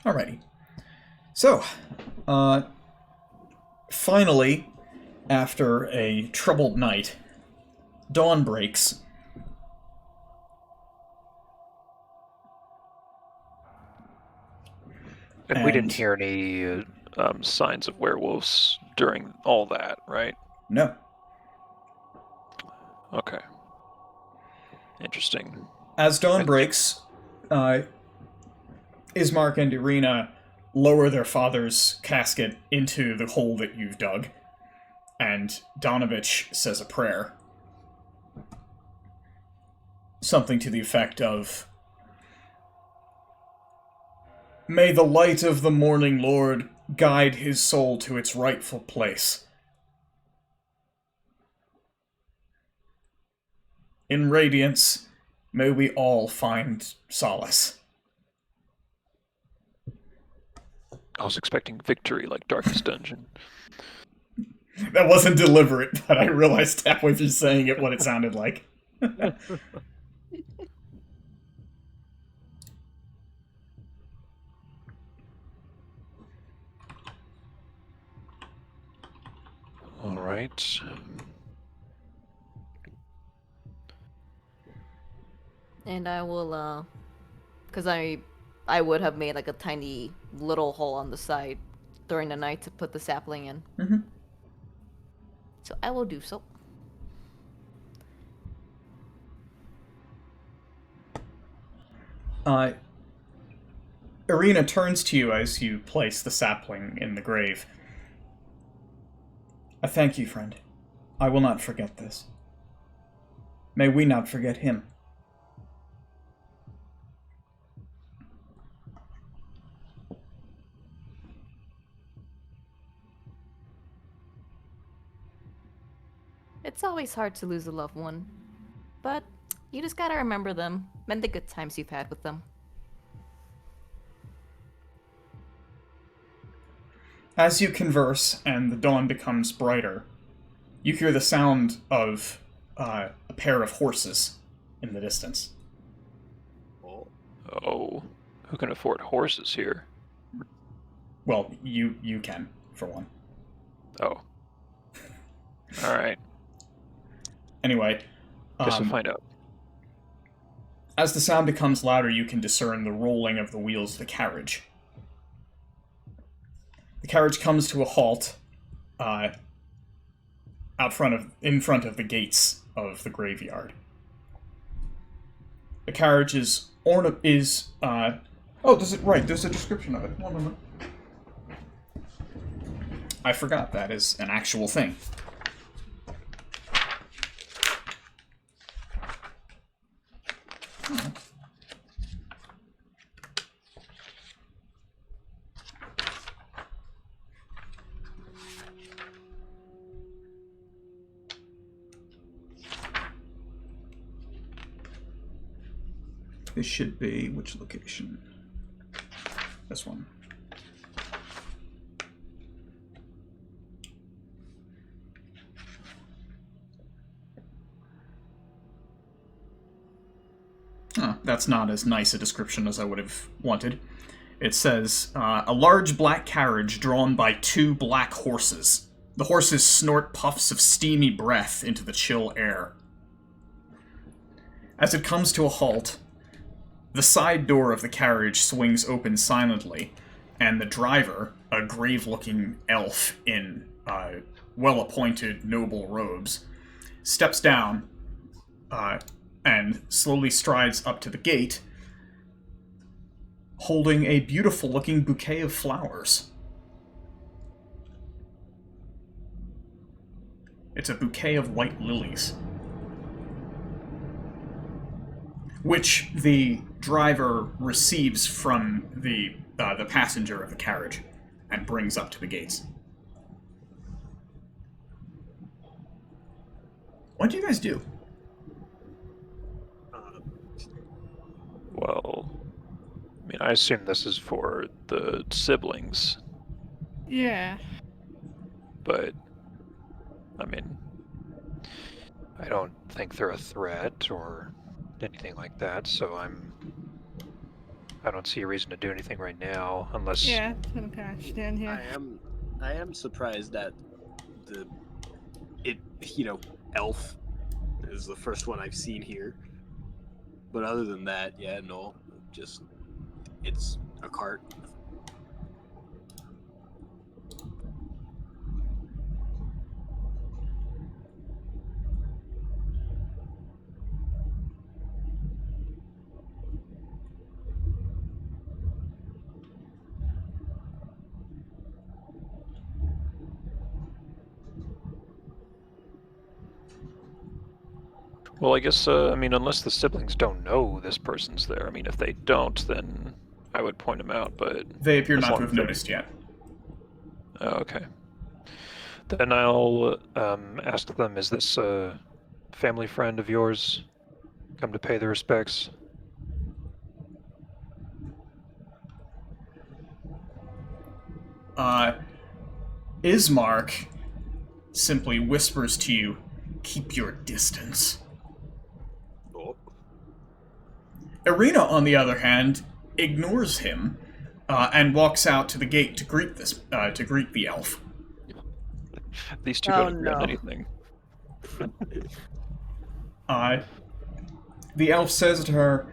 [SPEAKER 1] Alrighty. So, finally, after a troubled night, dawn breaks.
[SPEAKER 2] And we didn't
[SPEAKER 1] And-
[SPEAKER 2] hear any signs of werewolves during all that, right?
[SPEAKER 1] No.
[SPEAKER 2] Okay. Interesting.
[SPEAKER 1] As dawn breaks, Ismark and Irina lower their father's casket into the hole that you've dug, and Donovich says a prayer. Something to the effect of, "May the light of the morning Lord guide his soul to its rightful place. In radiance, may we all find solace."
[SPEAKER 2] I was expecting victory like Darkest Dungeon.
[SPEAKER 1] That wasn't deliberate, but I realized halfway through saying it what it sounded like.
[SPEAKER 2] All right.
[SPEAKER 3] And I will because I would have made like a tiny little hole on the side during the night to put the sapling in.
[SPEAKER 1] Mm-hmm.
[SPEAKER 3] So I will do so.
[SPEAKER 1] Irina turns to you as you place the sapling in the grave. "I thank you, friend. I will not forget this. May we not forget him."
[SPEAKER 3] It's always hard to lose a loved one, but you just gotta remember them and the good times you've had with them.
[SPEAKER 1] As you converse and the dawn becomes brighter, you hear the sound of a pair of horses in the distance.
[SPEAKER 2] Oh, who can afford horses here?
[SPEAKER 1] Well, you can, for one.
[SPEAKER 2] Oh. Alright.
[SPEAKER 1] Anyway,
[SPEAKER 2] Guess we'll find out.
[SPEAKER 1] as the sound becomes louder, you can discern the rolling of the wheels of the carriage. The carriage comes to a halt in front of the gates of the graveyard. The carriage is there's a description of it. One moment. I forgot that is an actual thing. This should be which location? This one. That's not as nice a description as I would have wanted. It says, a large black carriage drawn by 2 black horses. The horses snort puffs of steamy breath into the chill air. As it comes to a halt, the side door of the carriage swings open silently, and the driver, a grave-looking elf in well-appointed noble robes, steps down and slowly strides up to the gate, holding a beautiful-looking bouquet of flowers. It's a bouquet of white lilies, which the driver receives from the passenger of the carriage and brings up to the gates. What do you guys do?
[SPEAKER 2] Well, I mean, I assume this is for the siblings,
[SPEAKER 5] Yeah.
[SPEAKER 2] but, I mean, I don't think they're a threat or anything like that, so I don't see a reason to do anything right now, unless...
[SPEAKER 5] Yeah, I'm kind of stand here.
[SPEAKER 4] I am surprised that elf is the first one I've seen here. But other than that, yeah, no, just it's a cart.
[SPEAKER 2] Well, I guess, I mean, unless the siblings don't know this person's there. I mean, if they don't, then I would point them out, but...
[SPEAKER 1] They appear
[SPEAKER 2] as
[SPEAKER 1] not to
[SPEAKER 2] long
[SPEAKER 1] have
[SPEAKER 2] as they-
[SPEAKER 1] noticed yet.
[SPEAKER 2] Oh, okay. Then I'll ask them, is this a family friend of yours? Come to pay their respects?
[SPEAKER 1] Ismark simply whispers to you, "Keep your distance."
[SPEAKER 4] Oh.
[SPEAKER 1] Irina, on the other hand, ignores him and walks out to the gate to greet the elf.
[SPEAKER 2] These two
[SPEAKER 3] Oh,
[SPEAKER 2] don't agree on
[SPEAKER 3] no.
[SPEAKER 2] anything.
[SPEAKER 1] The elf says to her,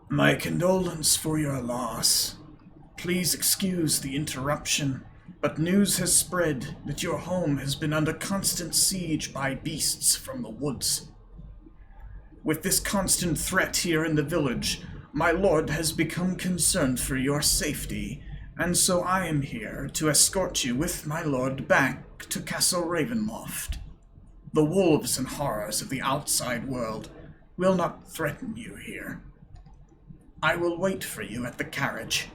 [SPEAKER 1] "My condolence for your loss. Please excuse the interruption, but news has spread that your home has been under constant siege by beasts from the woods. With this constant threat here in the village, my lord has become concerned for your safety, and so I am here to escort you with my lord back to Castle Ravenloft. The wolves and horrors of the outside world will not threaten you here. I will wait for you at the carriage."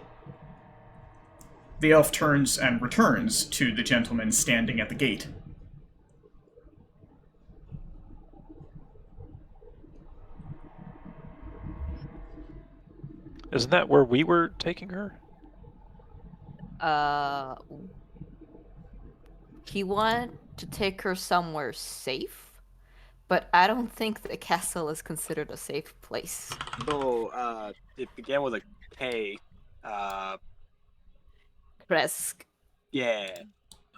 [SPEAKER 1] The elf turns and returns to the gentleman standing at the gate.
[SPEAKER 2] Isn't that where we were taking her?
[SPEAKER 3] He wanted to take her somewhere safe, but I don't think the castle is considered a safe place.
[SPEAKER 4] So, it began with a K.
[SPEAKER 3] Kresk.
[SPEAKER 4] Yeah.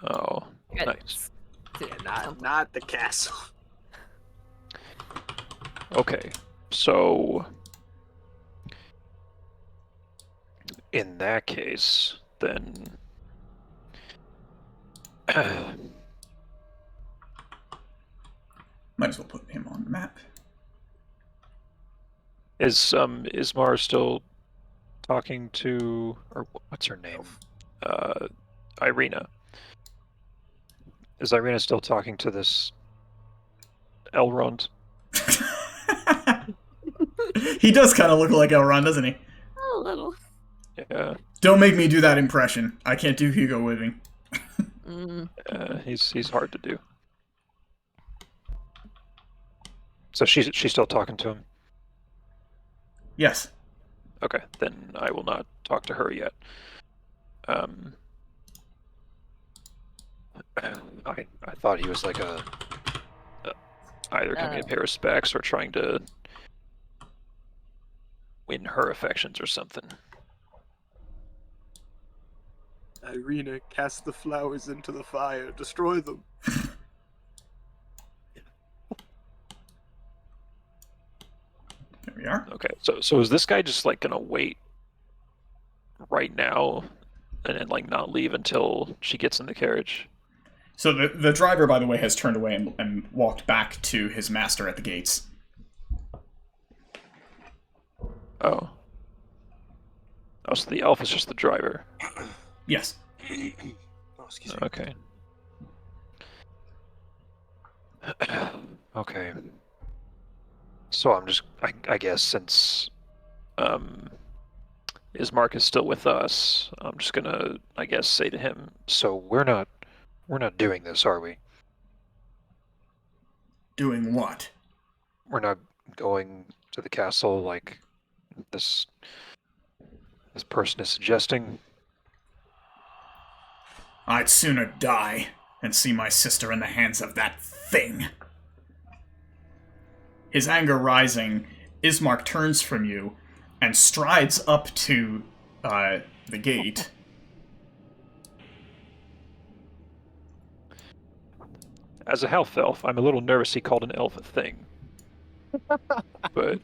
[SPEAKER 2] Oh,
[SPEAKER 3] Yeah,
[SPEAKER 2] nice.
[SPEAKER 4] Not the castle.
[SPEAKER 2] Okay, so in that case, then
[SPEAKER 1] Might as well put him on the map.
[SPEAKER 2] is Ismar still talking to, or what's her name? Irina. Is Irina still talking to this Elrond?
[SPEAKER 1] He does kind of look like Elrond, doesn't he?
[SPEAKER 3] A little.
[SPEAKER 2] Yeah.
[SPEAKER 1] Don't make me do that impression. I can't do Hugo Weaving.
[SPEAKER 2] He's hard to do. So she's still talking to him.
[SPEAKER 1] Yes.
[SPEAKER 2] Okay, then I will not talk to her yet. I thought he was like either giving me a pair of specs or trying to win her affections or something.
[SPEAKER 4] Irina, cast the flowers into the fire. Destroy them.
[SPEAKER 1] There we are.
[SPEAKER 2] Okay, so is this guy just like gonna wait right now and then like not leave until she gets in the carriage?
[SPEAKER 1] So the driver, by the way, has turned away and walked back to his master at the gates.
[SPEAKER 2] Oh. Oh, so the elf is just the driver.
[SPEAKER 1] Yes.
[SPEAKER 4] Oh, excuse me.
[SPEAKER 2] Okay. Okay. So I'm just, I guess since Ismark is still with us, I'm just gonna, I guess, say to him, so we're not doing this, are we?
[SPEAKER 1] Doing what?
[SPEAKER 2] We're not going to the castle like this person is suggesting.
[SPEAKER 1] I'd sooner die than see my sister in the hands of that thing. His anger rising, Ismark turns from you and strides up to the gate.
[SPEAKER 2] As a half elf, I'm a little nervous he called an elf a thing. But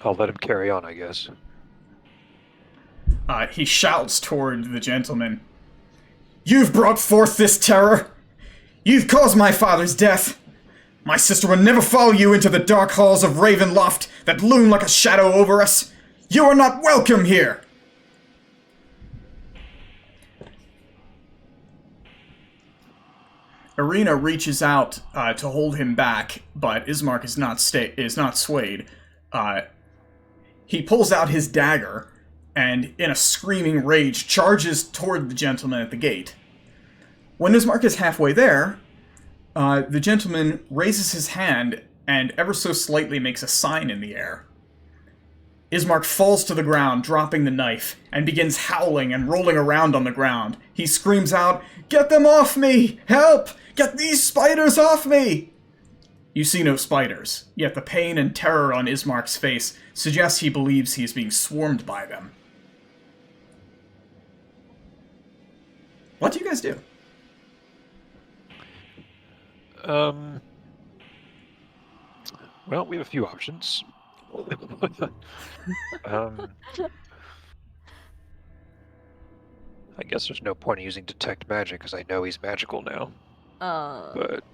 [SPEAKER 2] I'll let him carry on, I guess.
[SPEAKER 1] He shouts toward the gentleman. You've brought forth this terror! You've caused my father's death! My sister will never follow you into the dark halls of Ravenloft that loom like a shadow over us! You are not welcome here! Irina reaches out to hold him back, but Ismark is not swayed. He pulls out his dagger and, in a screaming rage, charges toward the gentleman at the gate. When Ismark is halfway there, the gentleman raises his hand and ever so slightly makes a sign in the air. Ismark falls to the ground, dropping the knife, and begins howling and rolling around on the ground. He screams out, "Get them off me! Help! Get these spiders off me!" You see no spiders, yet the pain and terror on Ismark's face suggests he believes he is being swarmed by them. What do you guys do?
[SPEAKER 2] Well, we have a few options. I guess there's no point in using detect magic because I know he's magical now. But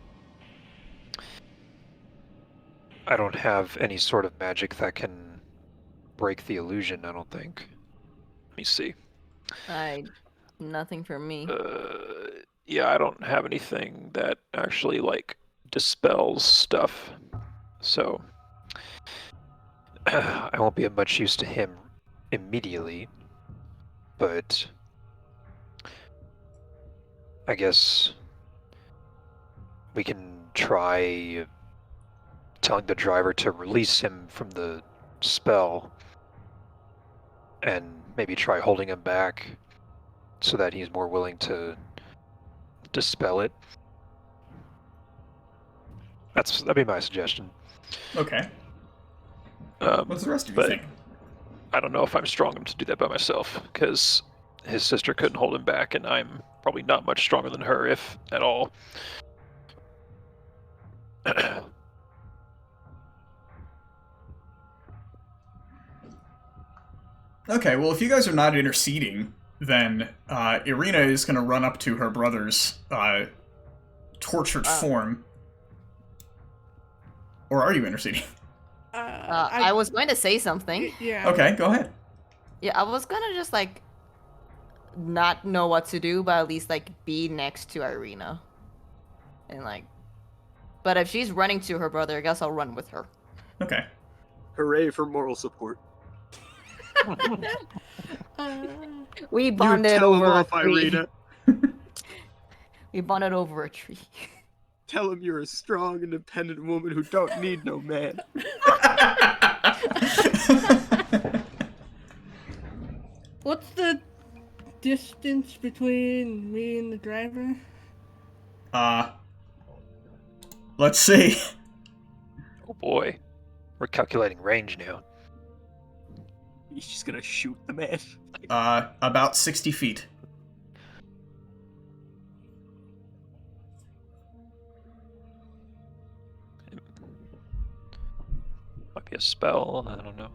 [SPEAKER 2] I don't have any sort of magic that can break the illusion, I don't think. Let me see.
[SPEAKER 3] Nothing for me.
[SPEAKER 2] Yeah, I don't have anything that actually, like, dispels stuff. So, I won't be of much use to him immediately. But I guess we can try telling the driver to release him from the spell and maybe try holding him back so that he's more willing to dispel it. That'd be my suggestion.
[SPEAKER 1] Okay. What's the rest of you
[SPEAKER 2] but
[SPEAKER 1] think?
[SPEAKER 2] I don't know if I'm strong enough to do that by myself, because his sister couldn't hold him back, and I'm probably not much stronger than her, if at all.
[SPEAKER 1] Okay, well, if you guys are not interceding, then Irina is going to run up to her brother's tortured form. Or are you interceding?
[SPEAKER 3] I was going to say something.
[SPEAKER 5] Yeah.
[SPEAKER 1] Okay, go ahead.
[SPEAKER 3] Yeah, I was gonna just like not know what to do, but at least like be next to Irina. And like, but if she's running to her brother, I guess I'll run with her.
[SPEAKER 1] Okay.
[SPEAKER 4] Hooray for moral support.
[SPEAKER 3] We
[SPEAKER 4] You
[SPEAKER 3] bonded
[SPEAKER 4] tell him
[SPEAKER 3] over a
[SPEAKER 4] off,
[SPEAKER 3] tree.
[SPEAKER 4] Irina.
[SPEAKER 3] We bonded over a tree.
[SPEAKER 4] Tell him you're a strong, independent woman who don't need no man.
[SPEAKER 5] What's the distance between me and the driver?
[SPEAKER 1] Let's see.
[SPEAKER 2] Oh boy. We're calculating range now.
[SPEAKER 4] He's just gonna shoot the man.
[SPEAKER 1] About 60 feet.
[SPEAKER 2] Might be a spell, I don't know.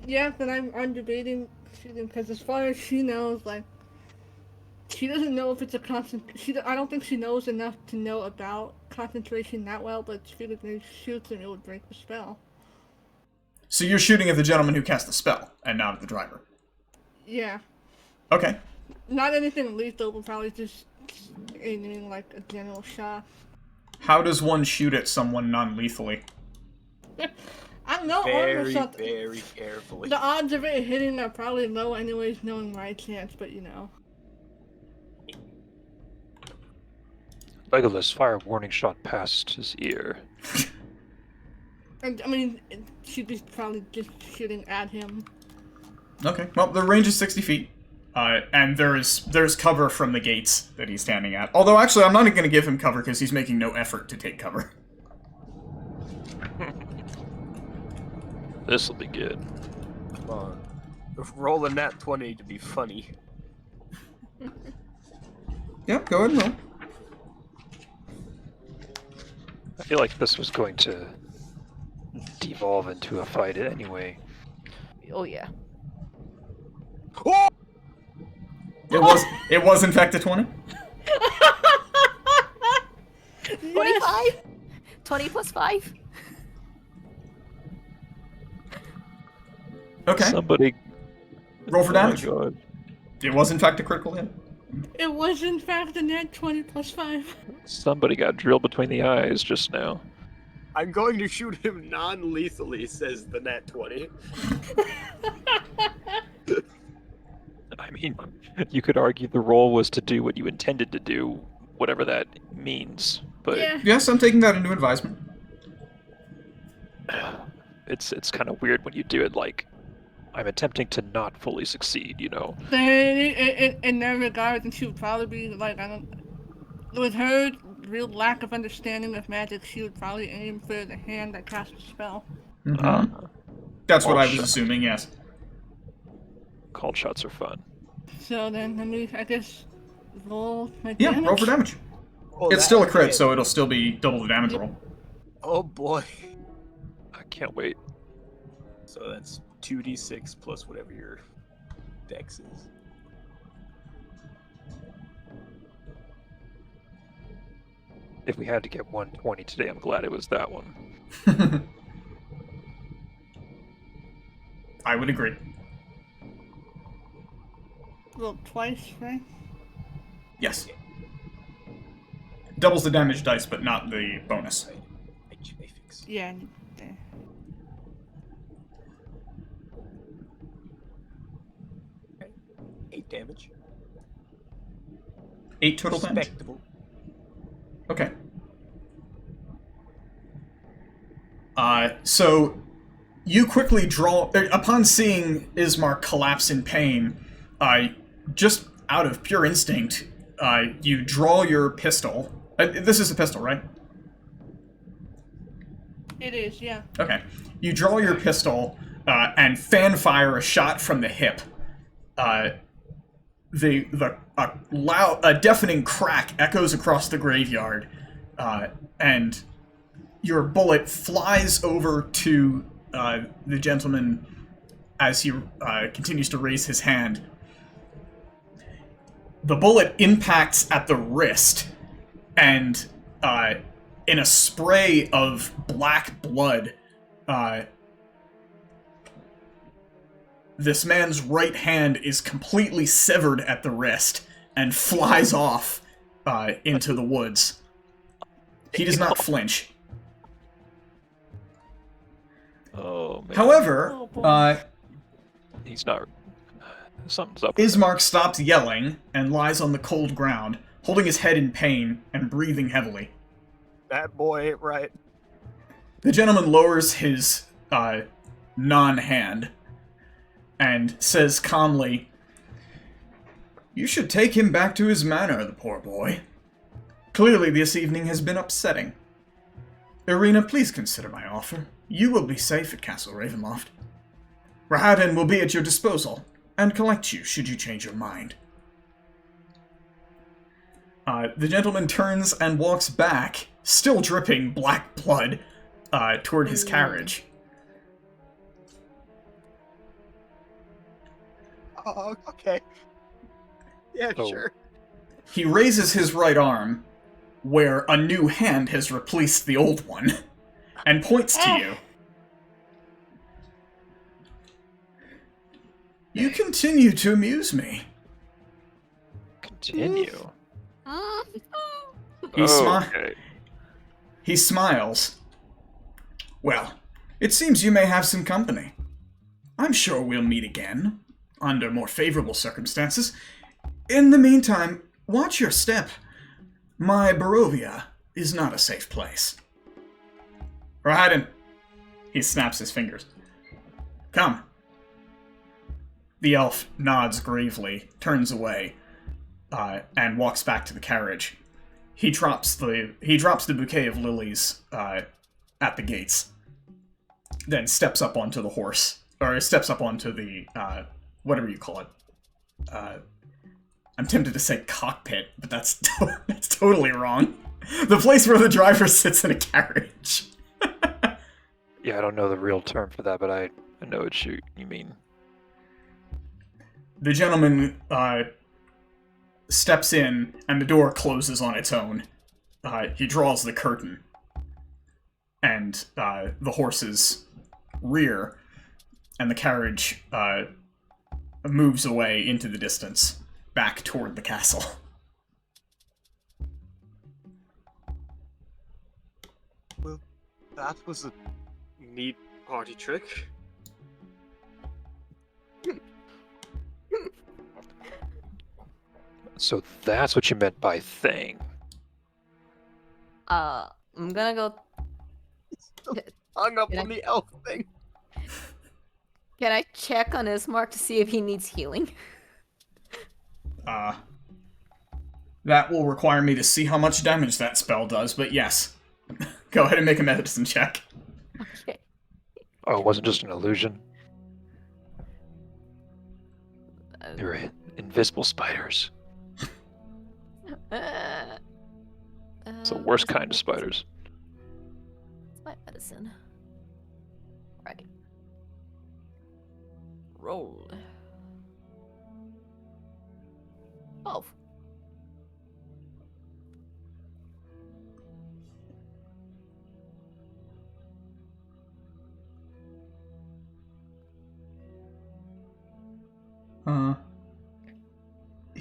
[SPEAKER 5] Yeah, but I'm debating shooting because as far as she knows, like, she doesn't know if it's a I don't think she knows enough to know about concentration that well, but she figured if she shoots him, it would break the spell.
[SPEAKER 1] So you're shooting at the gentleman who cast the spell, and not at the driver.
[SPEAKER 5] Yeah.
[SPEAKER 1] Okay.
[SPEAKER 5] Not anything lethal, but probably just aiming like a general shot.
[SPEAKER 1] How does one shoot at someone non-lethally?
[SPEAKER 5] I don't know,
[SPEAKER 4] Very,
[SPEAKER 5] shot.
[SPEAKER 4] very carefully.
[SPEAKER 5] The odds of it hitting are probably low anyways, knowing my chance, but you know.
[SPEAKER 2] Legolas fired a warning shot past his ear.
[SPEAKER 5] And, I mean, she'd be probably just shooting at him.
[SPEAKER 1] Okay. Well, the range is 60 feet. And there's cover from the gates that he's standing at. Although, actually, I'm not going to give him cover because he's making no effort to take cover.
[SPEAKER 2] This'll be good.
[SPEAKER 4] Come on. Roll a nat 20 to be funny.
[SPEAKER 1] Yeah, go ahead and roll.
[SPEAKER 2] I feel like this was going to devolve into a fight anyway.
[SPEAKER 3] Oh yeah.
[SPEAKER 4] Oh!
[SPEAKER 1] It was in fact a 20?
[SPEAKER 3] 25? 20 plus 5?
[SPEAKER 1] Okay.
[SPEAKER 2] Somebody.
[SPEAKER 1] Roll for damage.
[SPEAKER 2] Oh my god.
[SPEAKER 1] It was in fact a critical hit.
[SPEAKER 5] It was in fact a net 20 plus 5.
[SPEAKER 2] Somebody got drilled between the eyes just now.
[SPEAKER 4] I'm going to shoot him non-lethally, says the nat 20.
[SPEAKER 2] I mean, you could argue the roll was to do what you intended to do, whatever that means. But
[SPEAKER 5] Yeah.
[SPEAKER 1] Yes, I'm taking that into advisement.
[SPEAKER 2] it's kind of weird when you do it like, I'm attempting to not fully succeed, you know?
[SPEAKER 5] In that regard, and she would probably be like, with her real lack of understanding of magic, she would probably aim for the hand that cast the spell.
[SPEAKER 1] Mm-hmm. That's what
[SPEAKER 2] Oh,
[SPEAKER 1] I was
[SPEAKER 2] shit.
[SPEAKER 1] assuming, yes.
[SPEAKER 2] Called shots are fun.
[SPEAKER 5] So then, let me, I guess, roll my
[SPEAKER 1] Yeah,
[SPEAKER 5] damage.
[SPEAKER 1] roll for damage.
[SPEAKER 4] Oh,
[SPEAKER 1] It's still a
[SPEAKER 4] that
[SPEAKER 1] crit,
[SPEAKER 4] hit.
[SPEAKER 1] so it'll still be double the damage roll.
[SPEAKER 4] Oh boy.
[SPEAKER 2] I can't wait.
[SPEAKER 4] So that's 2d6 plus whatever your dex is.
[SPEAKER 2] If we had to get 120 today, I'm glad it was that one.
[SPEAKER 1] I would agree.
[SPEAKER 5] Roll twice, right?
[SPEAKER 1] Yes. Doubles the damage dice, but not the bonus.
[SPEAKER 4] I fix.
[SPEAKER 5] Yeah. There.
[SPEAKER 4] 8 damage.
[SPEAKER 1] 8 total damage?
[SPEAKER 4] Respectable.
[SPEAKER 1] Okay. So you quickly draw... Upon seeing Ismark collapse in pain, just out of pure instinct, you draw your pistol. This is a pistol, right?
[SPEAKER 5] It is, yeah.
[SPEAKER 1] Okay. You draw your pistol and fan fire a shot from the hip. A deafening crack echoes across the graveyard, and your bullet flies over to the gentleman as he continues to raise his hand. The bullet impacts at the wrist, and in a spray of black blood, this man's right hand is completely severed at the wrist and flies off into the woods. He does not flinch.
[SPEAKER 2] Oh man.
[SPEAKER 1] However,
[SPEAKER 2] He's not. Something's up.
[SPEAKER 1] Ismark stops yelling and lies on the cold ground, holding his head in pain and breathing heavily.
[SPEAKER 4] That boy ain't right.
[SPEAKER 1] The gentleman lowers his non-hand and says calmly, "You should take him back to his manor, the poor boy. Clearly this evening has been upsetting. Irina, please consider my offer. You will be safe at Castle Ravenloft. Rahadin will be at your disposal, and collect you should you change your mind." The gentleman turns and walks back, still dripping black blood, toward his carriage.
[SPEAKER 4] Oh, okay. Yeah,
[SPEAKER 2] Oh.
[SPEAKER 4] sure.
[SPEAKER 1] He raises his right arm, where a new hand has replaced the old one, and points to you. You continue to amuse me.
[SPEAKER 2] Continue.
[SPEAKER 1] He, he smiles. Well, it seems you may have some company. I'm sure we'll meet again, under more favorable circumstances. In the meantime, watch your step. My Barovia is not a safe place. Rahadin. He snaps his fingers. Come. The elf nods gravely, turns away, and walks back to the carriage. He drops the bouquet of lilies at the gates, then steps up onto the horse, or steps up onto the whatever you call it. I'm tempted to say cockpit, but that's totally wrong. The place where the driver sits in a carriage.
[SPEAKER 2] Yeah, I don't know the real term for that, but I know what you mean.
[SPEAKER 1] The gentleman steps in, and the door closes on its own. He draws the curtain, and the horses rear, and the carriage moves away into the distance, back toward the castle.
[SPEAKER 4] Well, that was a neat party trick.
[SPEAKER 2] So that's what you meant by thing.
[SPEAKER 3] I'm gonna go.
[SPEAKER 4] Hung up
[SPEAKER 3] Can
[SPEAKER 4] on
[SPEAKER 3] I-
[SPEAKER 4] the elf thing.
[SPEAKER 3] Can I check on Ismark to see if he needs healing?
[SPEAKER 1] That will require me to see how much damage that spell does, but yes. Go ahead and make a medicine check.
[SPEAKER 3] Okay.
[SPEAKER 2] Oh, it wasn't just an illusion. They were invisible spiders. It's the worst kind of spiders.
[SPEAKER 3] It's my medicine. Right. Roll. 12.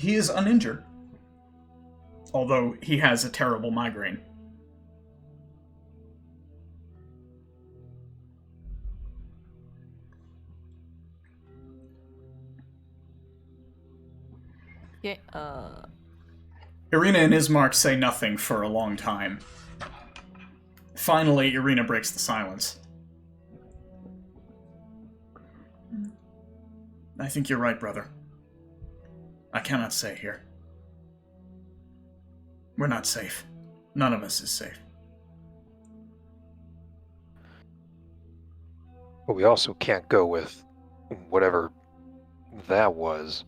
[SPEAKER 1] he is uninjured. Although he has a terrible migraine.
[SPEAKER 3] Yeah,
[SPEAKER 1] Irina and Ismark say nothing for a long time. Finally, Irina breaks the silence. I think you're right, brother. I cannot stay here. We're not safe. None of us is safe.
[SPEAKER 2] But we also can't go with whatever that was.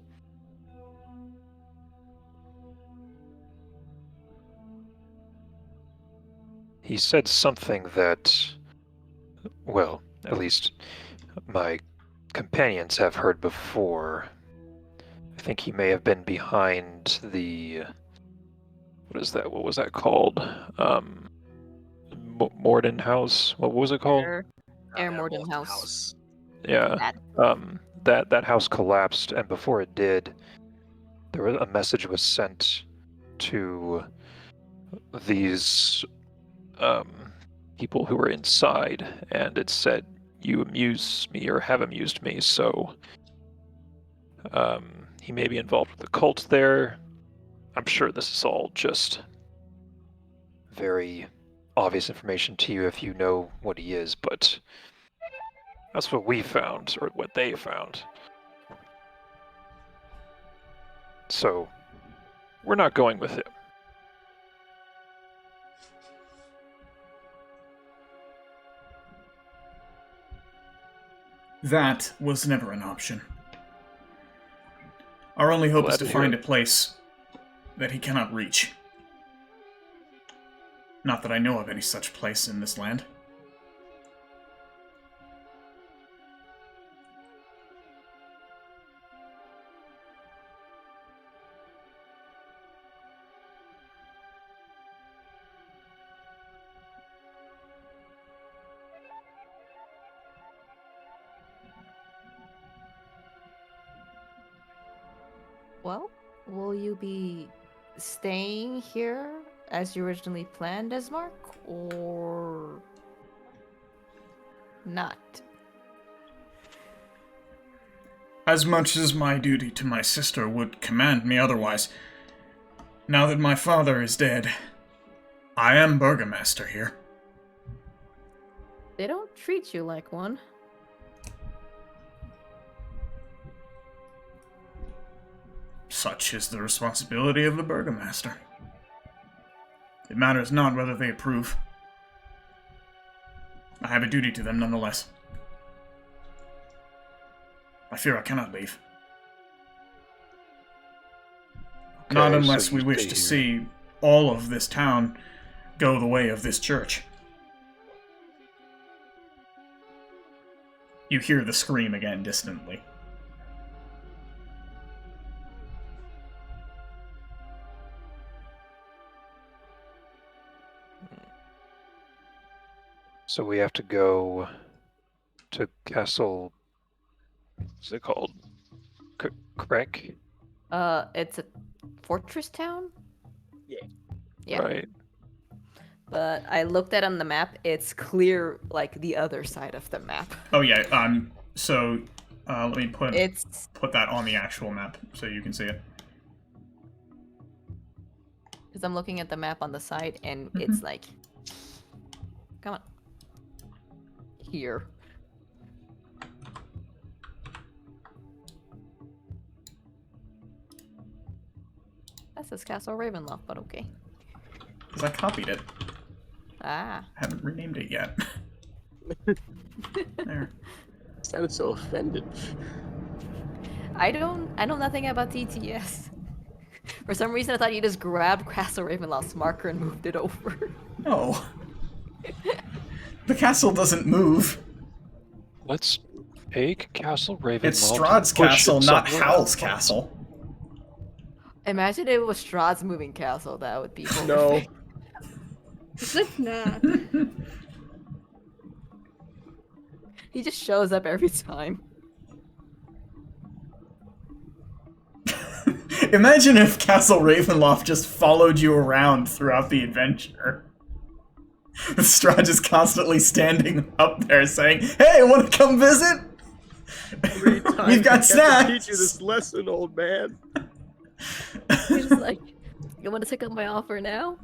[SPEAKER 2] He said something that, well, at least my companions have heard before. I think he may have been behind the... What is that? What was that called? Morden House? What was it called?
[SPEAKER 3] Air Morden House.
[SPEAKER 2] Yeah. That house collapsed, and before it did, there was a message was sent to these people who were inside, and it said, "You amuse me, or have amused me." So he may be involved with the cult there. I'm sure this is all just very obvious information to you if you know what he is, but that's what we found, or what they found. So we're not going with him.
[SPEAKER 1] That was never an option. Our only hope is to find a place that he cannot reach. Not that I know of any such place in this land.
[SPEAKER 3] Well, will you be staying here as you originally planned, Ismark, or not?
[SPEAKER 1] As much as my duty to my sister would command me otherwise, now that my father is dead, I am Burgomaster here.
[SPEAKER 3] They don't treat you like one.
[SPEAKER 1] Such is the responsibility of the Burgomaster. It matters not whether they approve. I have a duty to them nonetheless. I fear I cannot leave.
[SPEAKER 2] Okay,
[SPEAKER 1] Not unless
[SPEAKER 2] so
[SPEAKER 1] we
[SPEAKER 2] you
[SPEAKER 1] wish
[SPEAKER 2] stay
[SPEAKER 1] to
[SPEAKER 2] here.
[SPEAKER 1] see all of this town go the way of this church. You hear the scream again distantly.
[SPEAKER 2] So we have to go to Castle. What's it called? Krek?
[SPEAKER 3] It's a fortress town?
[SPEAKER 4] Yeah.
[SPEAKER 3] Yeah.
[SPEAKER 2] Right.
[SPEAKER 3] But I looked at on the map, it's clear, like, the other side of the map.
[SPEAKER 1] Oh yeah, so let me put
[SPEAKER 3] It's...
[SPEAKER 1] that on the actual map so you can see it.
[SPEAKER 3] Because I'm looking at the map on the side, and it's like... Come on. Here. That says Castle Ravenloft, but okay.
[SPEAKER 1] Because I copied it.
[SPEAKER 3] Ah.
[SPEAKER 1] I haven't renamed it yet. There.
[SPEAKER 4] Sounded so offended.
[SPEAKER 3] I know nothing about TTS. For some reason, I thought you just grabbed Castle Ravenloft's marker and moved it over.
[SPEAKER 1] No. The castle doesn't move.
[SPEAKER 2] Let's take Castle Ravenloft.
[SPEAKER 1] It's Strahd's
[SPEAKER 2] and push
[SPEAKER 1] castle,
[SPEAKER 2] it
[SPEAKER 1] not
[SPEAKER 2] somewhere
[SPEAKER 1] Hal's
[SPEAKER 2] else.
[SPEAKER 1] castle.
[SPEAKER 3] Imagine if it was Strahd's moving castle. That would be
[SPEAKER 4] No.
[SPEAKER 3] horrific.
[SPEAKER 5] It's not.
[SPEAKER 3] He just shows up every time.
[SPEAKER 1] Imagine if Castle Ravenloft just followed you around throughout the adventure. With Strahd just constantly standing up there saying, "Hey, want to come visit? We've got snacks."
[SPEAKER 4] Teach you this lesson, old man.
[SPEAKER 3] He's just like, you want to take up my offer now?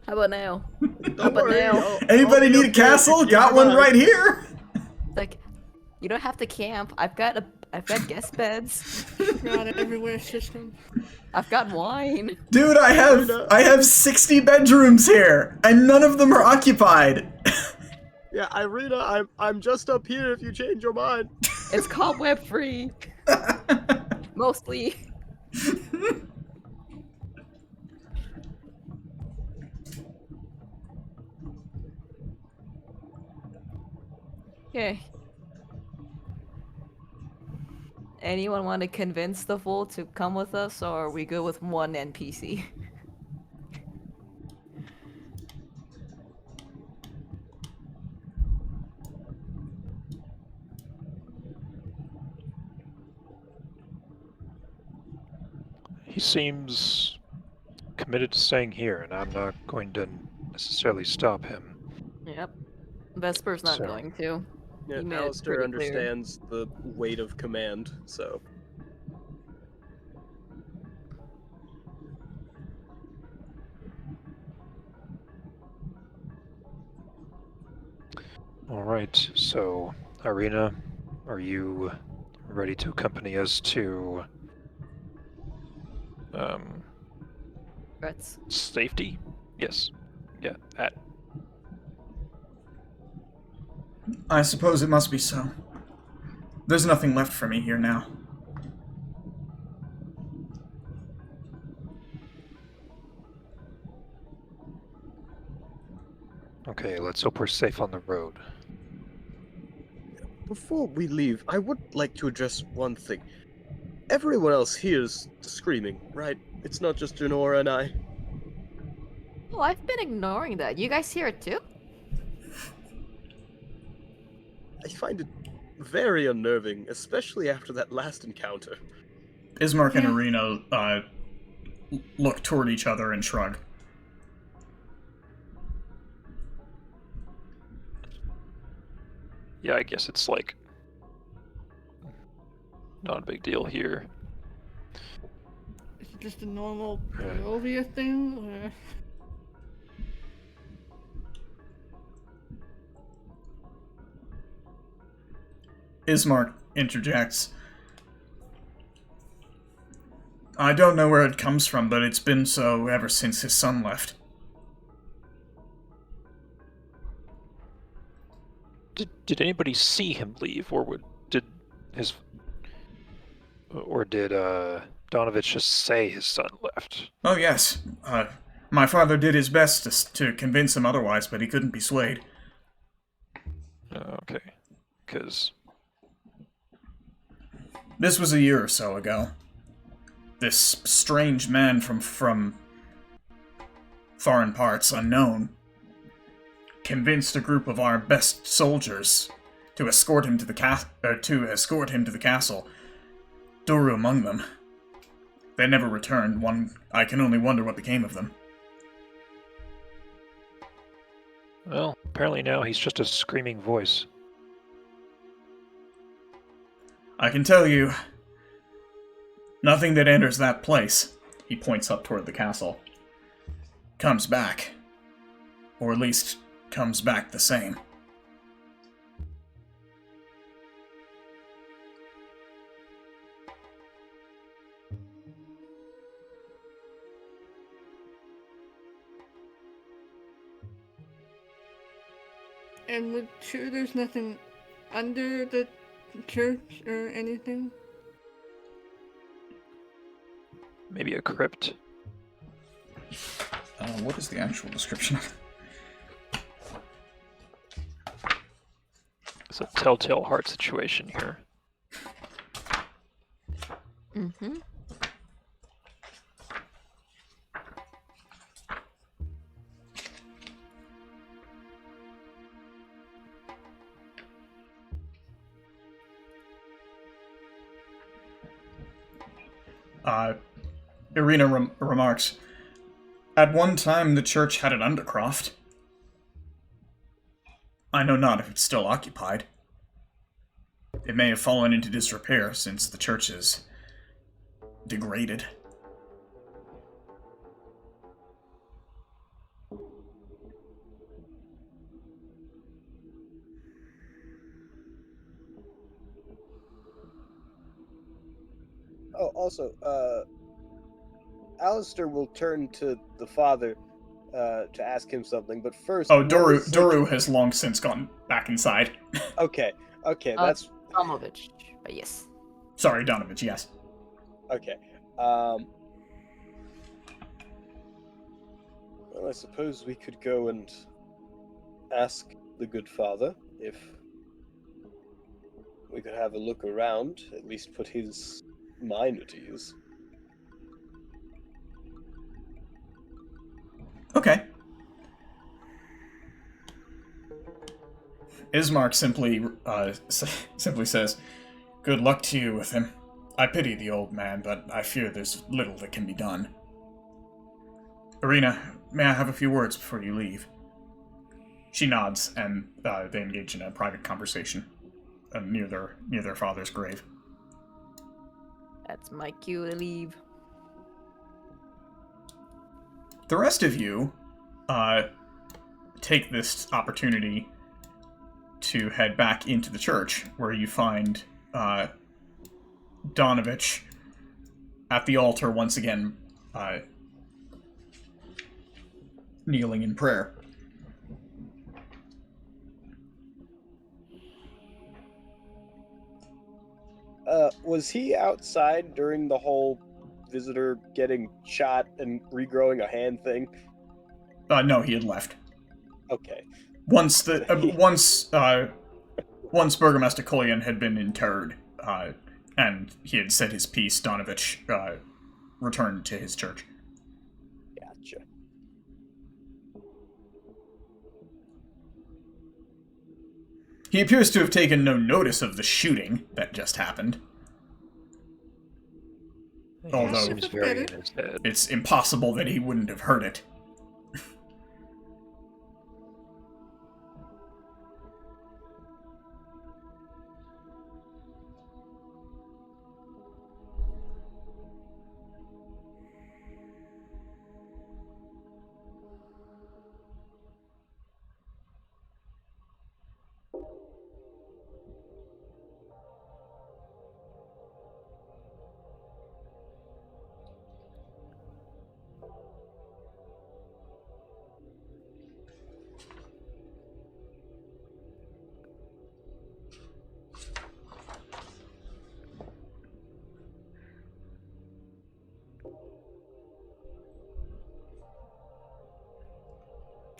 [SPEAKER 3] How about now?
[SPEAKER 4] Don't
[SPEAKER 3] about
[SPEAKER 4] worry.
[SPEAKER 3] now?
[SPEAKER 1] Anybody need a castle? Got one right here.
[SPEAKER 3] Like, you don't have to camp. I've got guest beds.
[SPEAKER 5] God, everywhere system.
[SPEAKER 3] I've got wine.
[SPEAKER 1] Dude, I have 60 bedrooms here, and none of them are occupied.
[SPEAKER 4] Yeah, Irina, I'm just up here if you change your mind.
[SPEAKER 3] It's cobweb free. Mostly. Okay. Anyone want to convince the fool to come with us, or are we good with one NPC?
[SPEAKER 2] He seems committed to staying here, and I'm not going to necessarily stop him.
[SPEAKER 3] Yep. Vesper's not
[SPEAKER 2] So-
[SPEAKER 3] going to.
[SPEAKER 4] Yeah,
[SPEAKER 3] You made it
[SPEAKER 4] Alistair
[SPEAKER 3] pretty clear.
[SPEAKER 4] understands the weight of command, so.
[SPEAKER 2] All right, so Irina, are you ready to accompany us to
[SPEAKER 3] Threats.
[SPEAKER 2] safety? Yes. Yeah, at
[SPEAKER 1] I suppose it must be so. There's nothing left for me here now.
[SPEAKER 2] Okay, let's hope we're safe on the road.
[SPEAKER 4] Before we leave, I would like to address one thing. Everyone else hears the screaming, right? It's not just Janora and I.
[SPEAKER 3] Oh, I've been ignoring that. You guys hear it too?
[SPEAKER 4] I find it very unnerving, especially after that last encounter.
[SPEAKER 1] Ismark and
[SPEAKER 5] Yeah.
[SPEAKER 1] Arena look toward each other and shrug.
[SPEAKER 2] Yeah, I guess it's like not a big deal here.
[SPEAKER 5] Is it just a normal
[SPEAKER 2] Yeah.
[SPEAKER 5] Barovia thing, or...
[SPEAKER 1] Ismark interjects. I don't know where it comes from, but it's been so ever since his son left.
[SPEAKER 2] Did anybody see him leave, or did Donovich just say his son left?
[SPEAKER 1] Oh yes, my father did his best to convince him otherwise, but he couldn't be swayed.
[SPEAKER 2] Okay, because
[SPEAKER 1] This was a year or so ago. This strange man from foreign parts, unknown, convinced a group of our best soldiers to escort him to the castle. Doru among them. They never returned. I can only wonder what became of them.
[SPEAKER 2] well, apparently now he's just a screaming voice.
[SPEAKER 1] I can tell you, nothing that enters that place, he points up toward the castle, comes back. Or at least, comes back the same.
[SPEAKER 5] And we're sure there's nothing under the church or anything?
[SPEAKER 2] Maybe a crypt.
[SPEAKER 1] What is the actual description of it?
[SPEAKER 2] It's a telltale heart situation here.
[SPEAKER 3] Mm-hmm.
[SPEAKER 1] Irina remarks, "At one time the church had an undercroft. I know not if it's still occupied. It may have fallen into disrepair since the church is degraded."
[SPEAKER 4] Oh, also, Alistair will turn to the father to ask him something, but first.
[SPEAKER 1] Oh, Doru has long since gone back inside.
[SPEAKER 4] Okay, that's
[SPEAKER 3] Tomovich, but yes.
[SPEAKER 1] Sorry, Donovich, yes.
[SPEAKER 4] okay. Well, I suppose we could go and ask the good father if we could have a look around, at least put his mind at ease.
[SPEAKER 1] Okay. Ismark simply says, "Good luck to you with him. I pity the old man, but I fear there's little that can be done. Irina, may I have a few words before you leave?" She nods, and they engage in a private conversation near their father's grave.
[SPEAKER 3] That's my cue to leave.
[SPEAKER 1] The rest of you take this opportunity to head back into the church, where you find Donovich at the altar once again, kneeling in prayer.
[SPEAKER 4] Was he outside during the whole visitor getting shot and regrowing a hand thing?
[SPEAKER 1] No, he had left.
[SPEAKER 4] Okay.
[SPEAKER 1] Once Burgomaster Kolyan had been interred, and he had said his piece, Donovich returned to his church.
[SPEAKER 4] Gotcha.
[SPEAKER 1] He appears to have taken no notice of the shooting that just happened. Although
[SPEAKER 2] seems very in his head.
[SPEAKER 1] it's impossible that he wouldn't have heard it.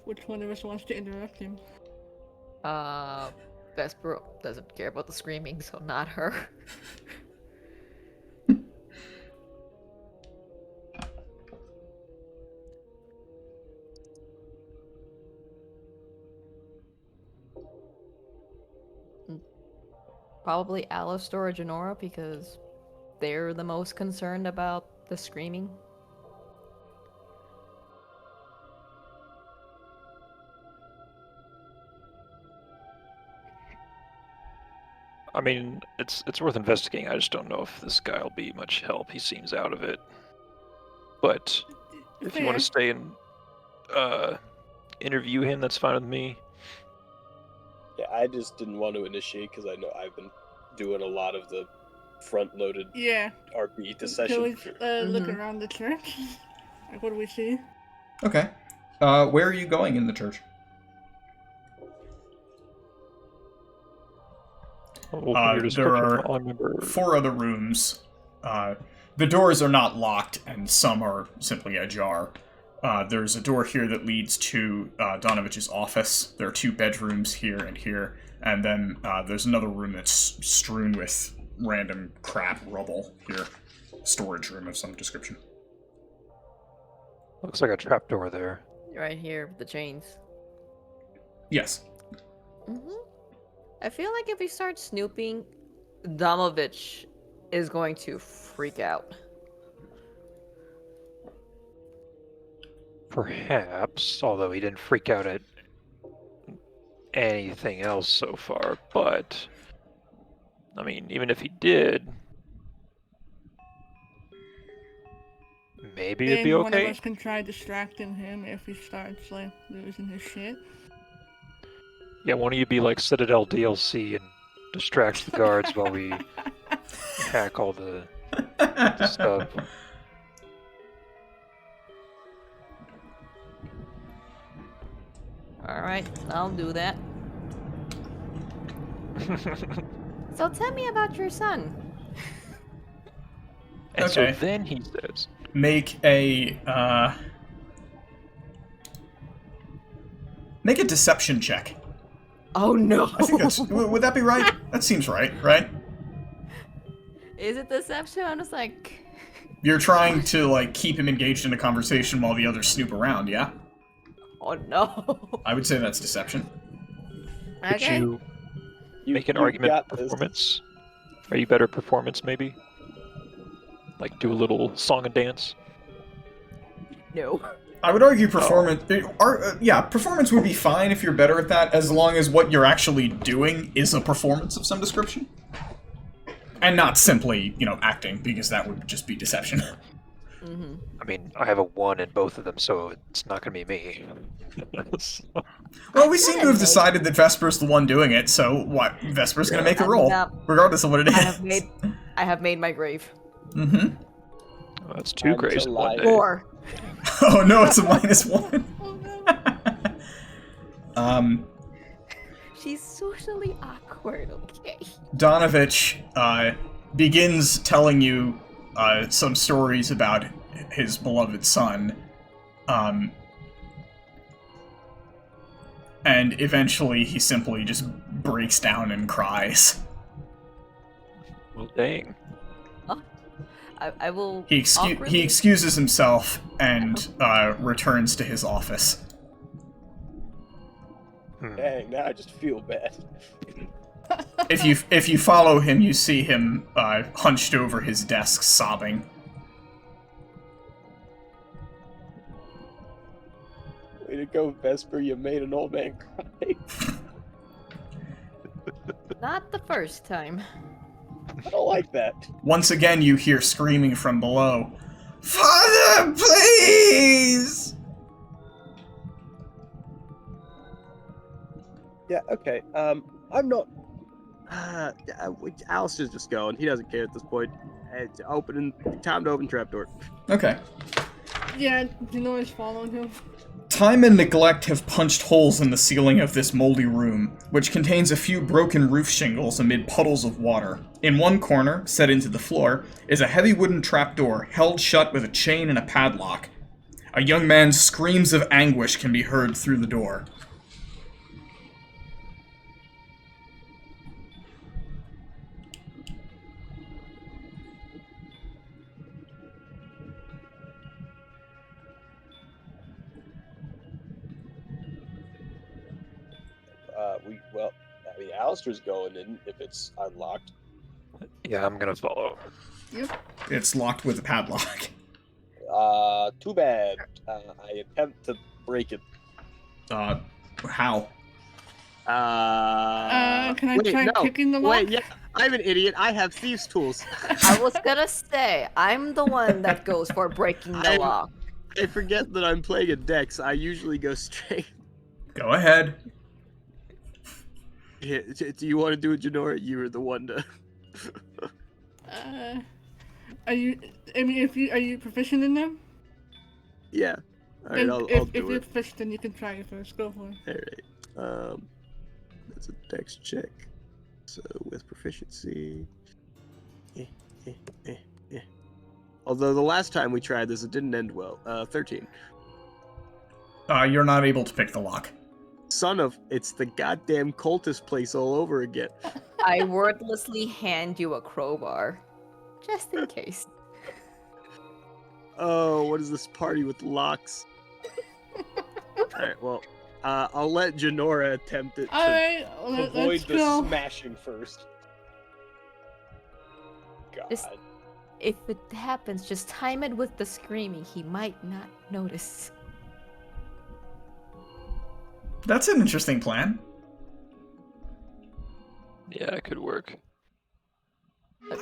[SPEAKER 5] Which one of us wants to interrupt him?
[SPEAKER 3] Vesper doesn't care about the screaming, so not her. Probably Alistair or Janora, because they're the most concerned about the screaming.
[SPEAKER 2] I mean, it's worth investigating. I just don't know if this guy will be much help. He seems out of it. But if you want to stay and interview him, that's fine with me.
[SPEAKER 4] Yeah, I just didn't want to initiate because I know I've been doing a lot of the front-loaded RP
[SPEAKER 5] Can
[SPEAKER 4] session.
[SPEAKER 5] we look around the church? Like, what do we see?
[SPEAKER 1] Okay. Where are you going in the church? There are 4 other rooms. The doors are not locked, and some are simply ajar. There's a door here that leads to Donovich's office. There are 2 bedrooms here, and then there's another room that's strewn with random crap, rubble here. Storage room of some description.
[SPEAKER 2] Looks like a trapdoor there.
[SPEAKER 3] Right here with the chains.
[SPEAKER 1] Yes.
[SPEAKER 3] I feel like if we start snooping, Domovich is going to freak out.
[SPEAKER 2] Perhaps, although he didn't freak out at anything else so far, but I mean, even if he did, maybe it'd be
[SPEAKER 5] Then one of
[SPEAKER 2] okay.
[SPEAKER 5] us can try distracting him if he starts like losing his shit.
[SPEAKER 2] Yeah, why don't you be like Citadel DLC and distract the guards while we hack all the stuff.
[SPEAKER 3] Alright, I'll do that. So tell me about your son.
[SPEAKER 2] And
[SPEAKER 1] Okay.
[SPEAKER 2] so then he says,
[SPEAKER 1] Make a deception check.
[SPEAKER 3] Oh no.
[SPEAKER 1] I think that's would that be right? That seems right, right?
[SPEAKER 3] Is it deception? I'm just like...
[SPEAKER 1] You're trying to like keep him engaged in a conversation while the others snoop around, yeah?
[SPEAKER 3] Oh no.
[SPEAKER 1] I would say that's deception.
[SPEAKER 2] could
[SPEAKER 3] Okay.
[SPEAKER 2] you make an argument performance? Are you better performance, maybe? Like do a little song and dance?
[SPEAKER 3] No.
[SPEAKER 1] I would argue performance. Performance would be fine if you're better at that, as long as what you're actually doing is a performance of some description, and not simply, acting, because that would just be deception.
[SPEAKER 3] Mm-hmm.
[SPEAKER 2] I mean, I have a 1 in both of them, so it's not gonna be me. So-
[SPEAKER 1] Well, we seem to have decided that Vesper's the one doing it, so what? Vesper's gonna make a roll, regardless of what it is.
[SPEAKER 3] I have made my grave.
[SPEAKER 1] Mm-hmm.
[SPEAKER 2] Oh, that's 2 graves in one day.
[SPEAKER 3] 4.
[SPEAKER 1] Oh no, it's a -1.
[SPEAKER 3] She's socially awkward, okay?
[SPEAKER 1] Donovich begins telling you some stories about his beloved son, and eventually he simply just breaks down and cries.
[SPEAKER 2] Well, dang.
[SPEAKER 3] I will.
[SPEAKER 1] He
[SPEAKER 3] awkwardly-
[SPEAKER 1] excuses himself and returns to his office.
[SPEAKER 4] Dang, now I just feel bad.
[SPEAKER 1] If you follow him, you see him hunched over his desk, sobbing.
[SPEAKER 4] Way to go, Vesper, you made an old man cry.
[SPEAKER 3] Not the first time.
[SPEAKER 4] I don't like that.
[SPEAKER 1] Once again, you hear screaming from below. Father, please!
[SPEAKER 4] Yeah, okay. I'm not. Alistair's just going. He doesn't care at this point. It's time to open trapdoor.
[SPEAKER 1] Okay.
[SPEAKER 5] Yeah, Denora's following him.
[SPEAKER 1] Time and neglect have punched holes in the ceiling of this moldy room, which contains a few broken roof shingles amid puddles of water. In one corner, set into the floor, is a heavy wooden trapdoor held shut with a chain and a padlock. A young man's screams of anguish can be heard through the door.
[SPEAKER 4] Alistair's going in if it's unlocked.
[SPEAKER 2] Yeah, I'm gonna follow.
[SPEAKER 5] Yep.
[SPEAKER 1] It's locked with a padlock.
[SPEAKER 4] Too bad. I attempt to break it.
[SPEAKER 1] How?
[SPEAKER 5] Can I try picking the lock?
[SPEAKER 4] Wait, yeah, I'm an idiot. I have thieves' tools.
[SPEAKER 3] I was gonna say, I'm the one that goes for breaking the lock.
[SPEAKER 4] I forget that I'm playing a dex. I usually go straight.
[SPEAKER 1] Go ahead.
[SPEAKER 4] Yeah, do you want to do it, Janora? You were the one to.
[SPEAKER 5] Are you? I mean, are you proficient in them?
[SPEAKER 4] Yeah. All right, I'll
[SPEAKER 5] if
[SPEAKER 4] do
[SPEAKER 5] you're
[SPEAKER 4] it.
[SPEAKER 5] proficient, then you can try it first. Go for it.
[SPEAKER 4] All right. That's a dex check. So with proficiency. Although the last time we tried this, it didn't end well. 13.
[SPEAKER 1] You're not able to pick the lock.
[SPEAKER 4] Son of, it's the goddamn cultist place all over again.
[SPEAKER 3] I wordlessly hand you a crowbar, just in case.
[SPEAKER 4] Oh, what is this party with locks? Alright, well, I'll let Janora attempt it to
[SPEAKER 5] Alright,
[SPEAKER 4] avoid
[SPEAKER 5] let's
[SPEAKER 4] the
[SPEAKER 5] go.
[SPEAKER 4] smashing first. God.
[SPEAKER 3] If it happens, just time it with the screaming. He might not notice.
[SPEAKER 1] That's an interesting plan.
[SPEAKER 2] Yeah, it could work.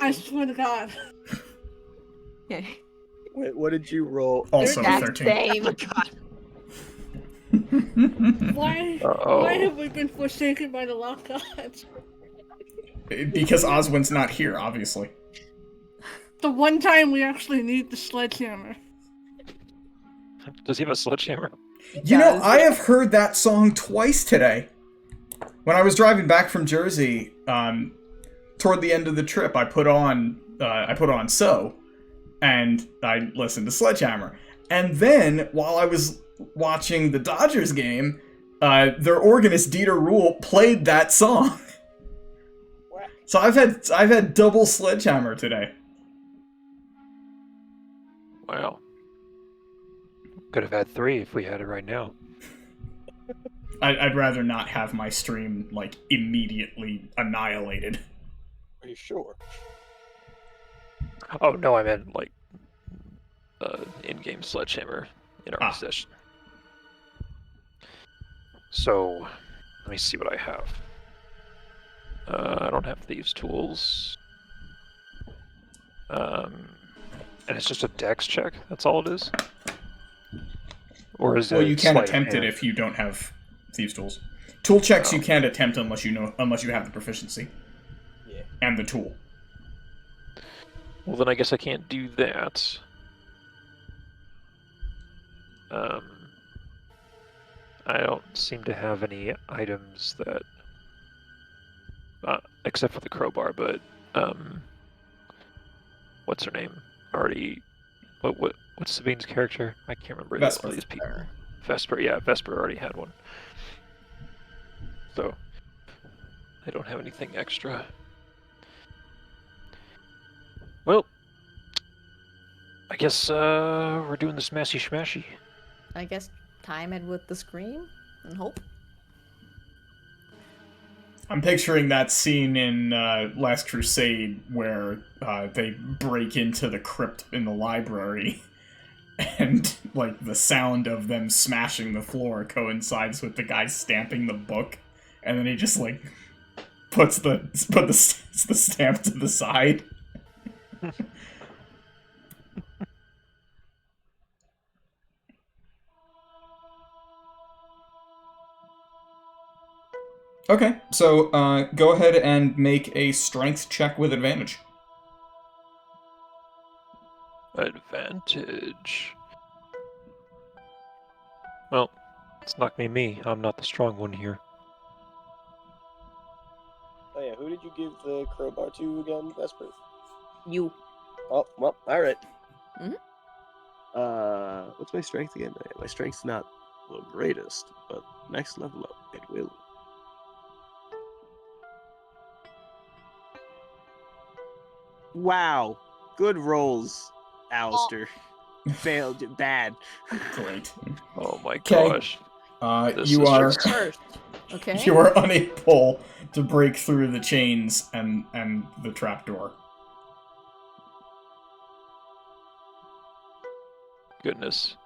[SPEAKER 5] I swear to God.
[SPEAKER 3] Okay.
[SPEAKER 4] Wait, what did you roll?
[SPEAKER 1] Also
[SPEAKER 3] Exact
[SPEAKER 1] 13.
[SPEAKER 3] same.
[SPEAKER 5] Why
[SPEAKER 2] Uh-oh.
[SPEAKER 5] why have we been forsaken by the lost gods?
[SPEAKER 1] Because Oswin's not here, obviously.
[SPEAKER 5] The one time we actually need the sledgehammer.
[SPEAKER 2] Does he have a sledgehammer?
[SPEAKER 1] You know,
[SPEAKER 3] does.
[SPEAKER 1] I have heard that song twice today. When I was driving back from Jersey, toward the end of the trip, I put on So, and I listened to Sledgehammer. And then, while I was watching the Dodgers game, their organist Dieter Rule played that song. So I've had double Sledgehammer today.
[SPEAKER 2] Wow. Could have had 3 if we had it right now.
[SPEAKER 1] I'd rather not have my stream, like, immediately annihilated.
[SPEAKER 4] Are you sure?
[SPEAKER 2] Oh, no, I meant, like, in-game sledgehammer in our possession. So, let me see what I have. I don't have thieves' tools. And it's just a dex check, that's all it is? Or is
[SPEAKER 1] Well,
[SPEAKER 2] it
[SPEAKER 1] you can't
[SPEAKER 2] sleight of
[SPEAKER 1] attempt it
[SPEAKER 2] hand?
[SPEAKER 1] if you don't have thieves' tools. Tool checks you can't attempt unless you have the proficiency.
[SPEAKER 4] Yeah.
[SPEAKER 1] And the tool.
[SPEAKER 2] Well, then I guess I can't do that. I don't seem to have any items that, except for the crowbar. But what's her name? Already, what's Sabine's character? I can't remember
[SPEAKER 1] Vesper.
[SPEAKER 2] all these people. Vesper, yeah, Vesper already had one. So I don't have anything extra. Well, I guess we're doing the smashy schmashy.
[SPEAKER 3] I guess time it with the scream and hope.
[SPEAKER 1] I'm picturing that scene in Last Crusade where they break into the crypt in the library, and like the sound of them smashing the floor coincides with the guy stamping the book, and then he just like puts the stamp to the side. Okay, so go ahead and make a strength check with advantage.
[SPEAKER 2] Advantage. Well, it's not me. I'm not the strong one here.
[SPEAKER 4] Oh yeah, who did you give the crowbar to again, Vesper?
[SPEAKER 3] You.
[SPEAKER 4] Oh, well, alright.
[SPEAKER 3] Mhm.
[SPEAKER 4] What's my strength again? My strength's not the greatest, but next level up, it will. Wow. Good rolls, Alistair. Failed. Bad.
[SPEAKER 1] Great.
[SPEAKER 2] Oh my
[SPEAKER 1] 'Kay.
[SPEAKER 2] gosh. This
[SPEAKER 1] You
[SPEAKER 2] is
[SPEAKER 1] are
[SPEAKER 2] just-
[SPEAKER 3] First. Okay.
[SPEAKER 1] you are unable to break through the chains and the trapdoor.
[SPEAKER 2] Goodness.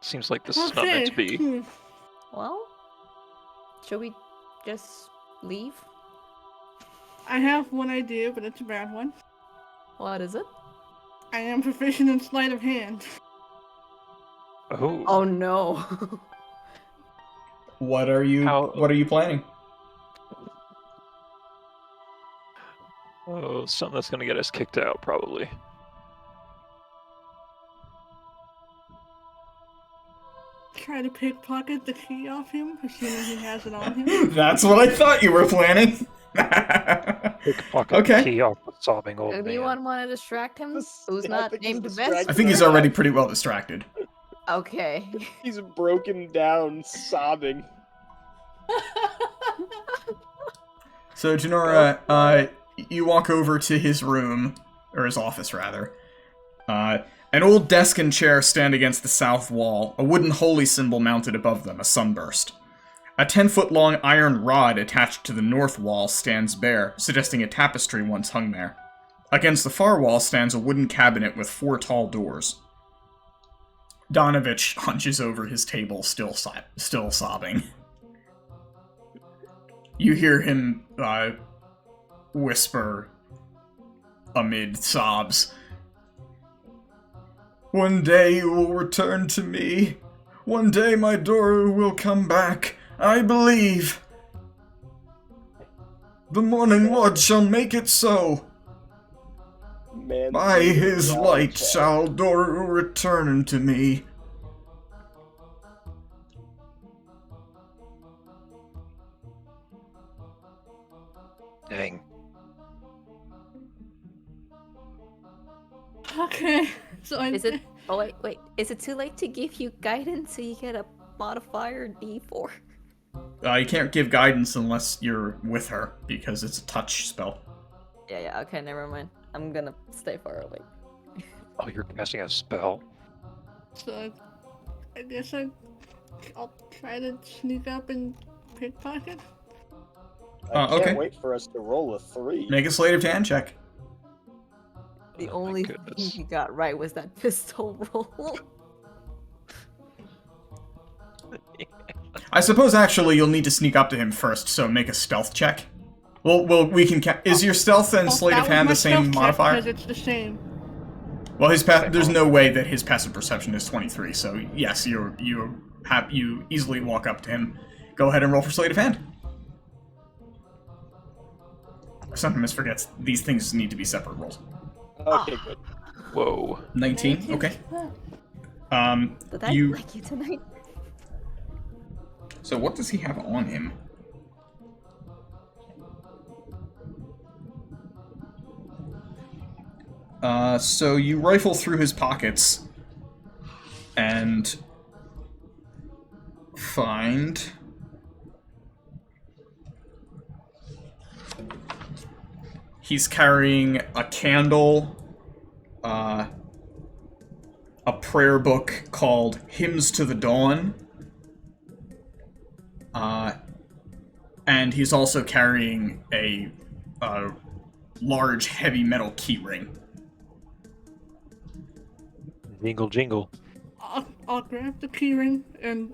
[SPEAKER 2] Seems like this is not meant to be.
[SPEAKER 3] Well, should we just leave?
[SPEAKER 5] I have one idea, but it's a bad one.
[SPEAKER 3] What is it?
[SPEAKER 5] I am proficient in sleight of hand.
[SPEAKER 2] Oh.
[SPEAKER 3] Oh no.
[SPEAKER 1] What are you planning?
[SPEAKER 2] Oh, something that's gonna get us kicked out, probably.
[SPEAKER 5] Try to pickpocket the key off him, assuming he has it on him.
[SPEAKER 1] That's what I thought you were planning.
[SPEAKER 2] Pickpocket
[SPEAKER 1] Okay.
[SPEAKER 2] key off the sobbing old
[SPEAKER 3] Anyone
[SPEAKER 2] man.
[SPEAKER 3] want to distract him?
[SPEAKER 4] This-
[SPEAKER 3] Who's
[SPEAKER 4] I
[SPEAKER 3] not
[SPEAKER 4] think he's
[SPEAKER 3] named
[SPEAKER 4] distracted.
[SPEAKER 3] Best?
[SPEAKER 1] I think he's already pretty well distracted.
[SPEAKER 3] Okay.
[SPEAKER 4] He's broken down, sobbing.
[SPEAKER 1] So, Janora, you walk over to his room, or his office, rather. An old desk and chair stand against the south wall, a wooden holy symbol mounted above them, a sunburst. A 10-foot-long iron rod attached to the north wall stands bare, suggesting a tapestry once hung there. Against the far wall stands a wooden cabinet with 4 tall doors. Donovich hunches over his table, still sobbing. You hear him whisper amid sobs. One day you will return to me. One day my daughter will come back. I believe. The morning Lord shall make it so.
[SPEAKER 4] Man,
[SPEAKER 1] By his light shall Doru return to me.
[SPEAKER 2] Dang.
[SPEAKER 5] Okay. So
[SPEAKER 3] Is it? Oh wait. Is it too late to give you guidance so you get a modifier D4?
[SPEAKER 1] You can't give guidance unless you're with her, because it's a touch spell.
[SPEAKER 3] Yeah. Okay, never mind. I'm gonna stay far away.
[SPEAKER 2] Oh, you're casting a spell.
[SPEAKER 5] So I guess I'll try to sneak up and pickpocket.
[SPEAKER 4] I can't
[SPEAKER 1] okay.
[SPEAKER 4] wait for us to roll a 3.
[SPEAKER 1] Make a sleight of hand check.
[SPEAKER 3] The
[SPEAKER 2] Oh my
[SPEAKER 3] only thing
[SPEAKER 2] goodness.
[SPEAKER 3] you got right was that pistol roll.
[SPEAKER 1] I suppose actually you'll need to sneak up to him first, so make a stealth check. Well, we can. Is your stealth and sleight of hand the same modifier?
[SPEAKER 5] Because it's the same.
[SPEAKER 1] Well, there's no way that his passive perception is 23. So yes, you easily walk up to him. Go ahead and roll for sleight of hand. Sometimes forgets these things need to be separate rolls.
[SPEAKER 4] Okay, good.
[SPEAKER 2] Whoa.
[SPEAKER 1] 19. Okay.
[SPEAKER 3] Did I
[SPEAKER 1] You.
[SPEAKER 3] like you tonight?
[SPEAKER 1] So what does he have on him? So you rifle through his pockets and find he's carrying a candle, a prayer book called Hymns to the Dawn, and he's also carrying a large heavy metal keyring.
[SPEAKER 2] Jingle, jingle.
[SPEAKER 5] I'll grab the keyring and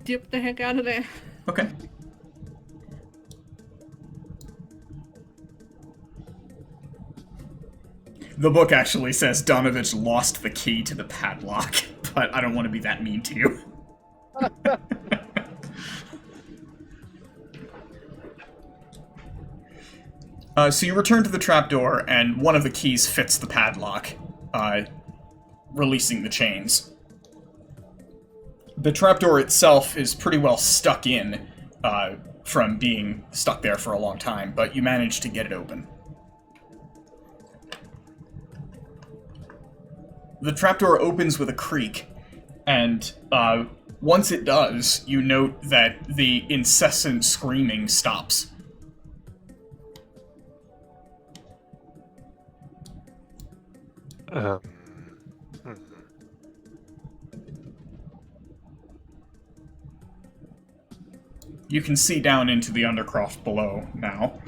[SPEAKER 5] dip the heck out of there.
[SPEAKER 1] Okay. The book actually says Donovich lost the key to the padlock, but I don't want to be that mean to you. So you return to the trapdoor, and one of the keys fits the padlock, releasing the chains. The trapdoor itself is pretty well stuck in from being stuck there for a long time, but you manage to get it open. The trapdoor opens with a creak, and once it does, you note that the incessant screaming stops.
[SPEAKER 2] Hmm.
[SPEAKER 1] You can see down into the undercroft below now.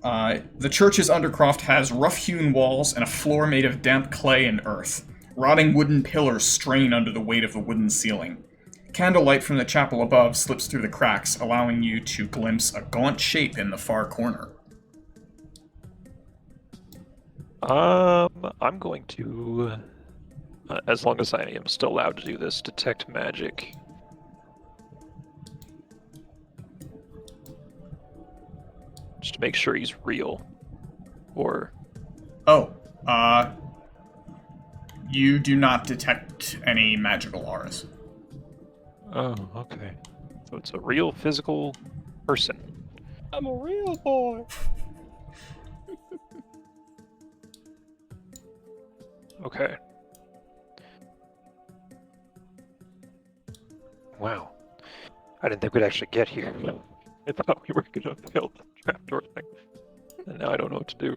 [SPEAKER 1] The church's undercroft has rough-hewn walls and a floor made of damp clay and earth. Rotting wooden pillars strain under the weight of the wooden ceiling. Candlelight from the chapel above slips through the cracks, allowing you to glimpse a gaunt shape in the far corner.
[SPEAKER 2] I'm going to, as long as I am still allowed to do this, detect magic. Just to make sure he's real. Or...
[SPEAKER 1] Oh, you do not detect any magical auras.
[SPEAKER 2] Oh, okay. So it's a real physical person.
[SPEAKER 4] I'm a real boy.
[SPEAKER 2] Okay. Wow. I didn't think we'd actually get here. I thought we were gonna build the trapdoor thing. And now I don't know what to do.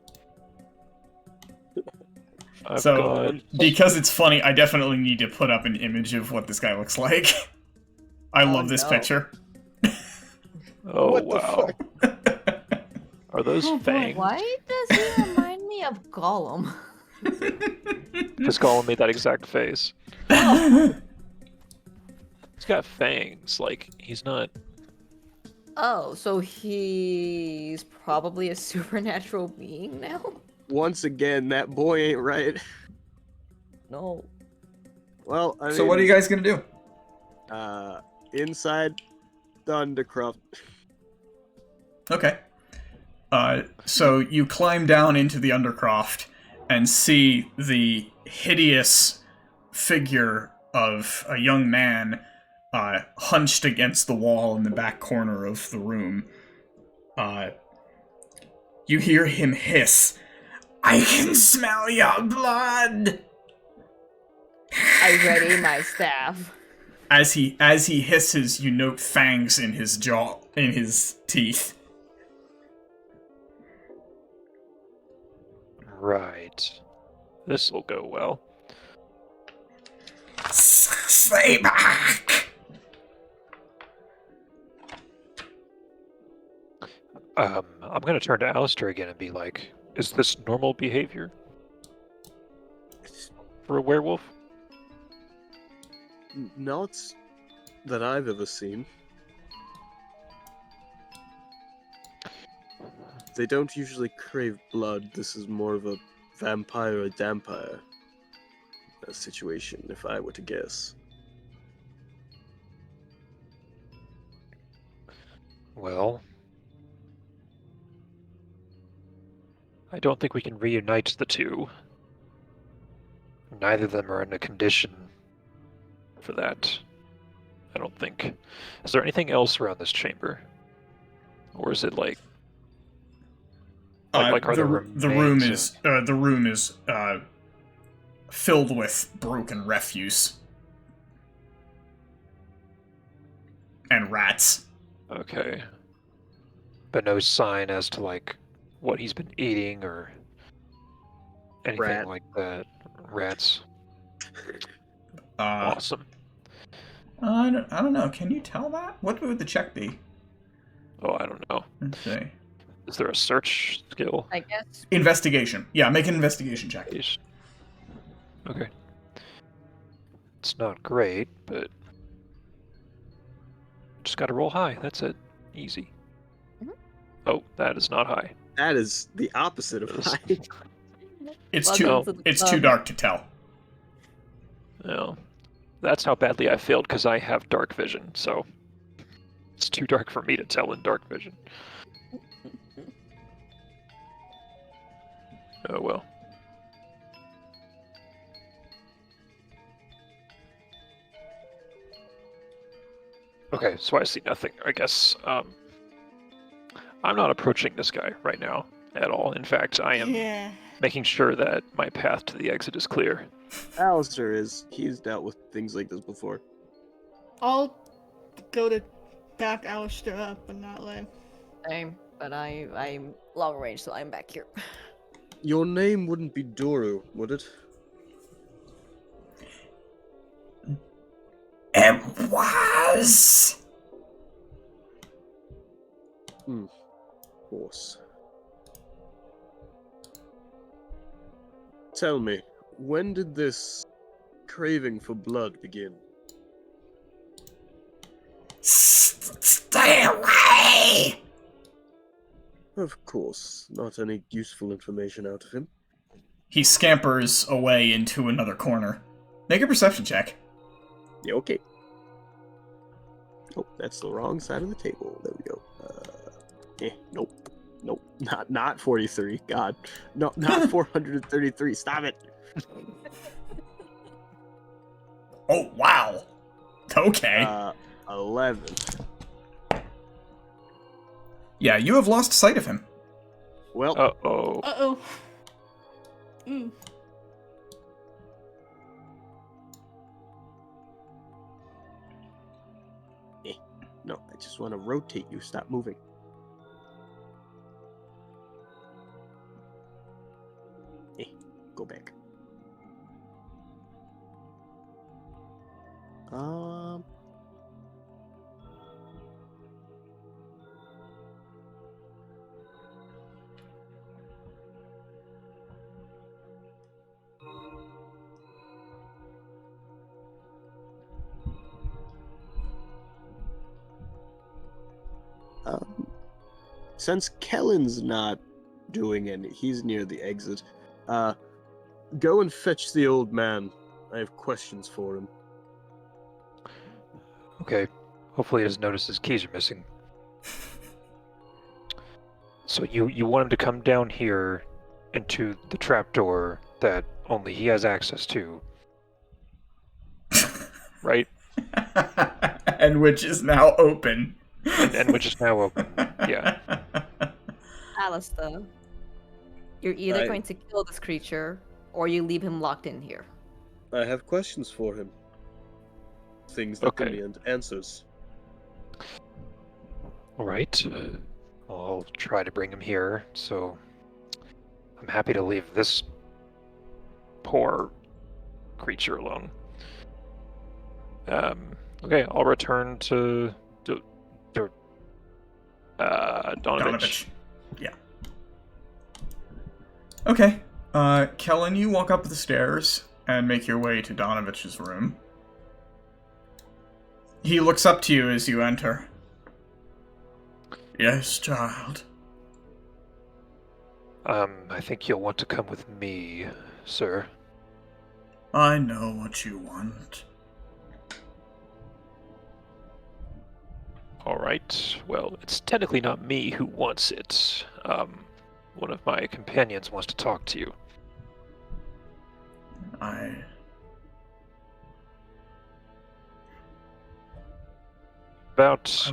[SPEAKER 1] Because it's funny, I definitely need to put up an image of what this guy looks like. I love this picture.
[SPEAKER 2] Oh,
[SPEAKER 4] What the
[SPEAKER 2] wow. Are those
[SPEAKER 5] Oh, boy.
[SPEAKER 2] fangs?
[SPEAKER 3] Why does he remind me of Gollum?
[SPEAKER 2] Just Gollum made that exact face.
[SPEAKER 3] Oh,
[SPEAKER 2] He's got fangs. Like, he's not...
[SPEAKER 3] Oh, so he's probably a supernatural being now?
[SPEAKER 4] Once again, that boy ain't right.
[SPEAKER 3] No.
[SPEAKER 4] Well, I mean,
[SPEAKER 1] So what are you guys gonna do?
[SPEAKER 4] inside the Undercroft.
[SPEAKER 1] Okay. So you climb down into the Undercroft and see the hideous figure of a young man hunched against the wall in the back corner of the room. You hear him hiss, "I can smell your blood!"
[SPEAKER 3] I ready my staff.
[SPEAKER 1] As he hisses, you note fangs in his jaw, in his teeth.
[SPEAKER 2] Right. This will go well.
[SPEAKER 1] Stay back!
[SPEAKER 2] I'm gonna turn to Alistair again and be like, is this normal behavior for a werewolf?
[SPEAKER 4] Not that I've ever seen. They don't usually crave blood. This is more of a vampire or dampire situation, if I were to guess.
[SPEAKER 2] Well, I don't think we can reunite the two. Neither of them are in a condition for that. I don't think. Is there anything else around this chamber? Or is it like are
[SPEAKER 1] The room
[SPEAKER 2] remains
[SPEAKER 1] is filled with broken refuse and rats.
[SPEAKER 2] okay. But no sign as to like what he's been eating or anything
[SPEAKER 4] Rat.
[SPEAKER 2] like that. Rats.
[SPEAKER 1] Uh,
[SPEAKER 2] Awesome.
[SPEAKER 1] I don't know. Can you tell that? What would the check be?
[SPEAKER 2] Oh, I don't know.
[SPEAKER 1] Let's see.
[SPEAKER 2] Is there a search skill?
[SPEAKER 3] I guess.
[SPEAKER 1] Investigation. Yeah, make an investigation check.
[SPEAKER 2] Okay. It's not great, but just gotta roll high. That's it. Easy.
[SPEAKER 3] Mhm.
[SPEAKER 2] Oh, that is not high.
[SPEAKER 4] That is the opposite of high.
[SPEAKER 1] It's
[SPEAKER 3] Welcome
[SPEAKER 1] too
[SPEAKER 3] to the
[SPEAKER 1] it's
[SPEAKER 3] club.
[SPEAKER 1] too dark to tell.
[SPEAKER 2] No. That's how badly I failed because I have dark vision, so it's too dark for me to tell in dark vision. Oh well. Okay, so I see nothing. I guess I'm not approaching this guy right now at all. In fact, I am
[SPEAKER 5] Yeah.
[SPEAKER 2] making sure that my path to the exit is clear.
[SPEAKER 4] Alistair is. He's dealt with things like this before.
[SPEAKER 5] I'll go to back Alistair up, but not like.
[SPEAKER 3] Same, but I'm long range, so I'm back here.
[SPEAKER 4] Your name wouldn't be Doru, would it?
[SPEAKER 1] It was.
[SPEAKER 4] Of course. Tell me, when did this craving for blood begin?
[SPEAKER 1] Stay away!
[SPEAKER 4] Of course, not any useful information out of him.
[SPEAKER 1] He scampers away into another corner. Make a perception check.
[SPEAKER 4] Yeah, okay. Oh, that's the wrong side of the table. There we go. Nope. Nope. Not 43. God. No, not 433. Stop it.
[SPEAKER 1] Oh, wow. Okay.
[SPEAKER 4] 11.
[SPEAKER 1] Yeah, you have lost sight of him.
[SPEAKER 4] Well,
[SPEAKER 2] Uh-oh.
[SPEAKER 5] Uh-oh. Mm.
[SPEAKER 4] no, I just want to rotate you. Stop moving. Go back. since Kellen's not doing any, he's near the exit. Go and fetch the old man. I have questions for him.
[SPEAKER 2] Okay. Hopefully he doesn't notice his keys are missing. So you want him to come down here into the trapdoor that only he has access to, right?
[SPEAKER 1] And which is now open.
[SPEAKER 2] And which is now open. Yeah.
[SPEAKER 3] Alistair, you're either going to kill this creature or you leave him locked in here.
[SPEAKER 4] I have questions for him. Things that demand answers.
[SPEAKER 2] All right. I'll try to bring him here. So I'm happy to leave this poor creature alone. Okay, I'll return to Donovich.
[SPEAKER 1] Yeah. Okay. Kellen, you walk up the stairs and make your way to Donovich's room. He looks up to you as you enter. Yes, child.
[SPEAKER 2] I think you'll want to come with me, sir.
[SPEAKER 1] I know what you want.
[SPEAKER 2] All right. Well, it's technically not me who wants it. One of my companions wants to talk to you.
[SPEAKER 1] I've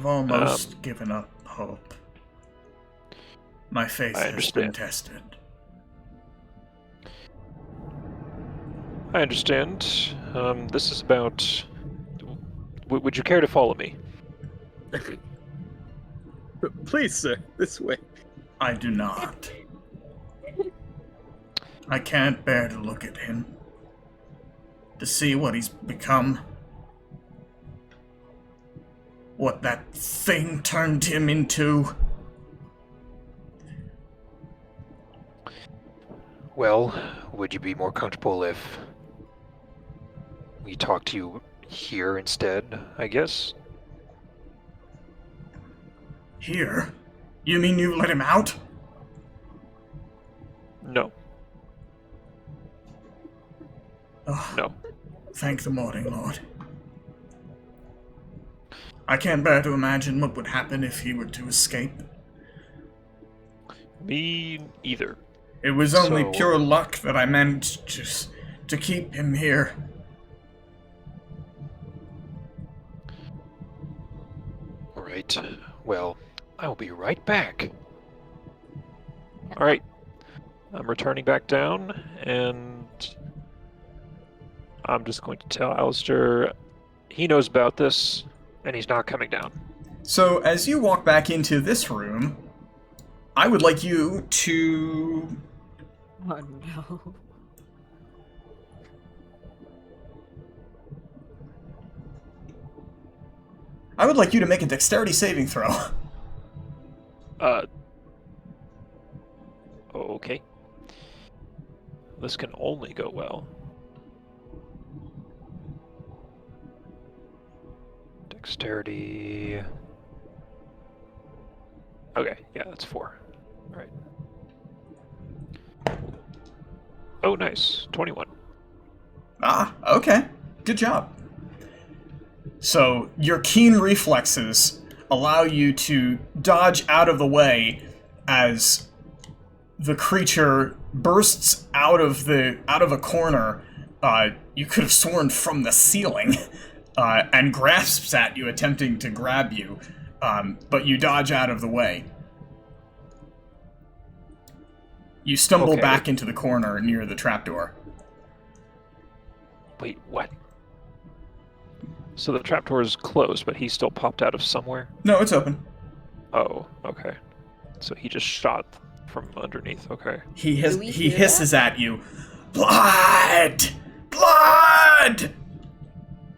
[SPEAKER 1] almost given up hope. My faith has been tested.
[SPEAKER 2] I understand. This is about... would you care to follow me?
[SPEAKER 4] Please, sir, this way.
[SPEAKER 1] I do not. I can't bear to look at him. To see what he's become. What that thing turned him into.
[SPEAKER 2] Well, would you be more comfortable if we talk to you here instead, I guess?
[SPEAKER 1] Here? You mean you let him out?
[SPEAKER 2] No.
[SPEAKER 1] Oh,
[SPEAKER 2] No.
[SPEAKER 1] thank the Morning Lord. I can't bear to imagine what would happen if he were to escape.
[SPEAKER 2] Me either.
[SPEAKER 1] It was only pure luck that I managed to keep him here.
[SPEAKER 2] All right. Well, I'll be right back. All right. I'm returning back down, and I'm just going to tell Alistair he knows about this, and he's not coming down.
[SPEAKER 1] So, as you walk back into this room, I would like you to...
[SPEAKER 3] Oh no.
[SPEAKER 1] I would like you to make a dexterity saving throw.
[SPEAKER 2] Okay. This can only go well. Dexterity... Okay, yeah, that's 4. All right. Oh, nice. 21.
[SPEAKER 1] Ah, okay. Good job. So, your keen reflexes allow you to dodge out of the way as the creature bursts out of a corner, you could have sworn from the ceiling, and grasps at you, attempting to grab you, but you dodge out of the way. You stumble back into the corner near the trapdoor.
[SPEAKER 2] Wait, what? So the trapdoor is closed, but he still popped out of somewhere?
[SPEAKER 1] No, it's open.
[SPEAKER 2] Oh, okay. So he just shot from underneath, okay.
[SPEAKER 1] He hisses at you. Blood! Blood!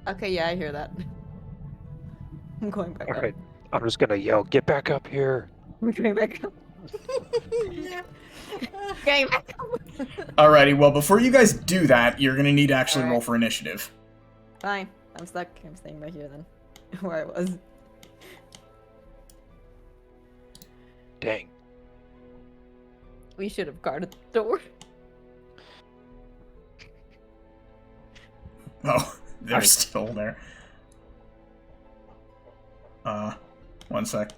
[SPEAKER 3] Okay, yeah, I hear that. I'm going back up.
[SPEAKER 2] Alright, I'm just gonna yell, get back up here!
[SPEAKER 3] I'm going back up.
[SPEAKER 5] Yeah.
[SPEAKER 3] Going back up.
[SPEAKER 1] Alrighty, well, before you guys do that, you're gonna need to actually roll for initiative.
[SPEAKER 3] Fine. I'm stuck. I'm staying right here then. Where I was.
[SPEAKER 2] dang.
[SPEAKER 3] We should have guarded the door.
[SPEAKER 1] Oh, they're still there. One sec.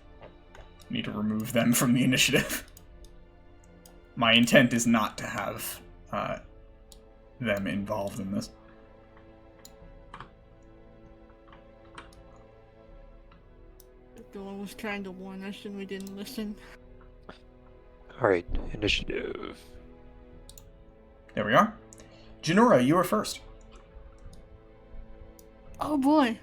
[SPEAKER 1] Need to remove them from the initiative. My intent is not to have them involved in this.
[SPEAKER 5] The one was trying to warn us and we didn't listen.
[SPEAKER 2] Alright, initiative.
[SPEAKER 1] There we are. Janora, you are first.
[SPEAKER 5] Oh boy.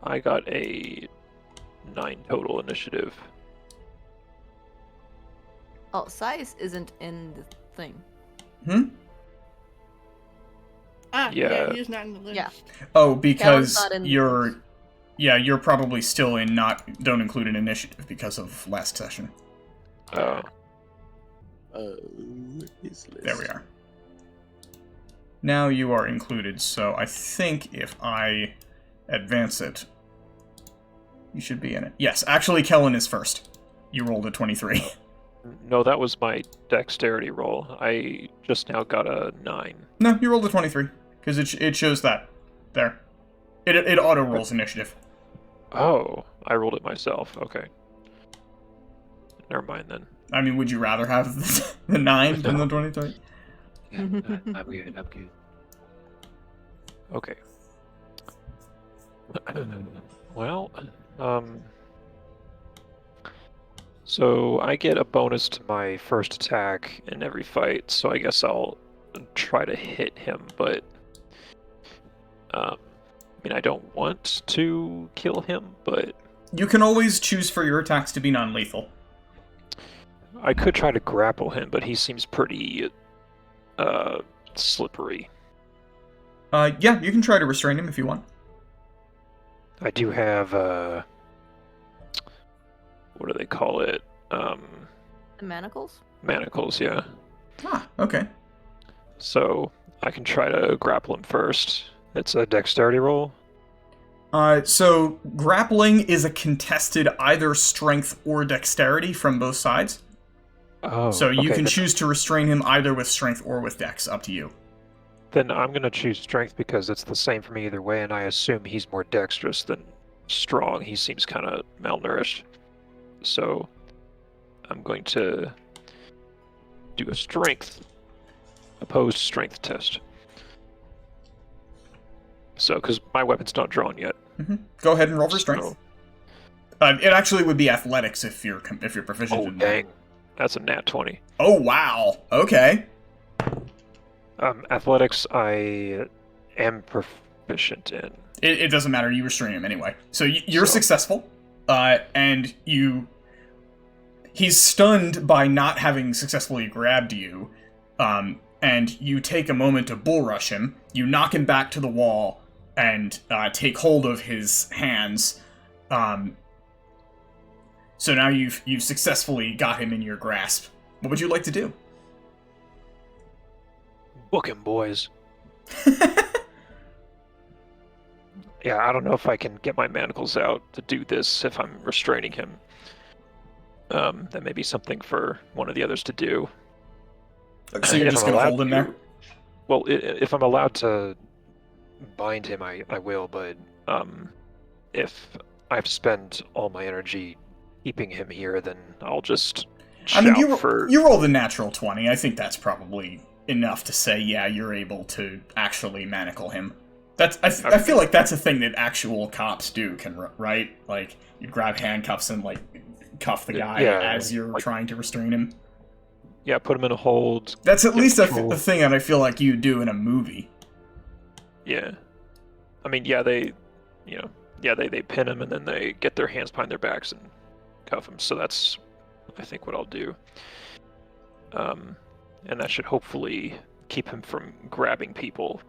[SPEAKER 2] I got a 9 total initiative.
[SPEAKER 3] Oh, size isn't in the thing.
[SPEAKER 5] Yeah,
[SPEAKER 2] Yeah.
[SPEAKER 5] he's not in the list.
[SPEAKER 3] Yeah.
[SPEAKER 1] Oh, because
[SPEAKER 3] not in the
[SPEAKER 1] you're...
[SPEAKER 3] list.
[SPEAKER 1] Yeah, you're probably still in don't include an initiative because of last session.
[SPEAKER 2] Oh.
[SPEAKER 1] There we are. Now you are included, so I think if I advance it, you should be in it. Yes, actually, Kellen is first. You rolled a 23.
[SPEAKER 2] No, that was my dexterity roll. I just now got a 9.
[SPEAKER 1] No, you rolled a 23, because it shows that. There. It auto-rolls initiative.
[SPEAKER 2] Oh, I rolled it myself. Okay. Never mind then.
[SPEAKER 1] I mean, would you rather have the 9 than the 23?
[SPEAKER 2] I'm good. I'm good. Okay. Well, so I get a bonus to my first attack in every fight, so I guess I'll try to hit him, but I mean, I don't want to kill him, but
[SPEAKER 1] You can always choose for your attacks to be non-lethal.
[SPEAKER 2] I could try to grapple him, but he seems pretty slippery.
[SPEAKER 1] Yeah, you can try to restrain him if you want.
[SPEAKER 2] I do have what do they call it?
[SPEAKER 3] The manacles?
[SPEAKER 2] Manacles, yeah.
[SPEAKER 1] Ah, okay.
[SPEAKER 2] So I can try to grapple him first. It's a dexterity roll.
[SPEAKER 1] So grappling is a contested either strength or dexterity from both sides.
[SPEAKER 2] Oh,
[SPEAKER 1] So you
[SPEAKER 2] okay,
[SPEAKER 1] can
[SPEAKER 2] then,
[SPEAKER 1] choose to restrain him either with strength or with dex, up to you.
[SPEAKER 2] Then I'm gonna choose strength because it's the same for me either way, and I assume he's more dexterous than strong. He seems kind of malnourished. So I'm going to do a opposed strength test. So, because my weapon's not drawn yet.
[SPEAKER 1] Go ahead and roll for strength. It actually would be athletics if you're proficient
[SPEAKER 2] Oh,
[SPEAKER 1] in that.
[SPEAKER 2] dang. That's a nat 20.
[SPEAKER 1] Oh, wow. Okay.
[SPEAKER 2] Athletics, I am proficient in.
[SPEAKER 1] It doesn't matter. You restrain him anyway. So you're successful, and he's stunned by not having successfully grabbed you, and you take a moment to bull rush him. You knock him back to the wall and take hold of his hands. So now you've successfully got him in your grasp. What would you like to do?
[SPEAKER 2] Book him, boys. Yeah, I don't know if I can get my manacles out to do this if I'm restraining him. That may be something for one of the others to do.
[SPEAKER 1] So you're
[SPEAKER 2] If
[SPEAKER 1] just
[SPEAKER 2] I'm
[SPEAKER 1] going to
[SPEAKER 2] allowed
[SPEAKER 1] hold him
[SPEAKER 2] to-
[SPEAKER 1] there?
[SPEAKER 2] Well, if I'm allowed to bind him, I will, but if I have to spend all my energy keeping him here, then I'll just shout
[SPEAKER 1] you rolled a natural 20. I think that's probably enough to say, yeah, you're able to actually manacle him. I feel like that's a thing that actual cops do, right? Like, you grab handcuffs and, like, cuff the guy as you're trying to restrain him.
[SPEAKER 2] Yeah, put him in a hold.
[SPEAKER 1] That's at least a
[SPEAKER 2] control.
[SPEAKER 1] thing that I feel like you do in a movie.
[SPEAKER 2] Yeah. I mean, yeah, they pin him and then they get their hands behind their backs and cuff him. So that's, I think, what I'll do. And that should hopefully keep him from grabbing people.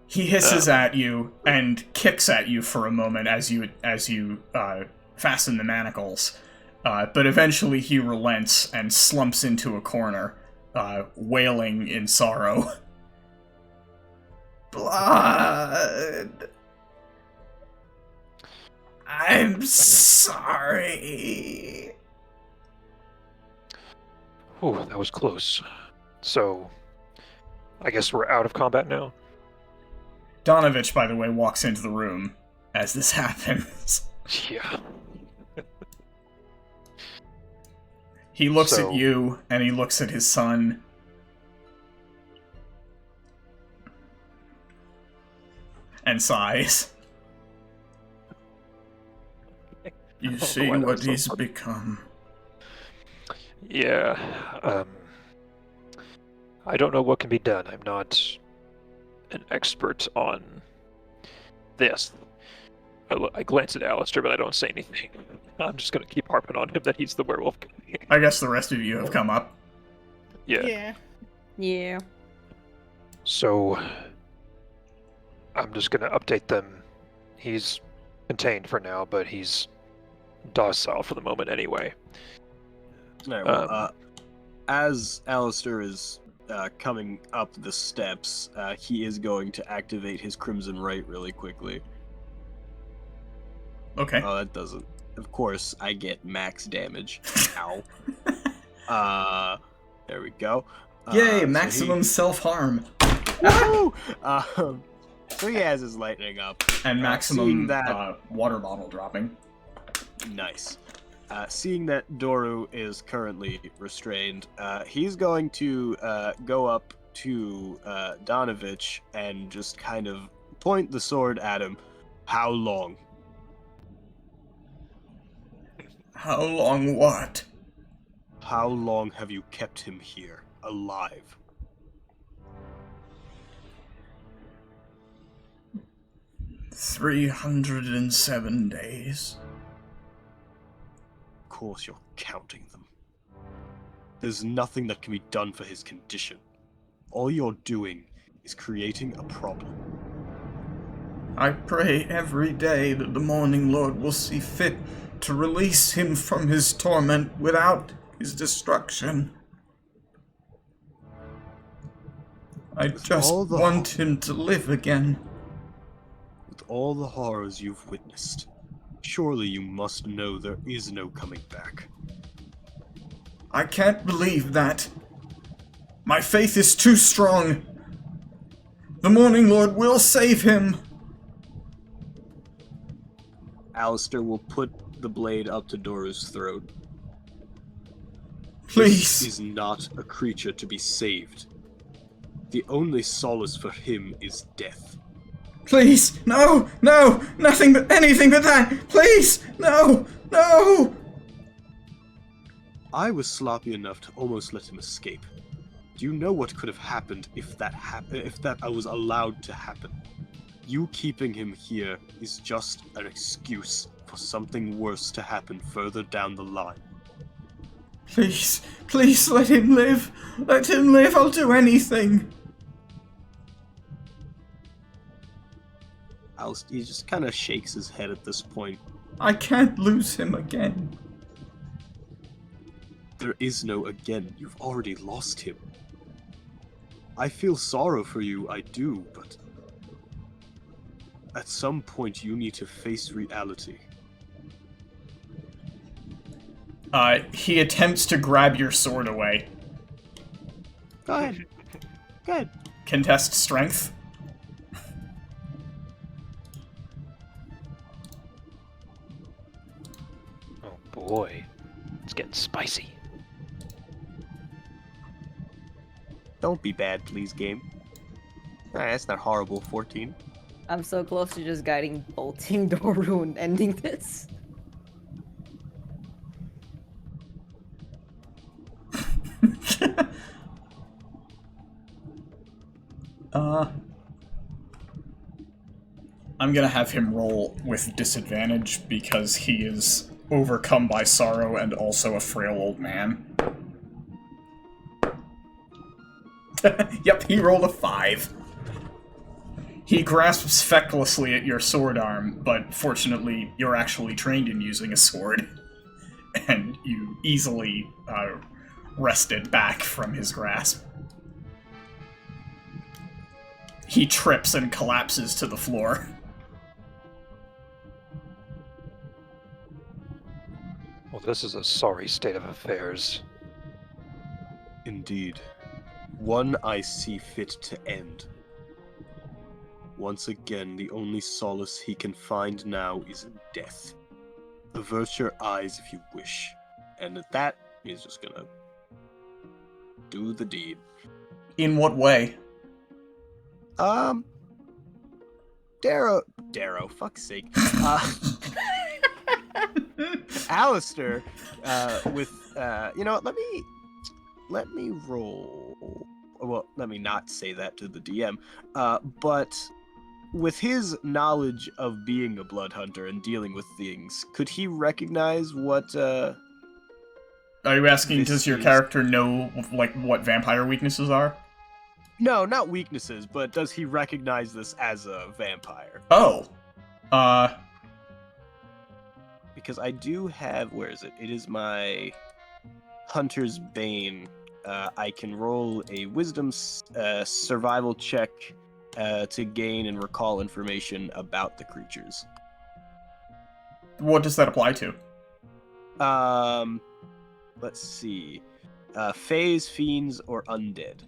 [SPEAKER 1] He hisses at you and kicks at you for a moment as you fasten the manacles. But eventually he relents and slumps into a corner, wailing in sorrow. blood. I'm sorry.
[SPEAKER 2] Oh, that was close. So, I guess we're out of combat now?
[SPEAKER 1] Donovich, by the way, walks into the room as this happens.
[SPEAKER 2] Yeah.
[SPEAKER 1] He looks
[SPEAKER 2] So-
[SPEAKER 1] at you, and he looks at his son. And sighs. You see
[SPEAKER 2] why that
[SPEAKER 1] what
[SPEAKER 2] was so
[SPEAKER 1] he's
[SPEAKER 2] funny.
[SPEAKER 1] become.
[SPEAKER 2] Yeah, I don't know what can be done. I'm not an expert on this. I glance at Alistair, but I don't say anything. I'm just gonna keep harping on him that he's the werewolf guy.
[SPEAKER 1] I guess the rest of you have come up.
[SPEAKER 2] Yeah.
[SPEAKER 3] Yeah.
[SPEAKER 2] So, I'm just gonna update them. He's contained for now, but he's docile for the moment anyway.
[SPEAKER 4] Alright, well, as Alistair is coming up the steps, he is going to activate his Crimson Right really quickly.
[SPEAKER 1] Okay.
[SPEAKER 4] Oh, that doesn't. Of course, I get max damage. Ow. There we go.
[SPEAKER 1] Yay,
[SPEAKER 4] so
[SPEAKER 1] maximum self-harm.
[SPEAKER 4] Woo! So he has his lightning up.
[SPEAKER 1] And
[SPEAKER 4] seeing
[SPEAKER 1] maximum
[SPEAKER 4] that-
[SPEAKER 1] water bottle dropping.
[SPEAKER 4] Nice. Seeing that Doru is currently restrained, he's going to go up to Donovich and just kind of point the sword at him. How long?
[SPEAKER 1] How long what?
[SPEAKER 4] How long have you kept him here, alive?
[SPEAKER 1] — 307 days.
[SPEAKER 4] Of course you're counting them. There's nothing that can be done for his condition. All you're doing is creating a problem.
[SPEAKER 1] I pray every day that the Morning Lord will see fit to release him from his torment without his destruction. I
[SPEAKER 4] With
[SPEAKER 1] just
[SPEAKER 4] all the-
[SPEAKER 1] want him to live again.
[SPEAKER 4] With all the horrors you've witnessed, surely you must know there is no coming back.
[SPEAKER 1] I can't believe that. My faith is too strong. The Morning Lord will save him.
[SPEAKER 4] Alistair will put the blade up to Doru's throat. This
[SPEAKER 1] Please.
[SPEAKER 4] is not a creature to be saved. The only solace for him is death.
[SPEAKER 1] Please. No. No. Nothing but anything but that. Please. No. No.
[SPEAKER 4] I was sloppy enough to almost let him escape. Do you know what could have happened if that I was allowed to happen? You keeping him here is just an excuse for something worse to happen further down the line.
[SPEAKER 1] Please. Please let him live. Let him live. I'll do anything.
[SPEAKER 4] He just kind of shakes his head at this point.
[SPEAKER 1] I can't lose him again.
[SPEAKER 4] There is no again. You've already lost him. I feel sorrow for you, I do, but at some point you need to face reality.
[SPEAKER 1] He attempts to grab your sword away.
[SPEAKER 4] Go ahead. Go ahead.
[SPEAKER 1] Contest strength.
[SPEAKER 2] Oh boy, it's getting spicy.
[SPEAKER 4] Don't be bad, please, game. Alright, that's not horrible. 14.
[SPEAKER 3] I'm so close to just guiding bolting Doru and ending this.
[SPEAKER 1] I'm gonna have him roll with disadvantage because he is overcome by sorrow and also a frail old man. Yep, he rolled a 5. He grasps fecklessly at your sword arm, but fortunately, you're actually trained in using a sword, and you easily wrest it back from his grasp. he trips and collapses to the floor.
[SPEAKER 2] Well, this is a sorry state of affairs.
[SPEAKER 4] Indeed. One I see fit to end. Once again, the only solace he can find now is in death. Avert your eyes if you wish. And at that, he's just gonna do the deed.
[SPEAKER 1] In what way?
[SPEAKER 4] Darrow, fuck's sake. Alistair, with, you know what, let me roll. Well, let me not say that to the DM. But with his knowledge of being a blood hunter and dealing with things, could he recognize what,
[SPEAKER 1] Are you asking, does your character know, like, what vampire weaknesses are?
[SPEAKER 4] No, not weaknesses, but does he recognize this as a vampire?
[SPEAKER 1] Oh.
[SPEAKER 4] Because I do have, where is it? It is my Hunter's Bane. I can roll a wisdom survival check to gain and recall information about the creatures.
[SPEAKER 1] What does that apply to?
[SPEAKER 4] Let's see. Fays, fiends, or undead.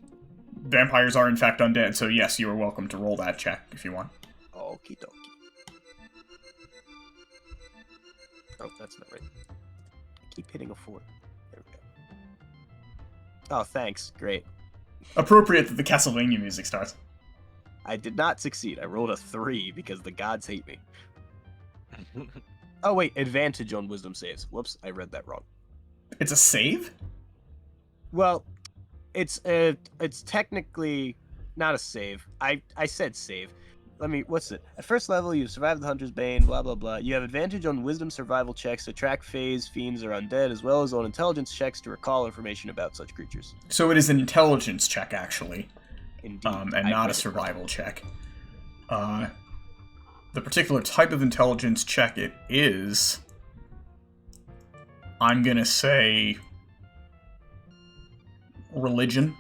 [SPEAKER 1] Vampires are in fact undead, so yes, you are welcome to roll that check if you want.
[SPEAKER 4] Okie dokie. Oh, that's not right. I keep hitting a 4. There we go. Oh, thanks. Great.
[SPEAKER 1] Appropriate that the Castlevania music starts.
[SPEAKER 4] I did not succeed. I rolled a 3 because the gods hate me. Oh, wait. Advantage on wisdom saves. Whoops, I read that wrong.
[SPEAKER 1] It's a save?
[SPEAKER 4] Well, it's technically not a save. I said save. What's it? At first level, you've survived the Hunter's Bane, blah, blah, blah. You have advantage on wisdom survival checks to track phase, fiends, or undead, as well as on intelligence checks to recall information about such creatures.
[SPEAKER 1] So it is an intelligence check, actually.
[SPEAKER 4] Indeed.
[SPEAKER 1] And not a survival check. The particular type of intelligence check it is... I'm gonna say... religion.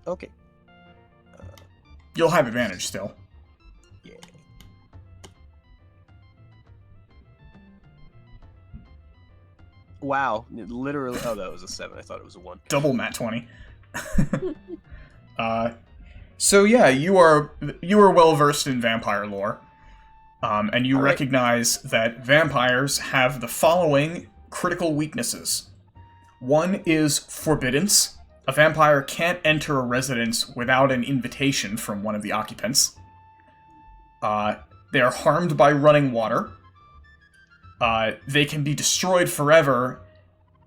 [SPEAKER 4] Okay.
[SPEAKER 1] You'll have advantage still.
[SPEAKER 4] Yeah. Wow. Literally. Oh, that was a 7. I thought it was a 1.
[SPEAKER 1] Double Nat 20. So yeah, you are well versed in vampire lore. And you recognize that vampires have the following critical weaknesses. One is forbiddance. A vampire can't enter a residence without an invitation from one of the occupants. They are harmed by running water. They can be destroyed forever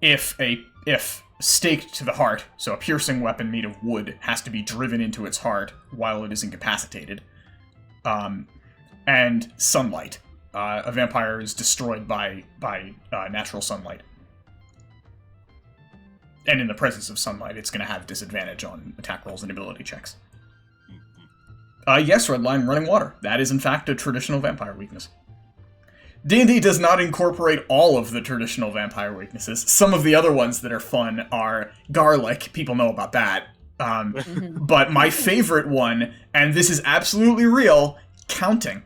[SPEAKER 1] if staked to the heart, so a piercing weapon made of wood has to be driven into its heart while it is incapacitated. And sunlight. A vampire is destroyed by natural sunlight. And in the presence of sunlight, it's going to have disadvantage on attack rolls and ability checks. Yes, Redline, running water. That is, in fact, a traditional vampire weakness. D&D does not incorporate all of the traditional vampire weaknesses. Some of the other ones that are fun are garlic. People know about that. But my favorite one, and this is absolutely real, counting.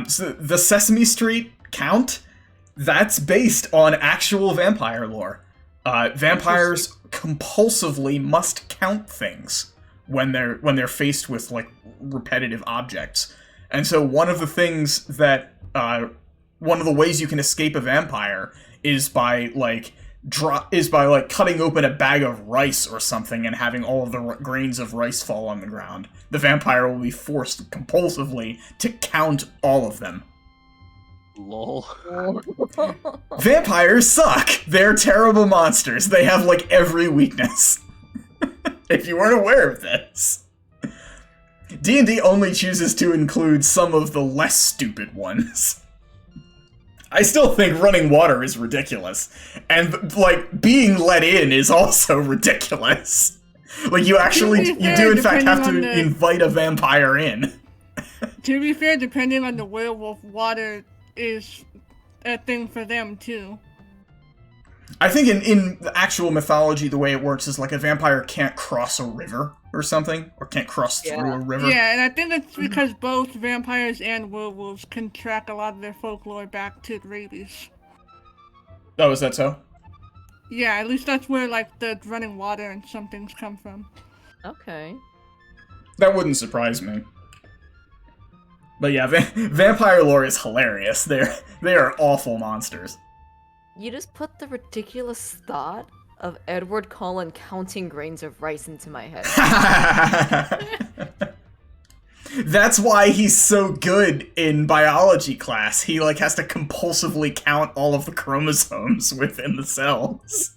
[SPEAKER 1] So the Sesame Street count, that's based on actual vampire lore. Vampires compulsively must count things when they're faced with like repetitive objects, and so one of the things that one of the ways you can escape a vampire is by cutting open a bag of rice or something and having all of the grains of rice fall on the ground. The vampire will be forced compulsively to count all of them.
[SPEAKER 4] Lol.
[SPEAKER 1] Vampires suck! They're terrible monsters. They have, like, every weakness. If you weren't aware of this. D&D only chooses to include some of the less stupid ones. I still think running water is ridiculous. And, like, being let in is also ridiculous. Like, you do in fact have to invite a vampire in.
[SPEAKER 5] To be fair, depending on the werewolf, water is a thing for them too.
[SPEAKER 1] I think in the actual mythology, the way it works is like a vampire can't cross a river or something, or can't cross through a river.
[SPEAKER 5] Yeah, and I think it's because both vampires and werewolves can track a lot of their folklore back to rabies.
[SPEAKER 1] Oh, is that so?
[SPEAKER 5] Yeah, at least that's where like the running water and some things come from.
[SPEAKER 3] Okay.
[SPEAKER 1] That wouldn't surprise me. But yeah, vampire lore is hilarious. They are awful monsters.
[SPEAKER 3] You just put the ridiculous thought of Edward Cullen counting grains of rice into my head.
[SPEAKER 1] That's why he's so good in biology class. He like has to compulsively count all of the chromosomes within the cells.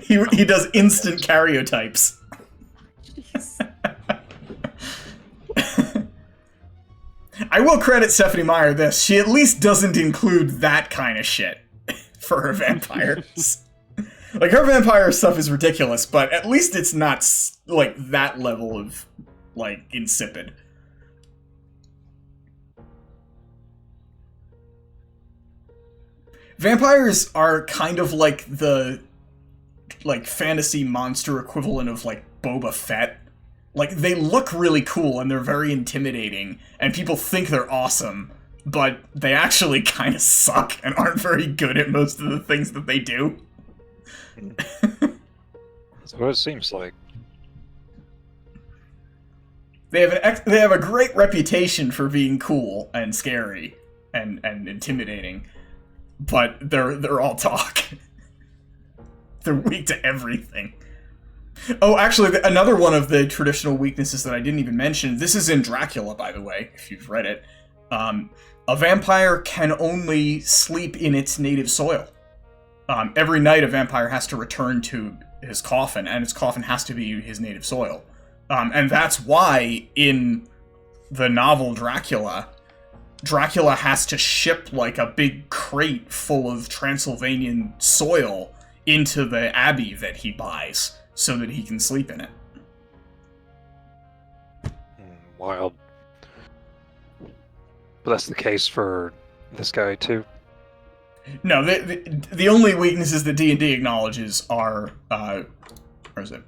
[SPEAKER 1] He does instant karyotypes.
[SPEAKER 3] Jeez.
[SPEAKER 1] I will credit Stephanie Meyer this. She at least doesn't include that kind of shit for her vampires. Like, her vampire stuff is ridiculous, but at least it's not, like, that level of, like, insipid. Vampires are kind of like the, like, fantasy monster equivalent of, like, Boba Fett. Like, they look really cool and they're very intimidating, and people think they're awesome, but they actually kind of suck and aren't very good at most of the things that they do.
[SPEAKER 2] That's what it seems like.
[SPEAKER 1] They have a great reputation for being cool and scary and intimidating, but they're all talk. They're weak to everything. Oh, actually, another one of the traditional weaknesses that I didn't even mention, this is in Dracula, by the way, if you've read it. A vampire can only sleep in its native soil. Every night a vampire has to return to his coffin, and his coffin has to be his native soil. And that's why in the novel Dracula has to ship like a big crate full of Transylvanian soil into the abbey that he buys so that he can sleep in it.
[SPEAKER 2] Wild. But that's the case for this guy too.
[SPEAKER 1] No, the only weaknesses that D&D acknowledges are, where is it?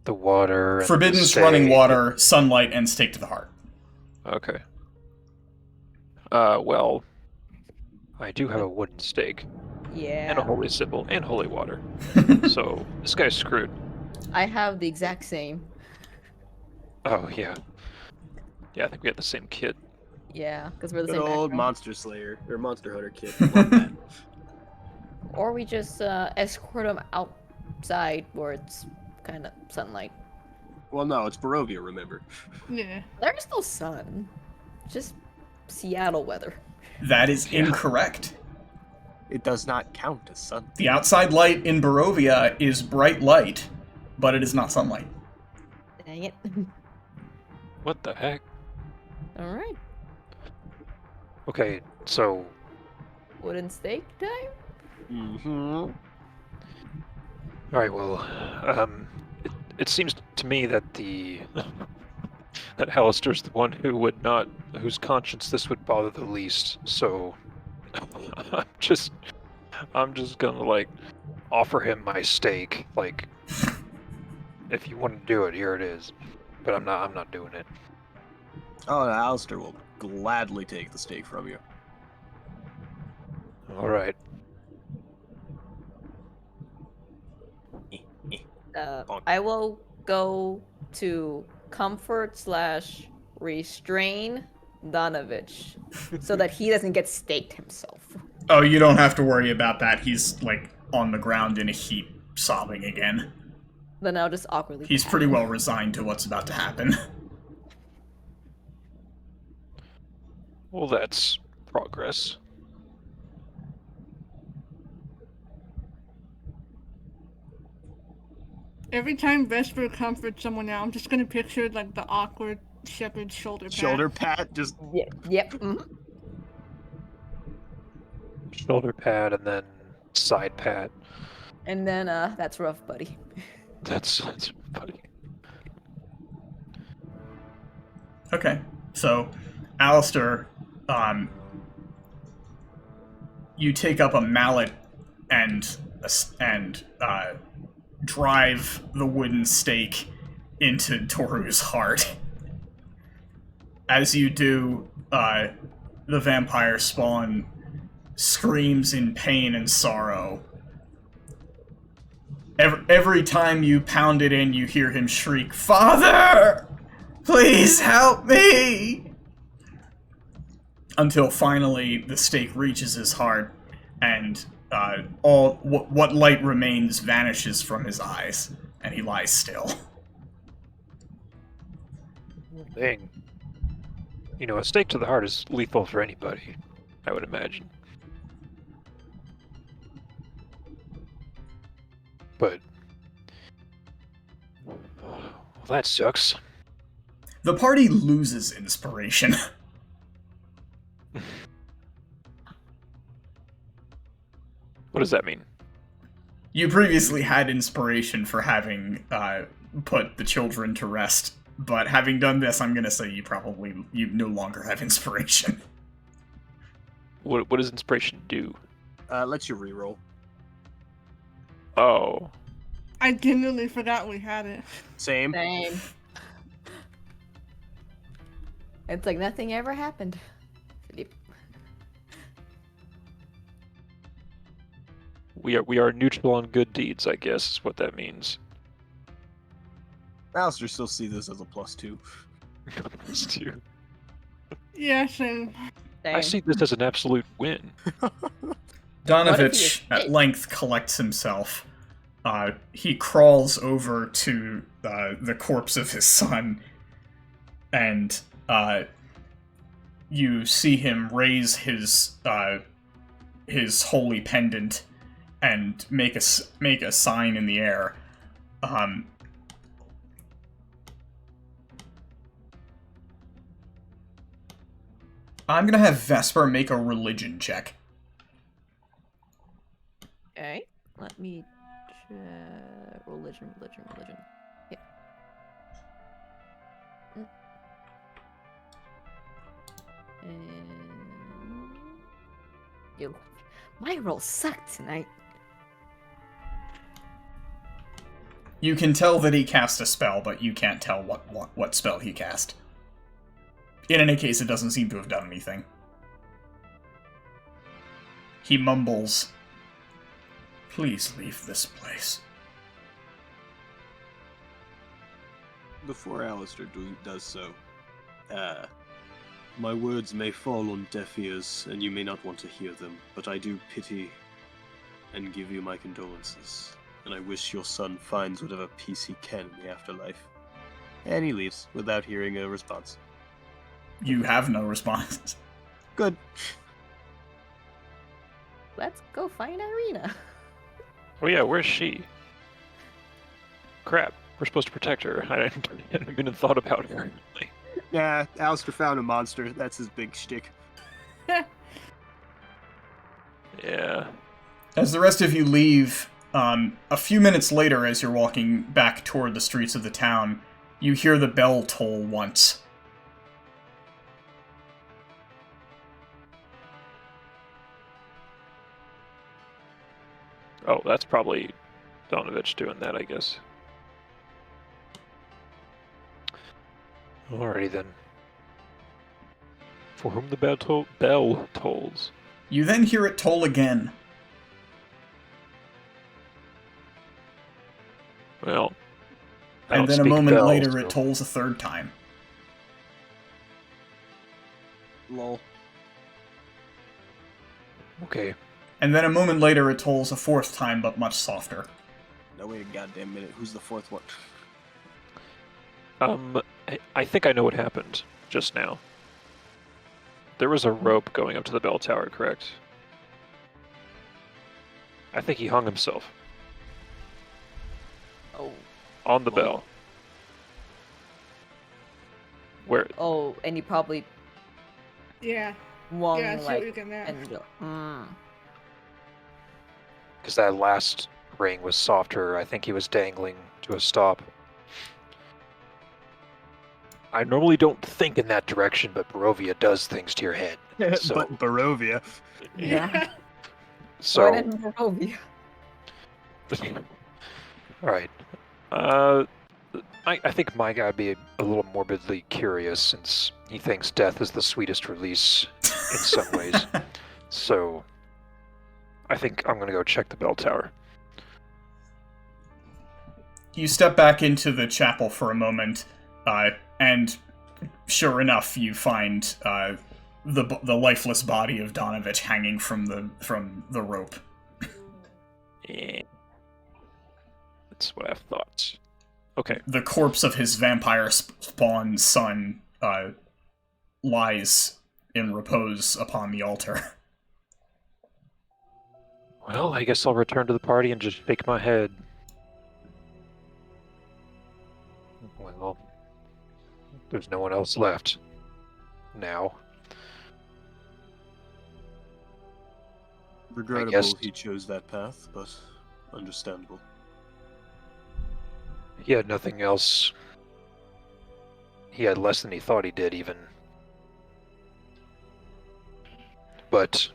[SPEAKER 2] The water. And
[SPEAKER 1] Forbidden
[SPEAKER 2] the
[SPEAKER 1] running
[SPEAKER 2] stake.
[SPEAKER 1] water, sunlight, and stake to the heart.
[SPEAKER 2] Okay. Well, I do have a wooden stake
[SPEAKER 3] Yeah.
[SPEAKER 2] and a holy symbol and holy water. So this guy's screwed.
[SPEAKER 3] I have the exact same.
[SPEAKER 2] Oh yeah. Yeah, I think we had the same kid.
[SPEAKER 3] Yeah, because we're the
[SPEAKER 4] Good
[SPEAKER 3] same
[SPEAKER 4] old
[SPEAKER 3] background.
[SPEAKER 4] Monster Slayer or Monster Hunter kid. Love that.
[SPEAKER 3] Or we just escort them outside where it's kind of sunlight.
[SPEAKER 4] Well, no, it's Barovia, remember?
[SPEAKER 5] Yeah.
[SPEAKER 3] There's still sun. Just Seattle weather.
[SPEAKER 1] That is incorrect.
[SPEAKER 4] It does not count as sun.
[SPEAKER 1] The outside light in Barovia is bright light, but it is not sunlight.
[SPEAKER 3] Dang it.
[SPEAKER 2] What the heck?
[SPEAKER 3] Alright.
[SPEAKER 2] Okay, so
[SPEAKER 3] Wooden stake time?
[SPEAKER 4] Mm-hmm.
[SPEAKER 2] alright, well, it seems to me that that Alistair's the one who would not, whose conscience this would bother the least. So I'm just gonna like offer him my stake. Like, if you want to do it, here it is. But I'm not doing it.
[SPEAKER 4] Oh, no, Alistair will gladly take the stake from you.
[SPEAKER 2] All right.
[SPEAKER 3] I will go to comfort/restrain Donovich so that he doesn't get staked himself.
[SPEAKER 1] Oh, you don't have to worry about that. He's, like, on the ground in a heap, sobbing again.
[SPEAKER 3] Then I'll just awkwardly.
[SPEAKER 1] He's
[SPEAKER 3] pat
[SPEAKER 1] pretty
[SPEAKER 3] him.
[SPEAKER 1] well resigned to what's about to happen.
[SPEAKER 2] Well, that's progress.
[SPEAKER 5] Every time Vesper comforts someone now, I'm just gonna picture like the awkward shepherd's shoulder pat.
[SPEAKER 4] Shoulder pat, just
[SPEAKER 3] Yep. Mhm.
[SPEAKER 2] Shoulder pad and then side pat.
[SPEAKER 3] And then that's rough, buddy.
[SPEAKER 2] That's funny.
[SPEAKER 1] Okay, so, Alistair, you take up a mallet and drive the wooden stake into Toru's heart. As you do, the vampire spawn screams in pain and sorrow. Every time you pound it in, you hear him shriek, "Father! Please help me!" Until finally the stake reaches his heart, and what light remains vanishes from his eyes, and he lies still.
[SPEAKER 2] Dang. You know, a stake to the heart is lethal for anybody, I would imagine. But... well, that sucks.
[SPEAKER 1] The party loses inspiration.
[SPEAKER 2] What does that mean?
[SPEAKER 1] You previously had inspiration for having put the children to rest, but having done this, I'm gonna say you no longer have inspiration.
[SPEAKER 2] What does inspiration do?
[SPEAKER 4] Lets you reroll.
[SPEAKER 2] Oh.
[SPEAKER 5] I genuinely forgot we had it.
[SPEAKER 4] Same.
[SPEAKER 3] Same. It's like nothing ever happened. Philippe.
[SPEAKER 2] We are neutral on good deeds, I guess, is what that means.
[SPEAKER 4] Alistair still see this as a +2.
[SPEAKER 2] Us too.
[SPEAKER 5] Yeah, same.
[SPEAKER 2] I see this as an absolute win.
[SPEAKER 1] Donovich at length collects himself. He crawls over to the corpse of his son, and you see him raise his holy pendant and make a sign in the air. I'm gonna have Vesper make a religion check.
[SPEAKER 3] Okay, let me check. Religion. Yeah. And... Yo, my roll sucked tonight.
[SPEAKER 1] You can tell that he cast a spell, but you can't tell what spell he cast. In any case, it doesn't seem to have done anything. He mumbles, "Please leave this place."
[SPEAKER 4] Before Alistair does so, my words may fall on deaf ears, and you may not want to hear them, but I do pity and give you my condolences, and I wish your son finds whatever peace he can in the afterlife. And he leaves without hearing a response.
[SPEAKER 1] You have no response.
[SPEAKER 4] Good.
[SPEAKER 3] Let's go find Irina.
[SPEAKER 2] Oh yeah, where's she? Crap, we're supposed to protect her. I hadn't even thought about her.
[SPEAKER 4] Yeah, Alistair found a monster. That's his big shtick.
[SPEAKER 2] Yeah.
[SPEAKER 1] As the rest of you leave, a few minutes later, as you're walking back toward the streets of the town, you hear the bell toll once.
[SPEAKER 2] Oh, that's probably Donovich doing that, I guess. Alrighty then. For whom the bell tolls.
[SPEAKER 1] You then hear it toll again.
[SPEAKER 2] Well, I
[SPEAKER 1] And
[SPEAKER 2] don't
[SPEAKER 1] then a
[SPEAKER 2] speak
[SPEAKER 1] moment
[SPEAKER 2] bells,
[SPEAKER 1] later,
[SPEAKER 2] so-
[SPEAKER 1] it tolls a third time.
[SPEAKER 4] Lol.
[SPEAKER 2] Okay.
[SPEAKER 1] And then a moment later, it tolls a fourth time, but much softer.
[SPEAKER 4] No, wait a goddamn minute. Who's the fourth one?
[SPEAKER 2] I think I know what happened just now. There was a rope going up to the bell tower, correct? I think he hung himself
[SPEAKER 3] Oh.
[SPEAKER 2] on the bell. Where?
[SPEAKER 3] Oh, and you probably
[SPEAKER 5] Yeah.
[SPEAKER 3] won
[SPEAKER 5] Yeah, I see what
[SPEAKER 3] like
[SPEAKER 5] you're getting at.
[SPEAKER 3] and
[SPEAKER 2] Because that last ring was softer. I think he was dangling to a stop. I normally don't think in that direction, but Barovia does things to your head. So,
[SPEAKER 4] But Barovia.
[SPEAKER 3] yeah.
[SPEAKER 2] So,
[SPEAKER 3] When in Barovia.
[SPEAKER 2] all right. I think my guy would be a little morbidly curious since he thinks death is the sweetest release in some ways. So, I think I'm gonna go check the bell tower.
[SPEAKER 1] You step back into the chapel for a moment, and sure enough, you find the lifeless body of Donovich hanging from the rope.
[SPEAKER 2] Yeah. That's what I thought. Okay.
[SPEAKER 1] The corpse of his vampire spawn son lies in repose upon the altar.
[SPEAKER 2] Well, I guess I'll return to the party and just shake my head. Well, there's no one else left. Now.
[SPEAKER 4] Regrettable he chose that path, but understandable.
[SPEAKER 2] He had nothing else. He had less than he thought he did, even. But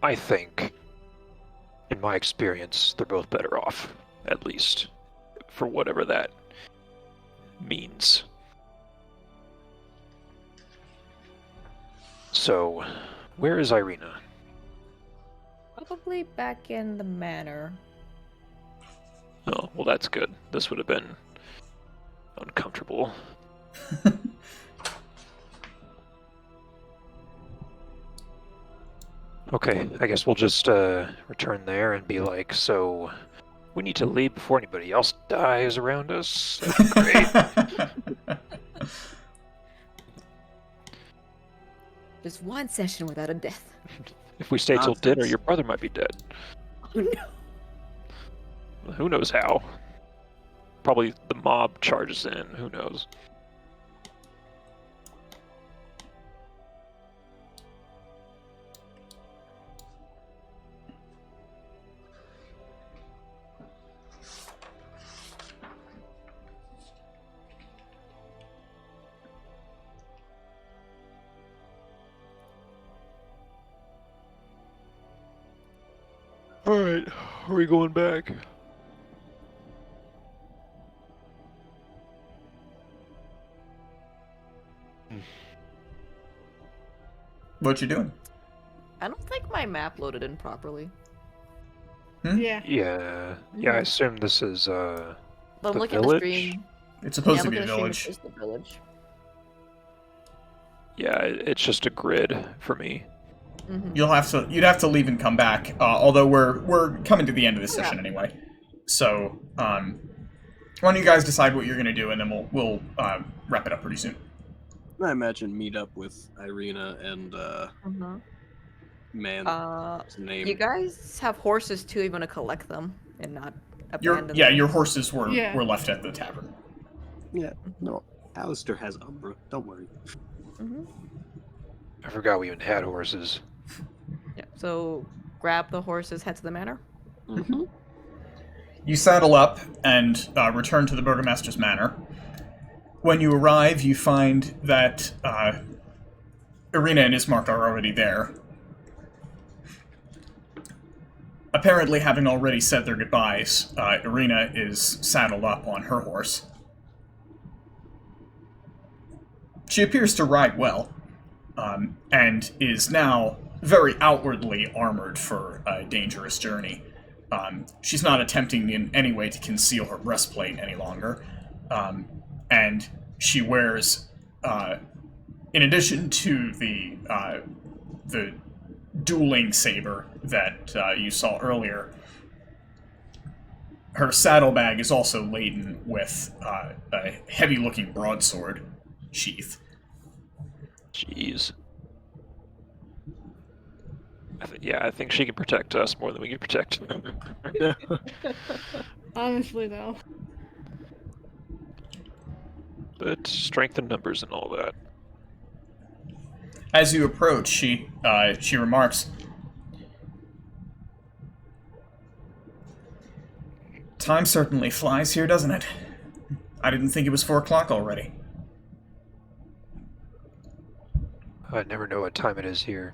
[SPEAKER 2] I think, in my experience, they're both better off, at least, for whatever that means. So, where is Irina?
[SPEAKER 3] Probably back in the manor.
[SPEAKER 2] Oh, well, that's good. This would have been uncomfortable. Okay, I guess we'll just return there and be like, so we need to leave before anybody else dies around us. That's great.
[SPEAKER 3] Just one session without a death.
[SPEAKER 2] If we stay till
[SPEAKER 4] Nonsense.
[SPEAKER 2] dinner, your brother might be dead.
[SPEAKER 3] Oh no.
[SPEAKER 2] Who knows how? Probably the mob charges in. Who knows? Alright, are we going back?
[SPEAKER 1] What you doing?
[SPEAKER 3] I don't think my map loaded in properly.
[SPEAKER 5] Yeah.
[SPEAKER 2] Yeah, I assume this is,
[SPEAKER 3] But I'm
[SPEAKER 2] The
[SPEAKER 3] looking at the
[SPEAKER 2] village?
[SPEAKER 3] stream.
[SPEAKER 1] It's supposed
[SPEAKER 3] Yeah,
[SPEAKER 1] to be a
[SPEAKER 3] looking at
[SPEAKER 1] village.
[SPEAKER 3] the stream, it's the village.
[SPEAKER 2] yeah, it's just a grid for me.
[SPEAKER 3] Mm-hmm.
[SPEAKER 1] You'd have to leave and come back. Although we're coming to the end of this session anyway. So, why don't you guys decide what you're gonna do, and then we'll wrap it up pretty soon.
[SPEAKER 4] I imagine meet up with Irina and
[SPEAKER 3] Mm-hmm.
[SPEAKER 4] man, his name.
[SPEAKER 3] You guys have horses too. You want to collect them and not
[SPEAKER 1] Your
[SPEAKER 3] abandon them.
[SPEAKER 1] your horses were
[SPEAKER 5] Yeah.
[SPEAKER 1] left at the tavern.
[SPEAKER 4] Yeah, no, Alistair has Umbra. Don't worry.
[SPEAKER 3] Mm-hmm.
[SPEAKER 2] I forgot we even had horses.
[SPEAKER 3] Yeah. So grab the horses, head to the manor.
[SPEAKER 4] Mm-hmm.
[SPEAKER 1] You saddle up and return to the Burgomaster's manor. When you arrive, you find that Irina and Ismark are already there. Apparently, having already said their goodbyes, Irina is saddled up on her horse. She appears to ride well, and is now very outwardly armored for a dangerous journey. She's not attempting in any way to conceal her breastplate any longer, and she wears, in addition to the dueling saber that you saw earlier, her saddlebag is also laden with a heavy-looking broadsword sheath.
[SPEAKER 2] Jeez. I think she can protect us more than we can protect her.
[SPEAKER 5] Honestly, though.
[SPEAKER 2] But strength in numbers and all that.
[SPEAKER 1] As you approach, she remarks, "Time certainly flies here, doesn't it? I didn't think it was 4 o'clock already."
[SPEAKER 2] I never know what time it is here.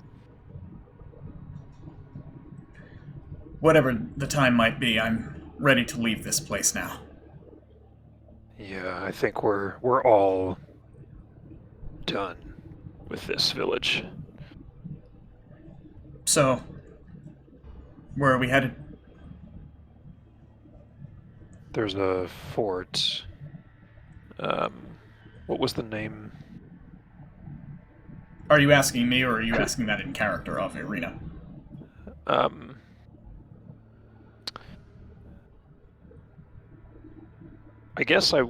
[SPEAKER 1] whatever the time might be, I'm ready to leave this place now.
[SPEAKER 2] Yeah, I think we're all done with this village.
[SPEAKER 1] So, where are we headed?
[SPEAKER 2] There's a fort. What was the name?
[SPEAKER 1] Are you asking me, or are you asking that in character of Irina?
[SPEAKER 2] I guess at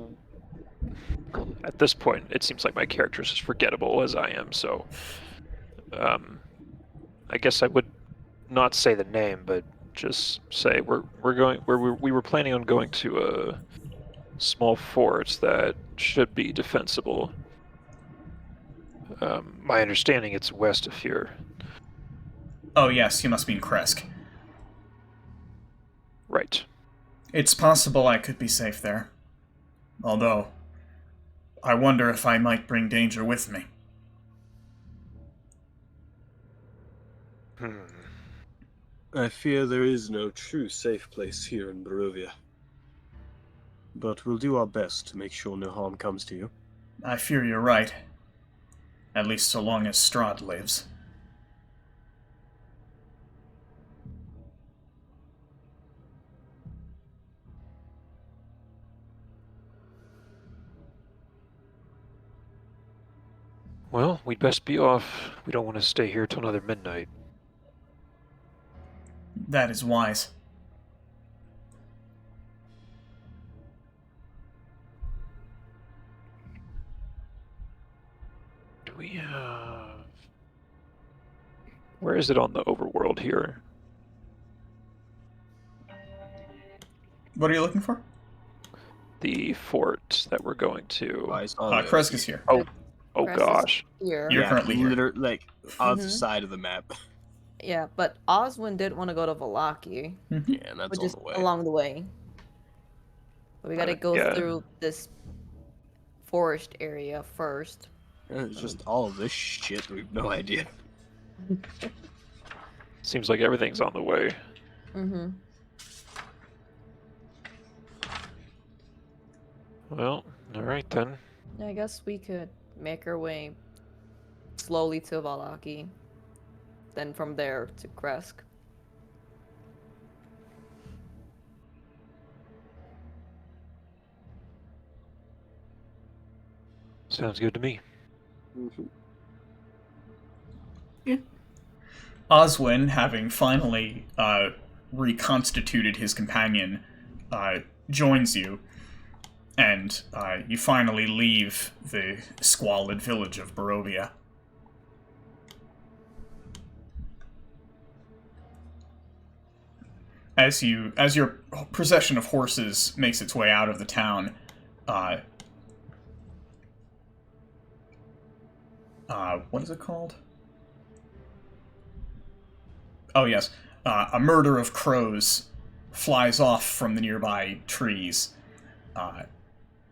[SPEAKER 2] this point, it seems like my character is as forgettable as I am, so I guess I would not say the name, but just say we were planning on going to a small fort that should be defensible. My understanding, it's west of here.
[SPEAKER 1] Oh yes, you must mean Kresk.
[SPEAKER 2] Right.
[SPEAKER 1] It's possible I could be safe there. Although, I wonder if I might bring danger with me.
[SPEAKER 4] I fear there is no true safe place here in Barovia. But we'll do our best to make sure no harm comes to you.
[SPEAKER 1] I fear you're right. At least so long as Strahd lives.
[SPEAKER 2] Well, we'd best be off. We don't want to stay here till another midnight.
[SPEAKER 1] That is wise.
[SPEAKER 2] Do we have... Where is it on the overworld here?
[SPEAKER 1] What are you looking for?
[SPEAKER 2] The fort that we're going to.
[SPEAKER 1] Kresk is here.
[SPEAKER 2] Oh
[SPEAKER 3] Press
[SPEAKER 2] gosh.
[SPEAKER 3] Here.
[SPEAKER 1] You're currently here.
[SPEAKER 4] literally, like, on the
[SPEAKER 3] Mhm.
[SPEAKER 4] side of the map.
[SPEAKER 3] Yeah, but Oswin did want to go to Valaki,
[SPEAKER 4] Yeah, and that's
[SPEAKER 3] which
[SPEAKER 4] on
[SPEAKER 3] is
[SPEAKER 4] the way.
[SPEAKER 3] along the way. But we gotta go
[SPEAKER 2] Yeah.
[SPEAKER 3] through this forest area first.
[SPEAKER 4] It's just all of this shit. We have no idea.
[SPEAKER 2] Seems like everything's on the way.
[SPEAKER 3] Mm-hmm.
[SPEAKER 2] Well, alright then.
[SPEAKER 3] I guess we could make our way slowly to Valaki, then from there to Kresk.
[SPEAKER 2] Sounds good to me.
[SPEAKER 1] Oswin, having finally reconstituted his companion, joins you, and you finally leave the squalid village of Barovia. As your procession of horses makes its way out of the town, what is it called? Oh yes, a murder of crows flies off from the nearby trees,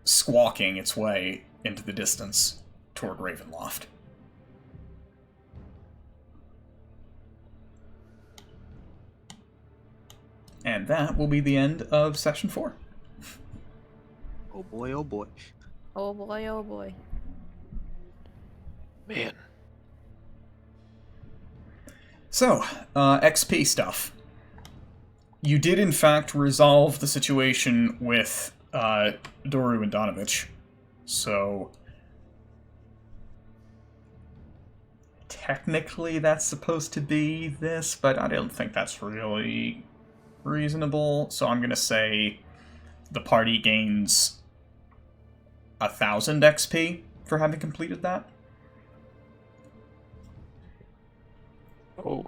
[SPEAKER 1] squawking its way into the distance toward Ravenloft. And that will be the end of session 4.
[SPEAKER 4] Oh boy, oh boy.
[SPEAKER 3] Oh boy, oh boy.
[SPEAKER 2] Man.
[SPEAKER 1] So, XP stuff. You did in fact resolve the situation with Doru and Donovich. So, technically that's supposed to be this, but I don't think that's really reasonable. So I'm going to say the party gains 1,000 XP for having completed that.
[SPEAKER 2] Oh.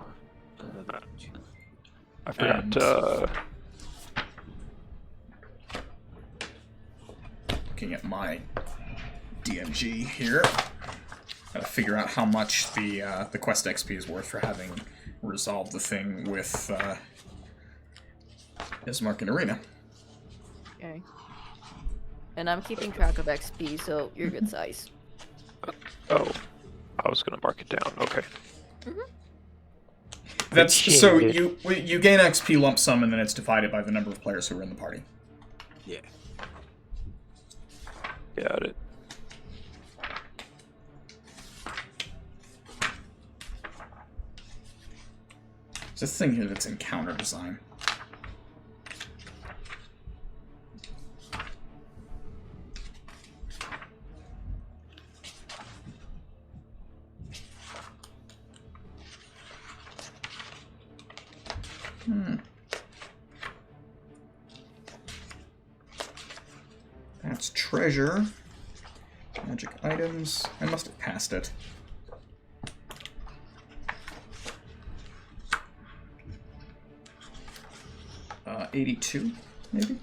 [SPEAKER 2] I forgot,
[SPEAKER 1] Looking at my DMG here. Gotta figure out how much the quest XP is worth for having resolved the thing with Ismark and Arena.
[SPEAKER 3] Okay. And I'm keeping track of XP, so you're good size.
[SPEAKER 2] Oh. I was gonna mark it down. Okay.
[SPEAKER 1] That's so
[SPEAKER 2] Appreciate
[SPEAKER 1] you gain XP lump sum, and then it's divided by the number of players who are in the party.
[SPEAKER 4] Yeah.
[SPEAKER 2] Got it.
[SPEAKER 1] There's this thing here that's encounter design. That's treasure. Magic items. I must have passed it. Uh, 82, maybe?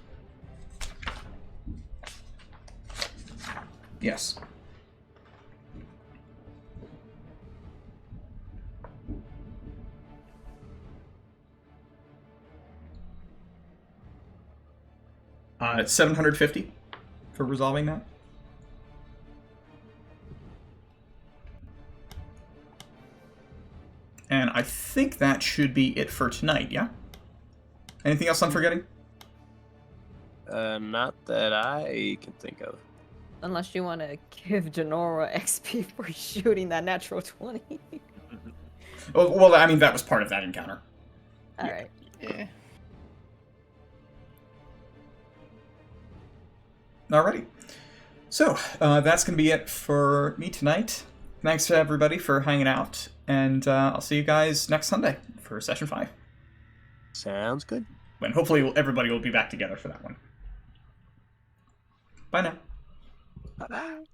[SPEAKER 1] Yes. It's 750 for resolving that. And I think that should be it for tonight, yeah? Anything else I'm forgetting?
[SPEAKER 4] Not that I can think of.
[SPEAKER 3] Unless you want to give Janora XP for shooting that natural 20.
[SPEAKER 1] Well, I mean, that was part of that encounter.
[SPEAKER 3] Alright.
[SPEAKER 5] Yeah.
[SPEAKER 1] Alrighty. So, that's going to be it for me tonight. Thanks to everybody for hanging out, and I'll see you guys next Sunday for Session 5.
[SPEAKER 4] Sounds good.
[SPEAKER 1] When hopefully everybody will be back together for that one. Bye now.
[SPEAKER 4] Bye-bye.